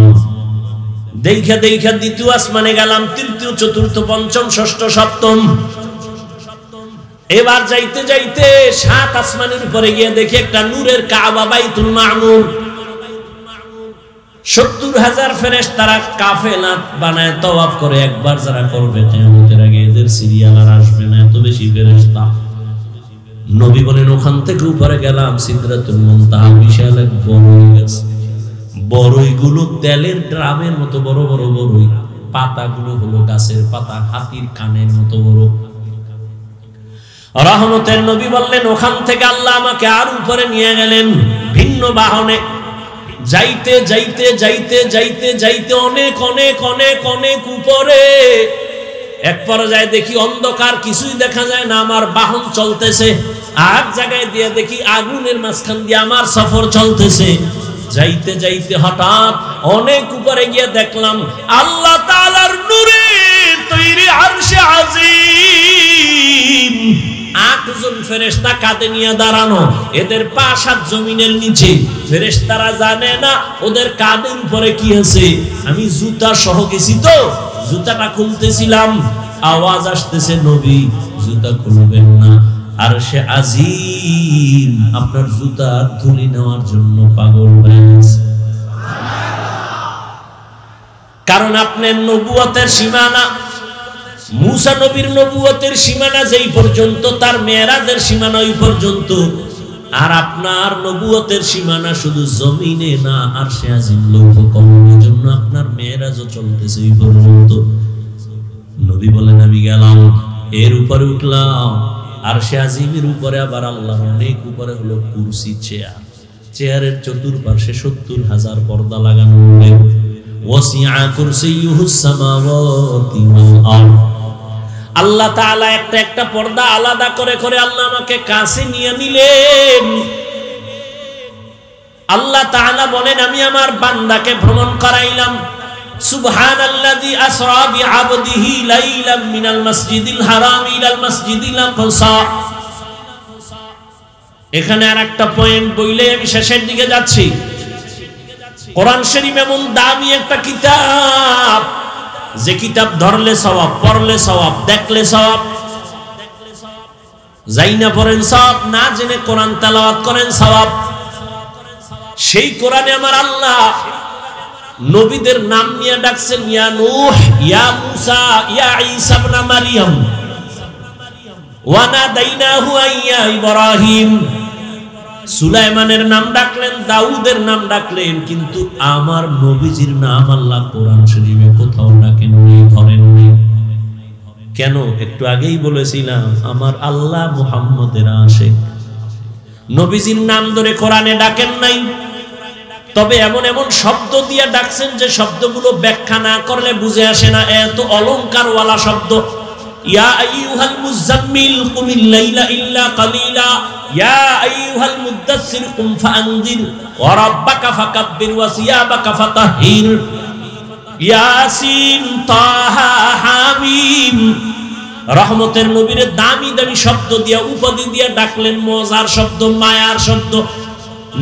দেখা দেখা দ্বিতীয় আসমানে গেলাম, তৃতীয়, চতুর্থ, পঞ্চম, ষষ্ঠ, সপ্তম। এবার যাইতে যাইতে 7 আসমানের উপরে গিয়ে দেখি একটা নূরের কাবা, বাইতুল মামুর। 70,000 ফেরেশতারা কাফেলা বানায় তওয়াফ করে। একবার যারা করবে কিয়ামতের আগে এদের সিরিয়াল আর আসবে না, এত বেশি ফেরেশতা। নবী বলেন ওখান থেকে উপরে গেলাম সিদরাতুল মুনতাহা, বিশাল এক বড়ই গাছ। বড়ইগুলো তেলের ড্রামের মতো বড় বড় বড়ই, পাতাগুলো হলো গাছের পাতা, হাতির কানের মতো বড়। রহমতের নবী বললেন ওখান থেকে আল্লাহ আমাকে আর উপরে নিয়ে গেলেন ভিন্ন বাহনে। যাইতে যাইতে যাইতে যাইতে যাইতে অনেক অনেক অনেক অনেক উপরে এক পর্যায়ে দেখি অন্ধকার, কিছুই দেখা যায় না, আমার বাহন চলতেছে। আর জায়গায় দিয়ে দেখি আগুনের মাঝখান দিয়ে আমার সফর চলতেছে। যাইতে যাইতে হঠাৎ অনেক উপরে গিয়ে দেখলাম আল্লাহ তাআলার নূরে তৈরি আরশে আজিম। 8 জন ফেরেশতা কাঁধে নিয়ে দাঁড়ানো, এদের পা 7 জমিনের নিচে। ফেরেশতারা জানে না ওদের কাঁধের উপরে কি আছে। আমি জুতা সহ গেছি তো, জুতাটা খুলতেছিলাম, আওয়াজ আসতেছে নবী জুতা খুলবেন না, আরশে আজিম আপনার জুতা ধুলি নেওয়ার জন্য পাগল হয়ে গেছে। কারণ আপনার নবুয়তের সীমানা, মুসা নবীর নবুয়তের সীমানা যেই পর্যন্ত, তার মেরাজের সীমানা ওই পর্যন্ত। আর আপনার নবুয়তের সীমানা শুধু জমিনে না, আরশে আজিম লৌহ কমলের জন্য আপনার মেরাজও চলতেছে ওই পর্যন্ত। নবী বলেন আমি গেলাম, এর উপরে উঠলাম, আরশে আজিমের উপরে আবার আল্লাহ অনেক উপরে হলো কুরসি, চেয়ার। চেয়ারের চতুর্পাশে 70,000 পর্দা লাগানো। ওয়াসিআ কুরসিয়ুহুস সামাওয়াতি ওয়াল আরদ। আল্লাহ তাআলা একটা একটা পর্দা আলাদা করে করে আল্লাহ আমাকে কাছে নিয়ে নিলেন। আল্লাহ তাআলা বলেন আমি আমার বান্দাকে ভ্রমণ করাইলাম। সুবহানাল্লাযী আসরা বিআবদিহি লাইলাম মিনাল মাসজিদিল হারাম ইলাল মাসজিদিল আকসা। এখানে আরেকটা পয়েন্ট বইলে আমি শেষের দিকে যাচ্ছি। কোরআন শরীফ এমন দামি একটা কিতাব, যে কিতাব ধরলে সওয়াব, পড়লে সওয়াব, দেখলে সওয়াব। যাই না পড়েন সওয়াব, না জেনে কোরআন তেলাওয়াত করেন সওয়াব। সেই কোরআনে আমার আল্লাহ নবীদের নাম নিয়ে ডাকছেন, ইয়া নূহ, ইয়া মূসা, ইয়া ঈসা ইবনে মারইয়াম, ওয়া নাদাইনাহু ইয়া ইব্রাহিম। সুলাইমানের নাম ডাকলেন, দাউদের নাম ডাকলেন, কিন্তু আমার নবীজির নাম আল্লাহ কোরআন শরীফে কোথাও ডাকেন নাই, ধরেন নাই। কেন? একটু আগেই বলেছিলাম আমার আল্লাহ মুহাম্মদের আশিক। নবীজির নাম ধরে কোরআনে ডাকেন নাই, তবে এমন এমন শব্দ দিয়ে ডাকছেন যে শব্দগুলো ব্যাখ্যা না করলে বুঝে আসে না, এত অলংকারওয়ালা শব্দ। ইয়া আইয়ুহাল মুযাম্মিল কুমিল লাইলা ইল্লা কালিলা, ইয়া আইয়ুহাল মুদ্দাসসির কুম ফাআনজির ওয়া রাব্বাকা ফাকাব্বির ওয়া সিয়াবাকা ফাতাহহির। ইয়াসিন, তাহা, হামিম। রহমতের নবীরে দামি দামি শব্দ দিয়া, উপাধি দিয়া ডাকলেন, মজার শব্দ, মায়ার শব্দ।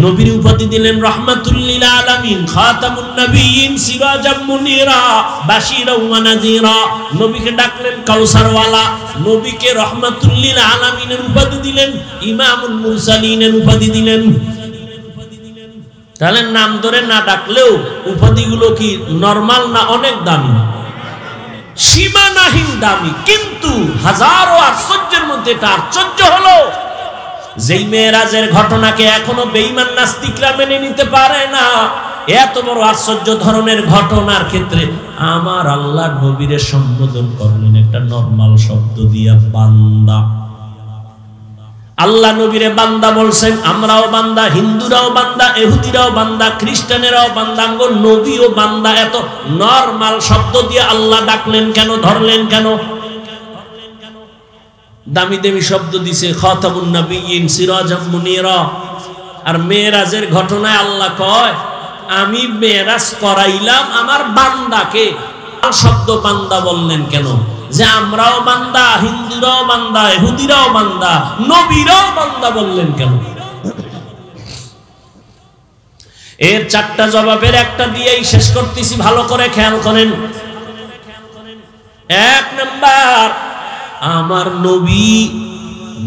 নবীর উপাধি দিলেন রাহমাতুল লিল আলামিন, খাতামুন নবিয়্যিন, সিরাজাম মুনিরা, বাশীরা ওয়া নাযীরা। নবীকে ডাকলেন কাউসারওয়ালা। নবীকে রাহমাতুল লিল আলামিনের উপাধি দিলেন, ইমামুল মুরসালিনের উপাধি দিলেন। তাহলে নাম ধরে না ডাকলেও উপাধিগুলো কি নরমাল না অনেক দামি? সীমানাহীন দামি। কিন্তু হাজারো আশ্চর্যের মধ্যে এটা আশ্চর্য হলো, যেই মেরাজের ঘটনাকে এখনো বেঈমান নাস্তিকরা মেনে নিতে পারে না, এত বড় আশ্চর্য ধরনের ঘটনার ক্ষেত্রে আমার আল্লাহ নবীরে সম্বোধন করলেন একটা নরমাল শব্দ দিয়া, বান্দা। আল্লাহ নবীরে বান্দা বলছেন। আমরাও বান্দা, হিন্দুরাও বান্দা, ইহুদিরাও বান্দা, খ্রিস্টানেরাও বান্দা, নবীও বান্দা। এত নরমাল শব্দ দিয়ে আল্লাহ ডাকলেন কেন, ধরলেন কেন? দামি দামি শব্দ দিছে, খাতামুন নবিয়্যিন, সিরাজাম মুনিরা। আর মেরাজের ঘটনায় আল্লাহ কয় আমি মেরাজ করাইলাম আমার বান্দাকে। শব্দ বান্দা বললেন কেন? যে আমরাও বান্দা, হিন্দুরাও বান্দা, ইহুদিরাও বান্দা, নবীরাও বান্দা বললেন কেন? এর 4টা জবাবের একটা দিয়েই শেষ করতেছি, ভালো করে খেয়াল করেন। 1 নাম্বার, আমার নবী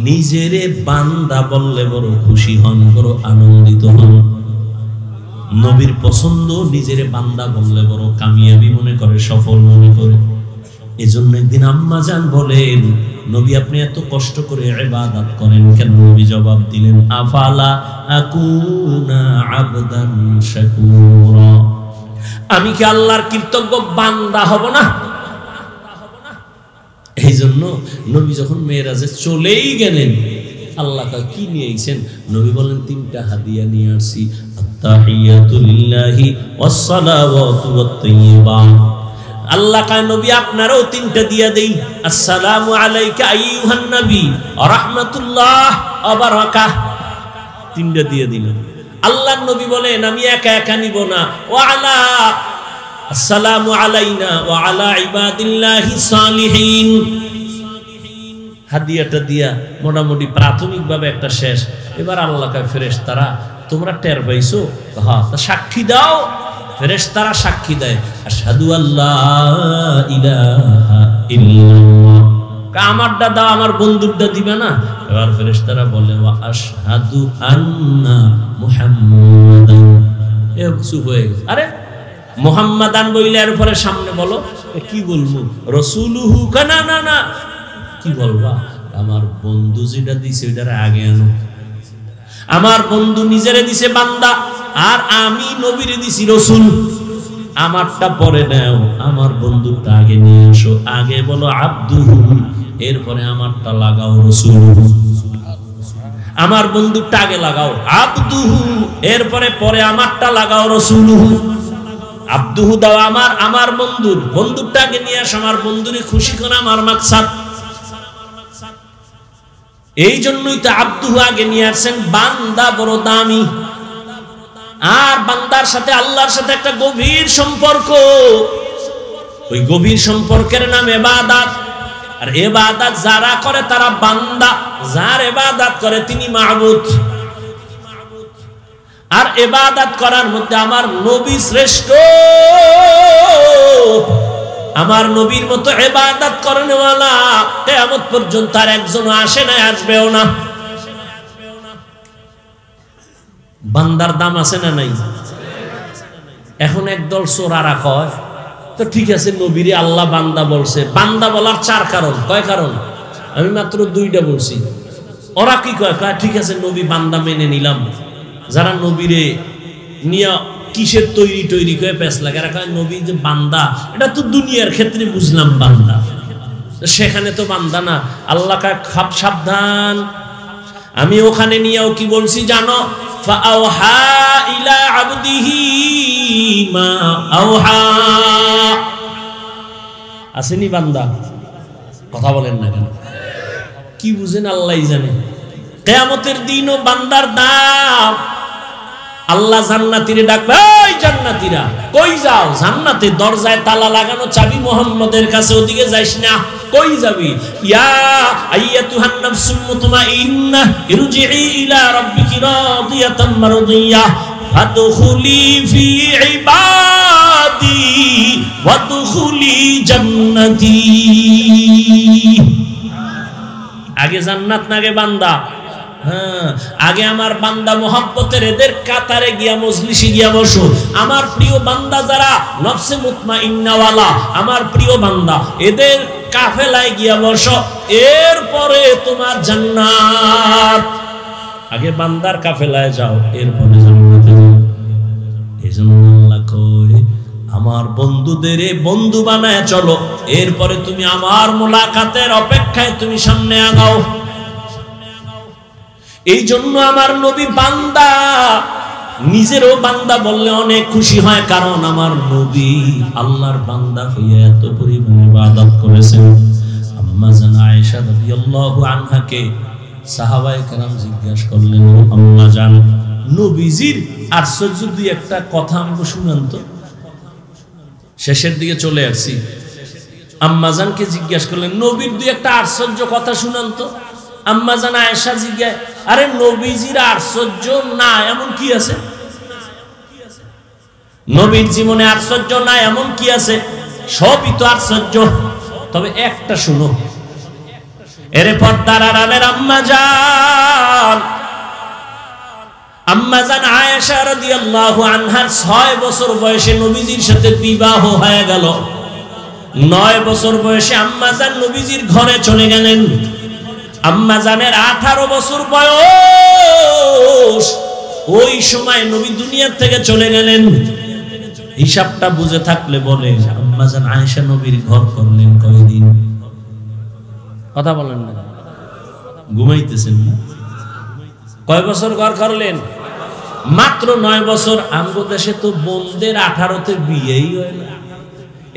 নিজেরে বান্দা বললে বড় খুশি হন, বড় আনন্দিত হন। নবীর পছন্দ নিজের বান্দা বললে বড় কামিয়াবি মনে করে, সফল মনে করে। এজন্য একদিন আম্মা জান বলেন, নবী আপনি এত কষ্ট করে ইবাদত করেন কেন? নবী জবাব দিলেন, আফালা আকুনা আবদান শাকুরা, আমি কি আল্লাহর কৃতজ্ঞ বান্দা হব না? এই জন্য নবী যখন মেরাজে চলেই গেলেন, আল্লাহ কি নিয়ে আইছেন? নবী বলেন, তিনটা হাদিয়া নিয়ে আসছি, আত্তাহিয়াতু লিল্লাহি ওয়াস সালাওয়াতু ওয়াত তাইয়্যিবাত। আল্লাহ কয় নবী আপনারও তিনটা দিয়া দেই, আসসালামু আলাইকা আইয়ুহান নবী ওয়া রাহমাতুল্লাহ ওয়া বারাকাহ, তিনটা দিয়ে দিলেন। আল্লাহর নবী বলেন, আমি একা একা নিব না, ওয়া আলা আসসালামু আলাইনা ওয়া আলা ইবাদিল্লাহিস সালিহিন। হাদিয়াটা দিয়া মোটামুটি প্রাথমিকভাবে একটা শেষ। এবার আল্লাহ কয়, ফেরেশতারা তোমরা টের পাইছো? হ্যাঁ, তা সাক্ষী দাও। ফেরেশতারা সাক্ষী দেয়, আশহাদু আল্লা ইলাহা ইল্লাল্লাহ। আমারটা দাও, আমার বন্ধুরটা দিবে না? এবার ফেরেশতারা বলে, ওয়া আশহাদু আন্না মুহাম্মাদান। এ চুপ হয়ে গেছে। আরে মুহাম্মাদান বইলে এর পরে সামনে বলো, কি বলবো? রাসূলুহু। না না না, কি বলবা? আমার বন্ধু যেটা দিছে ওইটার আগে আনো। আমার বন্ধু নিজেরে দিছে বান্দা, আর আমি নবীরে দিছি রাসূল। আমারটা পরে নাও, আমার বন্ধুটা আগে নিয়ে আসো। আগে বলো আব্দুহু, এরপরে আমারটা লাগাও রাসূলুহু। আমার বন্ধুটা আগে লাগাও আব্দুহু, এরপরে পরে আমারটা লাগাও রাসূলুহু। আব্দুহু দাও আমার, আমার বন্ধুর, বন্ধুটা আগে নিয়ে আসো। আমার বন্ধুরে খুশি করা আমার মাকসাদ। এই জন্যই তো আব্দুহু আগে নিয়ে আসছেন। বান্দা বড় দামি, আর বান্দার সাথে আল্লাহর সাথে একটা গভীর সম্পর্ক। ওই গভীর সম্পর্কের নাম ইবাদত। আর ইবাদত যারা করে তারা বান্দা, যার ইবাদত করে তিনি মাবুদ। আর ইবাদত করার মধ্যে আমার নবী শ্রেষ্ঠ। আমার নবীর মতো ইবাদত করেনওয়ালা কিয়ামত পর্যন্ত আর একজন আসে না, আসবেও না। বান্দার দাম আছে না নাই? এখন একদল চোরারা কয়, তো ঠিক আছে নবীরে আল্লাহ বান্দা বলছে। বান্দা বলার চার কারণ, কয় কারণ? আমি মাত্র দুইটা বলছি। ওরা কি কয়? কয় ঠিক আছে নবী বান্দা মেনে নিলাম। যারা নবীরে নিয়া কিসের তৈরি তৈরি করে পেছ লাগে, এরা কয় নবী যে বান্দা, এটা তো দুনিয়ার ক্ষেত্রে বুঝলাম বান্দা, সেখানে তো বান্দা না। আল্লাহ কয় খাপ সাবধান, আমি ওখানে নিয়েও কি বলছি জানো? ফাআওহা ইলা আবদিহি মা আওহা। আসেনি বান্দা? কথা বলেন না কেন? কি বুঝেন আল্লাহই জানে। কিয়ামতের দিনও বান্দার দাম। আল্লাহ জান্নাতীরে ডাকবে, ওই জান্নাতীরা কই যাও? জান্নাতের দরজায় তালা লাগানো, চাবি মুহাম্মদের কাছে, ওদিকে যাইস না। কই যাবি? ইয়া আইয়াতুহান নাফসুল মুতমাইন্নাহ ইরজিই ইলা রাব্বিকি রাদিয়াতাম মারদিয়াহ ফাদখুলি ফি ইবাদি ওয়াদখুলি জান্নাতি। আগে জান্নাত না আগে বান্দা? হ্যাঁ, আগে আমার বান্দা মোহাব্বতের এদের কাতারে গিয়া মজলিসে গিয়া বসো। আমার প্রিয় বান্দা যারা নফসে মুতমাইন্নাওয়ালা, আমার প্রিয় বান্দা, এদের কাফেলায় গিয়া বসো, এরপরে তোমার জান্নাত। আগে বান্দার কাফেলায় যাও, এরপরে জান্নাতে যাও। এজন্য আল্লাহ কয়, আমার বন্ধুদের বন্ধু বানায় চলো, এরপরে তুমি আমার মোলাকাতের অপেক্ষায় তুমি সামনে আগাও। এই জন্য আমার নবী বান্দা, নিজেরও বান্দা বললে অনেক খুশি হয়, কারণ আমার নবী আল্লাহর বান্দা হইয়া এত পরিমাণে ইবাদত করেছেন। আম্মা জান আয়েশা রাদিয়াল্লাহু আনহাকে সাহাবায়ে কেরাম জিজ্ঞাসা করলেন, আম্মা জান নবীজির আশ্চর্য দুই একটা কথা আমাকে শুনান তো। শেষের দিকে চলে আসছি। আম্মা জানকে জিজ্ঞাসা করলেন, নবীর দুই একটা আশ্চর্য কথা শুনান তো। আম্মা জান আয়েশা জিজ্ঞাসা, আরে নবীজির আশ্চর্য না এমন কি আছে? নবীর জীবনে আশ্চর্য না এমন কি আছে? সবই তো আশ্চর্য, তবে একটা শুনো। এর পর্দার আড়ালের আম্মা জান, আম্মা জান আয়েশা রাদিয়াল্লাহু আনহার 6 বছর বয়সে নবীজির সাথে বিবাহ হয়ে গেল। 9 বছর বয়সে আম্মা জান নবীজির ঘরে চলে গেলেন। আম্মা জানের 18 বছর বয়স, ওই সময় নবী দুনিয়া থেকে চলে গেলেন। হিসাবটা বুঝে থাকলে বলে আম্মা জান আয়েশা নবীর ঘর করলেন কয়দিন? কথা বলেন না, ঘুমাইতেছেন না? কয় বছর ঘর করলেন? মাত্র 9 বছর। আমগো দেশে তো বোনদের 18তে বিয়েই হয় না।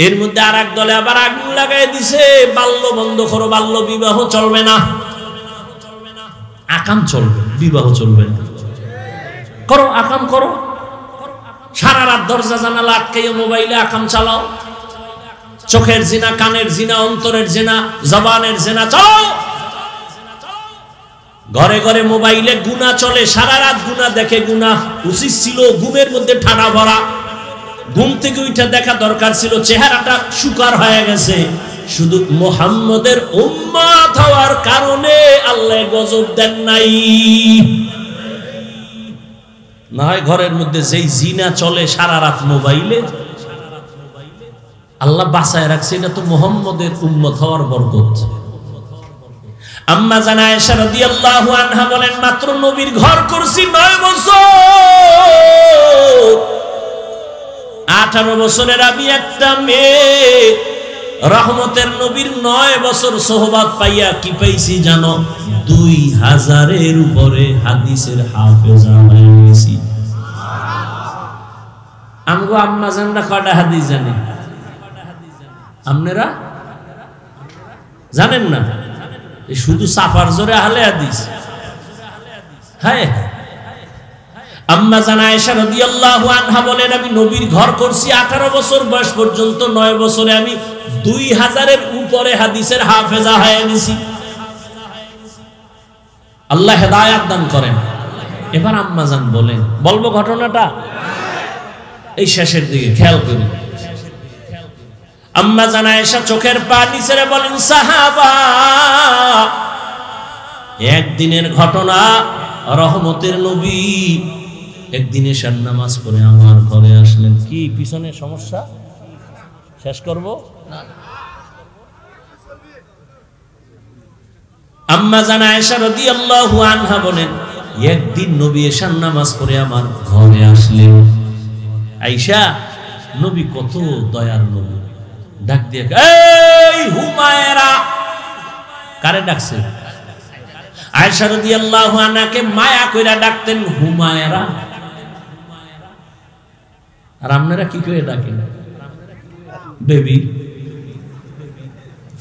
এর মধ্যে আর এক দলে আবার আগুন লাগাই দিছে, বাল্য বন্ধ করো, বাল্য বিবাহ চলবে না, আকাম চলবে, বিবাহ চলবে না। করো আকাম করো, সারা রাত দরজা জানালা আটকাইয়া মোবাইলে আকাম চালাও। চোখের জিনা, কানের জিনা, অন্তরের জিনা, জবানের জিনা চালাও। ঘরে ঘরে মোবাইলে গুনাহ চলে, সারা রাত গুনাহ দেখে। গুনাহ উচিত ছিল ঘুমের মধ্যে ঠাড়া ভরা, ঘুম থেকে উঠে দেখা দরকার ছিল, চেহারাটা শুকার হয়ে গেছে। শুধু মুহাম্মদের উম্মত হওয়ার কারণে আল্লাহ গজব দেন নাই। না হয় ঘরের মধ্যে যেই জিনা চলে সারা রাত মোবাইলে, আল্লাহ বাঁচায় রাখছে, এটা তো মুহাম্মদের উম্মত হওয়ার বরকত। আম্মা জান আয়েশা রাদিয়াল্লাহু আনহা বলেন, মাত্র নবীর ঘর করছি 9 বছর। 18 বছরের আমি একটা মেয়ে, রহমতের নবীর 9 বছর সোহবত পাইয়া কি পাইছি জানো? 2000-এর উপরে হাদিসের হাফেজা হয়ে গেছি। আমগো আম্মা জানরা কয়টা হাদিস জানে? আপনারা জানেন না? শুধু সাফার জোরে আহলে হাদিস। হ্যাঁ, আম্মা জান আয়েশা রাদিয়াল্লাহু আনহা বলেন, আমি নবীর ঘর করছি 18 বছর বয়স পর্যন্ত। 9 বছরে আমি 2000-এর উপরে হাদিসের হাফেজা হয়ে গেছি। আল্লাহ হেদায়েত দান করেন। এবার আম্মা জান বলেন, বলবো ঘটনাটা এই শেষের দিকে, খেয়াল করি। আম্মা জান আয়েশা চোখের পানি ছেড়ে বলেন, সাহাবা, একদিনের ঘটনা, রহমতের নবী একদিন এশার নামাজ পড়ে আমার ঘরে আসলেন। কি পিছনে সমস্যা? শেষ করব। আম্মা জান আয়েশা রাদিয়াল্লাহু আনহা বলেন, একদিন নবী এশার নামাজ পড়ে আমার ঘরে আসলেন। আয়েশা, নবী কত দয়ার নবী, ডাক দিয়ে, এই হুমায়রা। কারে ডাকছে? আয়েশা রাদিয়াল্লাহু আনহাকে মায়া কইরা ডাকতেন হুমায়রা। আর আপনারা কি করে ডাকেন? বেবি,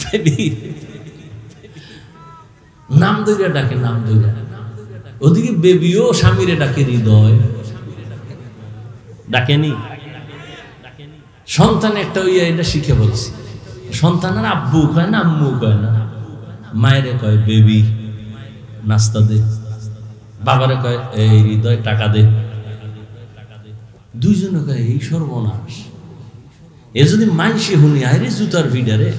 বেবি, নাম দইরা ডাকে, নাম দইরা। ওদিকে বেবিও স্বামীরে ডাকে হৃদয়, ডাকেনি? সন্তান একটা ওই এটা শিখে বলছি, সন্তানের আব্বু কয় না, আম্মু কয় না, মায়েরে কয় বেবি, নাস্তা দে। বাবারে কয় এই হৃদয় টাকা দে। দুইজনে কয় এই সর্বনাশ। এ যদি মানসি হুনি আরে জুতার ভিডারে,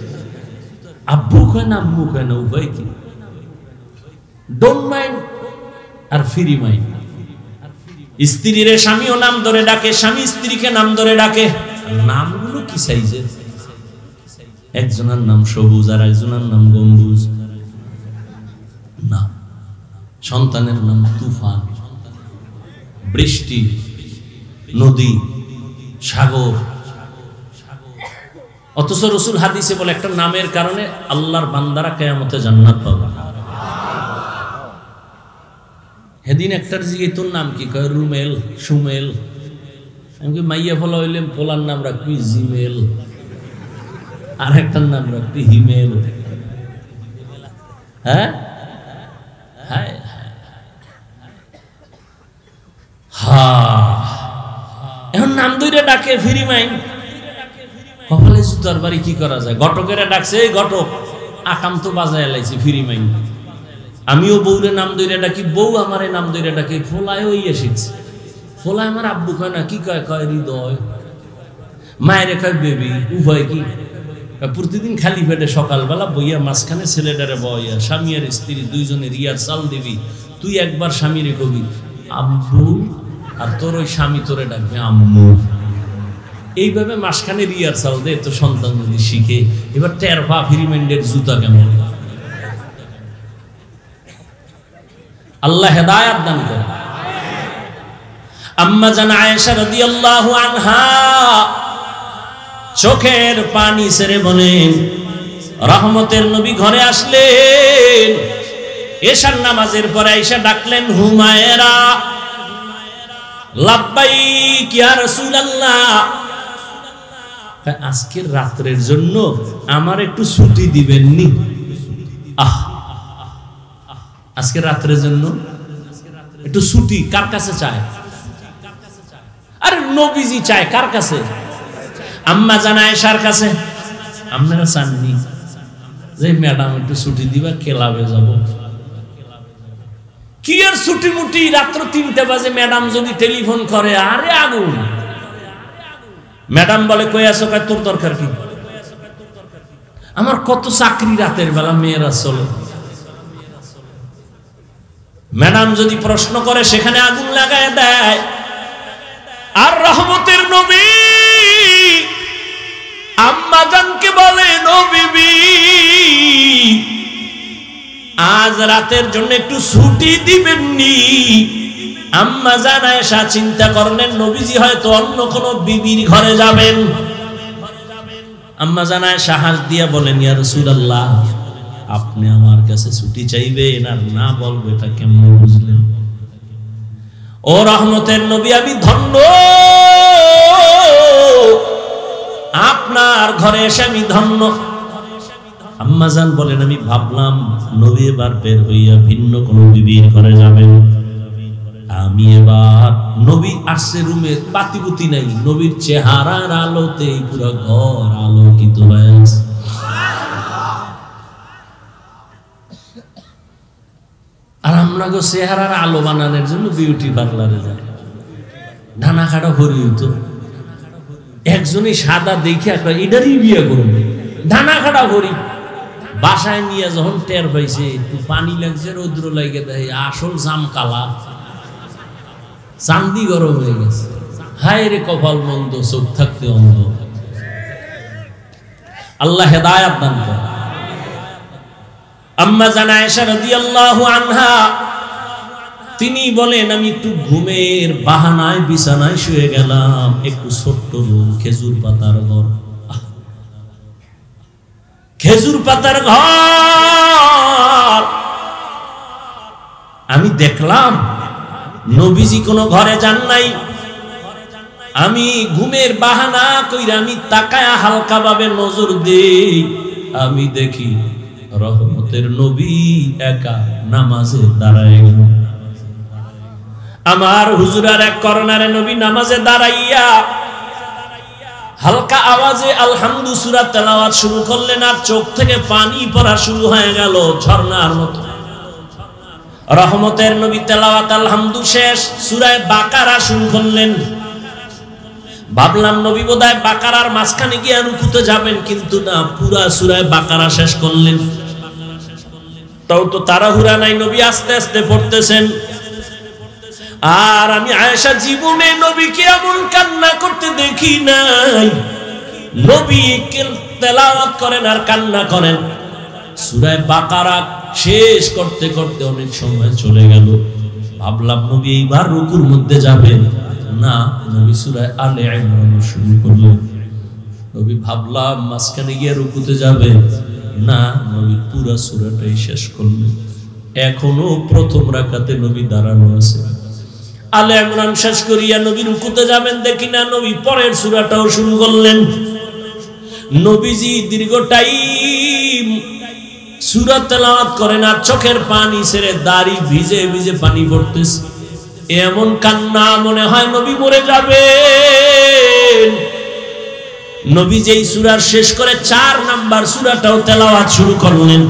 আব্বু কয় না, আম্মু কয় না, উভয় কি? ডোন্ট মাইন্ড আর ফ্রি মাইন্ড। স্ত্রীরে স্বামীও নাম ধরে ডাকে, স্বামী স্ত্রীকে নাম ধরে ডাকে। নামগুলো কি সাইজের? একজনের নাম সবুজ আর একজনের নাম গম্বুজ। না, সন্তানের নাম তুফান, বৃষ্টি, নদী, সাগর। অথচ রাসূল হাদিসে বলে একটা নামের কারণে আল্লাহর বান্দারা কিয়ামতে জান্নাত পাবে। সেদিন একটার জিজ্ঞেস তোর নাম কি? কয় রুমেল, সুমেল। আমি মাইয়া ফলা হইলে পোলার নাম রাখবি জিমেল, আর একটার নাম রাখবি হিমেল। হ্যাঁ, এখন নাম ধরে ডাকে ফ্রি মাইন্ড। কপালে জুতার বাড়ি, কি করা যায়? ঘটকেরা ডাকছে, এই ঘটক, আকাম তো বাজায় লাইছে ফ্রি মাইন্ড। আমিও বউরে নাম ধরে ডাকি, বউ আমারে নাম ধরে ডাকে। ফোলায় ওই শিখছে, ফোলায় আমার আব্বু কয় না, কি কয়? কয় হৃদয়। মায়ের কয় বেবি। উভয় কি? প্রতিদিন খালি পেটে সকালবেলা বইয়া মাঝখানে ছেলেটারে বইয়া, স্বামী আর স্ত্রী দুইজনের ইয়ার চাল দিবি। তুই একবার স্বামীরে কবি, আব্বু, আর তোর ওই স্বামী তোরে ডাকবে আম্মু। এইভাবে মাসখানে রিহার্সাল দে তো সন্তান যদি শিখে। এবার টের পা ফিরিমেন্ডের জুতা কেমন। আল্লাহ হেদায়াত দান করে। আম্মা জান আয়েশা রাদিয়াল্লাহু আনহা চোখের পানি ছেড়ে বলেন, রহমতের নবী ঘরে আসলেন, এশার নামাজের পরে আয়েশা ডাকলেন, হুমায়রা, লাব্বাইক ইয়া রাসূলুল্লাহ, আজকের রাতের জন্য আমার একটু ছুটি দিবেননি? আজকে রাতের জন্য একটু ছুটি কার কাছে চায়? আরে নবীজি চায় কার কাছে? আম্মা জান আয়েশার কাছে। আপনারা চাননি যে ম্যাডাম একটু ছুটি দিবা, ক্লাবে যাব? কি আর ছুটি মুটি, রাত্র 3টা বাজে ম্যাডাম যদি টেলিফোন করে, আরে আগুন। ম্যাডাম বলে, কই আছো? কয়, তোর দরকার কি? আমার কত চাকরি রাতের বেলা, মেয়েরা চলে। ম্যাডাম যদি প্রশ্ন করে, সেখানে আগুন লাগায় দেয়। আর রহমতের নবী আম্মা জানকে বলে, নবী, আজ রাতের জন্য একটু ছুটি দিবেননি? আম্মা জান আয়েশা চিন্তা করলেন, নবীজি হয়তো অন্য কোন বিবির ঘরে যাবেন। আম্মা জান আয়েশা হাস দিয়া বলেন, ইয়া রাসূলুল্লাহ, আপনি আমার কাছে ছুটি চাইবেন আর না বলবো, এটা কেমন বুঝলেন? ও রহমতের নবী, আমি ধন্য, আপনার ঘরে এসে আমি ধন্য। আম্মা জান বলেন, আমি ভাবলাম নবী এবার বের হইয়া ভিন্ন কোন বিবির ঘরে যাবেন। আমি এবার, নবী আসছে, রুমে বাতিবুতি নাই, নবীর চেহারার আলোতে পুরো ঘর আলোকিত হয়ে আছে। আর আমরা গো চেহারার আলো বানানোর জন্য বিউটি পার্লারে যাই, ঢানা খাটা হরি হইতো। একজনই সাদা দেখে এটারই বিয়ে করবে, ঢানা খাটা হরি। বাসায় নিয়ে যখন টের পাইছে একটু পানি লাগছে, রৌদ্র লাগে, দেয় আসল জাম কালা, চান্দি গরম হয়ে গেছে। হায় রে কপাল মন্দ, চোখ থাকতে অন্ধ। আল্লাহ হেদায়াত দান করে। আম্মা জান আয়েশা রাদিয়াল্লাহু আনহা তিনি বলেন, আমি একটু ঘুমের বাহানায় বিছানায় শুয়ে গেলাম। একটু ছোট্ট রুম, খেজুর পাতার ঘর, খেজুর পাতার ঘর। আমি দেখলাম নবীজি কোনো ঘরে যান নাই। আমি ঘুমের বাহানা কইরা আমি তাকায়া হালকা ভাবে নজর দেই, আমি দেখি রহমতের নবী একা নামাজে দাঁড়ায় গেল। আমার হুজুরার এক কর্নারে নবী নামাজে দাঁড়াইয়া হালকা আওয়াজে আলহামদু সূরা তেলাওয়াত শুরু করলেন, আর চোখ থেকে পানি পড়া শুরু হয়ে গেল ঝর্ণার মতো। রহমতের নবী তেলাওয়াত আলহামদু শেষ, সূরা বাকারা শুরু করলেন। ভাবলাম নবী বোধহয় বাকারার মাঝখানে গিয়ে রুকুতে যাবেন, কিন্তু না, পুরা সূরা বাকারা শেষ করলেন। তাও তো তাড়াহুড়া নাই, নবী আস্তে আস্তে পড়তেছেন। আর আমি আয়েশা জীবনে নবীকে এমন কান্না করতে দেখি নাই। নবী তেলাওয়াত করেন আর কান্না করেন। সূরা বাকারা শেষ করতে করতে অনেক সময় চলে গেল। ভাবলাম নবী এইবার রুকুর মধ্যে যাবেন, না, নবী সূরা আলে ইমরান শুরু করলেন। নবী ভাবলাম মাঝখানে গিয়ে রুকুতে যাবে, না, নবী পুরো সূরাটাই শেষ করলেন। এখনো প্রথম রাকাতে নবী দাঁড়ানো আছে। আলে ইমরান শেষ করিয়া নবী রুকুতে যাবেন, দেখি না নবী পরের সূরাটাও শুরু করলেন। নবীজি দীর্ঘ টাইম সূরা তেলাওয়াত করেন আর চোখের পানি ছেড়ে দাড়ি ভিজে ভিজে পানি পড়তেছে। এমন কান্না, মনে হয় নবী মরে যাবেন। নবী যেই সূরার শেষ করে 4 নাম্বার সূরাটাও তেলাওয়াত শুরু করলেন।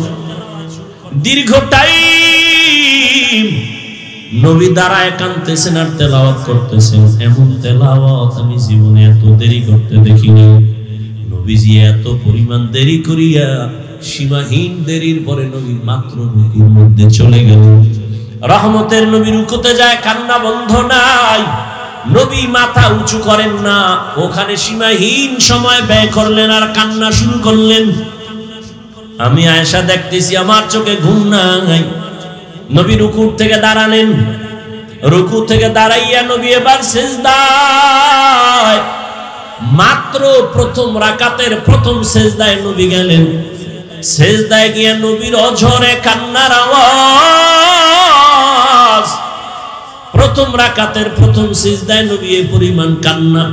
দীর্ঘ টাইম নবী দাঁড়ায় কাঁদতেছেন আর তেলাওয়াত করতেছেন। এমন তেলাওয়াত আমি জীবনে এত দেরি করতে দেখিনি। নবীজি এত পরিমাণ দেরি করিয়া সীমাহীন দেরির পরে নবী মাত্র রুকুর মধ্যে চলে গেল। রহমতের নবী রুকুতে যায়, কান্না বন্ধ নাই। নবী মাথা উঁচু করেন না, ওখানে সীমাহীন সময় ব্যয় করলেন আর কান্না শুরু করলেন। আমি আয়েশা দেখতেছি, আমার চোখে ঘুম নাই। নবী রুকু থেকে দাঁড়ালেন, রুকু থেকে দাঁড়াইয়া নবী এবার সিজদায়, মাত্র প্রথম রাকাতের প্রথম সিজদায় নবী গেলেন। সিজদায় গিয়ে নবীর অঝরে কান্নার আওয়াজ। প্রথম রাকাতের প্রথম সিজদায় নবী এই পরিমাণ কান্না,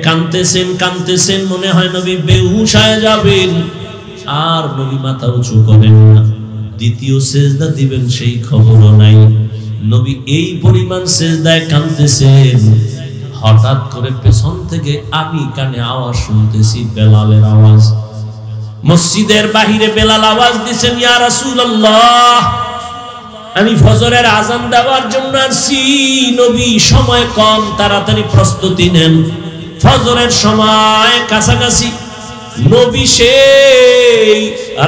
কাঁদতেছেন কাঁদতেছেন, মনে হয় নবী বেহুশ হয়ে যাবেন। আর নবী মাথা উঁচু করেন না। দ্বিতীয় সিজদা দিবেন সেই খবরও নাই। নবী এই পরিমাণ সিজদায় কাঁদতেছেন, হঠাৎ করে পেছন থেকে আমি কানে আওয়াজ শুনতেছি, বেলালের আওয়াজ। মসজিদের বাহিরে বেলাল আওয়াজ দিছেন, ইয়া রাসূলুল্লাহ, আমি ফজরের আজান দেওয়ার জন্য আসছি। নবী সময় কম, তাড়াতাড়ি প্রস্তুতি নেন। ফজরের সময় কাছাকাছি। নবী সেই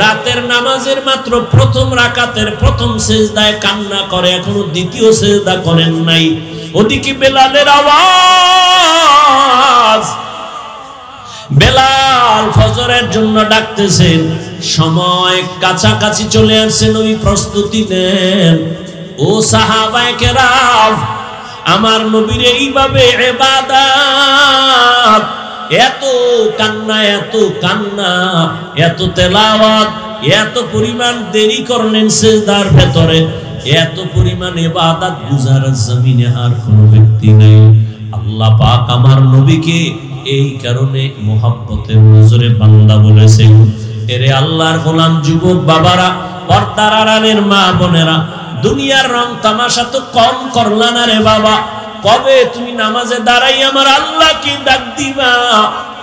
রাতের নামাজের মাত্র প্রথম রাকাতের প্রথম সিজদায় কান্না করে, এখনো দ্বিতীয় সিজদা করেন নাই। ওদিকে বেলালের আওয়াজ। বেলাল ফজরের জন্য ডাকতেছেন, সময় কাছাকাছি চলে আসছে, নবী প্রস্তুতি নেন। ও সাহাবায়ে কেরাম, আমার নবীর এইভাবে ইবাদত, এত কান্না এত কান্না, এত তেলাওয়াত, এত পরিমাণ দেরি করলেন সিজদার ভেতরে, এত পরিমাণ ইবাদত বুঝার জমিনে আর কোনো ব্যক্তি নেই। আল্লাহ পাক আমার নবীকে এই কারণে মুহাব্বতের নজরে বান্দা বলেছেন। এরে আল্লাহর গোলাম যুবক বাবারা, পর্দার আড়ালের মা বোনেরা, দুনিয়ার রং তামাশা তো কম করলা না রে বাবা। কবে তুমি নামাজে দাঁড়াই আমার আল্লাহকে ডাক দিবা?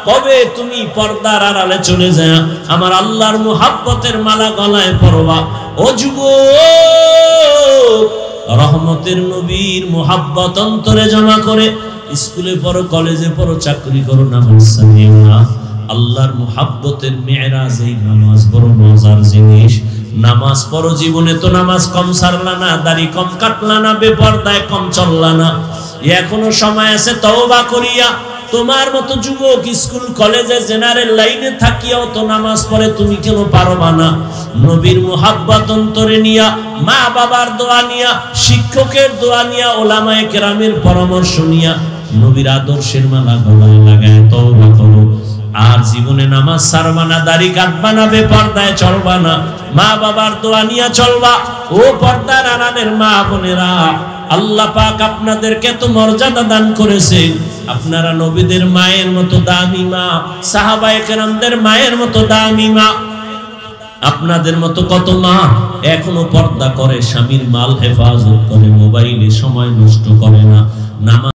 কবে তুমি পর্দার আড়ালে চলে যায় আমার আল্লাহর মুহাব্বতের মালা গলায় পরবা? ও যুবক, রহমতের নবীর মুহাব্বত অন্তরে জমা করে স্কুলে পড়ো, কলেজে পড়ো, চাকরি করো, নামাজ ছাড়িও না। আল্লাহর মুহাব্বতের মেরাজ এই নামাজ বড় মজার জিনিস। নামাজ পড়ো, জীবনে তো নামাজ কম ছাড়লা না, দাড়ি কম কাটলা না, বেপরদায় কম চললা না। এখনো সময় আছে তওবা করিয়া। তোমার মতো যুবক স্কুল কলেজে জেনারেল লাইনে থাকিয়াও তো নামাজ পড়ে, তুমি কেন পারবা না? নবীর মুহাব্বত অন্তরে নিয়া, মা বাবার দোয়া নিয়া, শিক্ষকের দোয়া নিয়া, ওলামায়ে কেরামের পরামর্শ নিয়া নবীর আদর্শের মালা গলায় লাগায় তওবা করো। আর জীবনে নামাজ ছাড়বা না, দাড়ি কাটবা না, বেপরদায় চলবা না, মা বাবার দোয়া নিয়া চলবা। ও পর্দার আড়ালের মা বোনেরা, আল্লাহ পাক আপনাদেরকে এত মর্যাদা দান করেছেন। আপনারা নবীদের মায়ের মতো দামি মা, সাহাবায়ে কেরামদের মায়ের মতো দামি মা। আপনাদের মতো কত মা এখনো পর্দা করে, স্বামীর মাল হেফাজত করে, মোবাইলে সময় নষ্ট করে না, নামাজ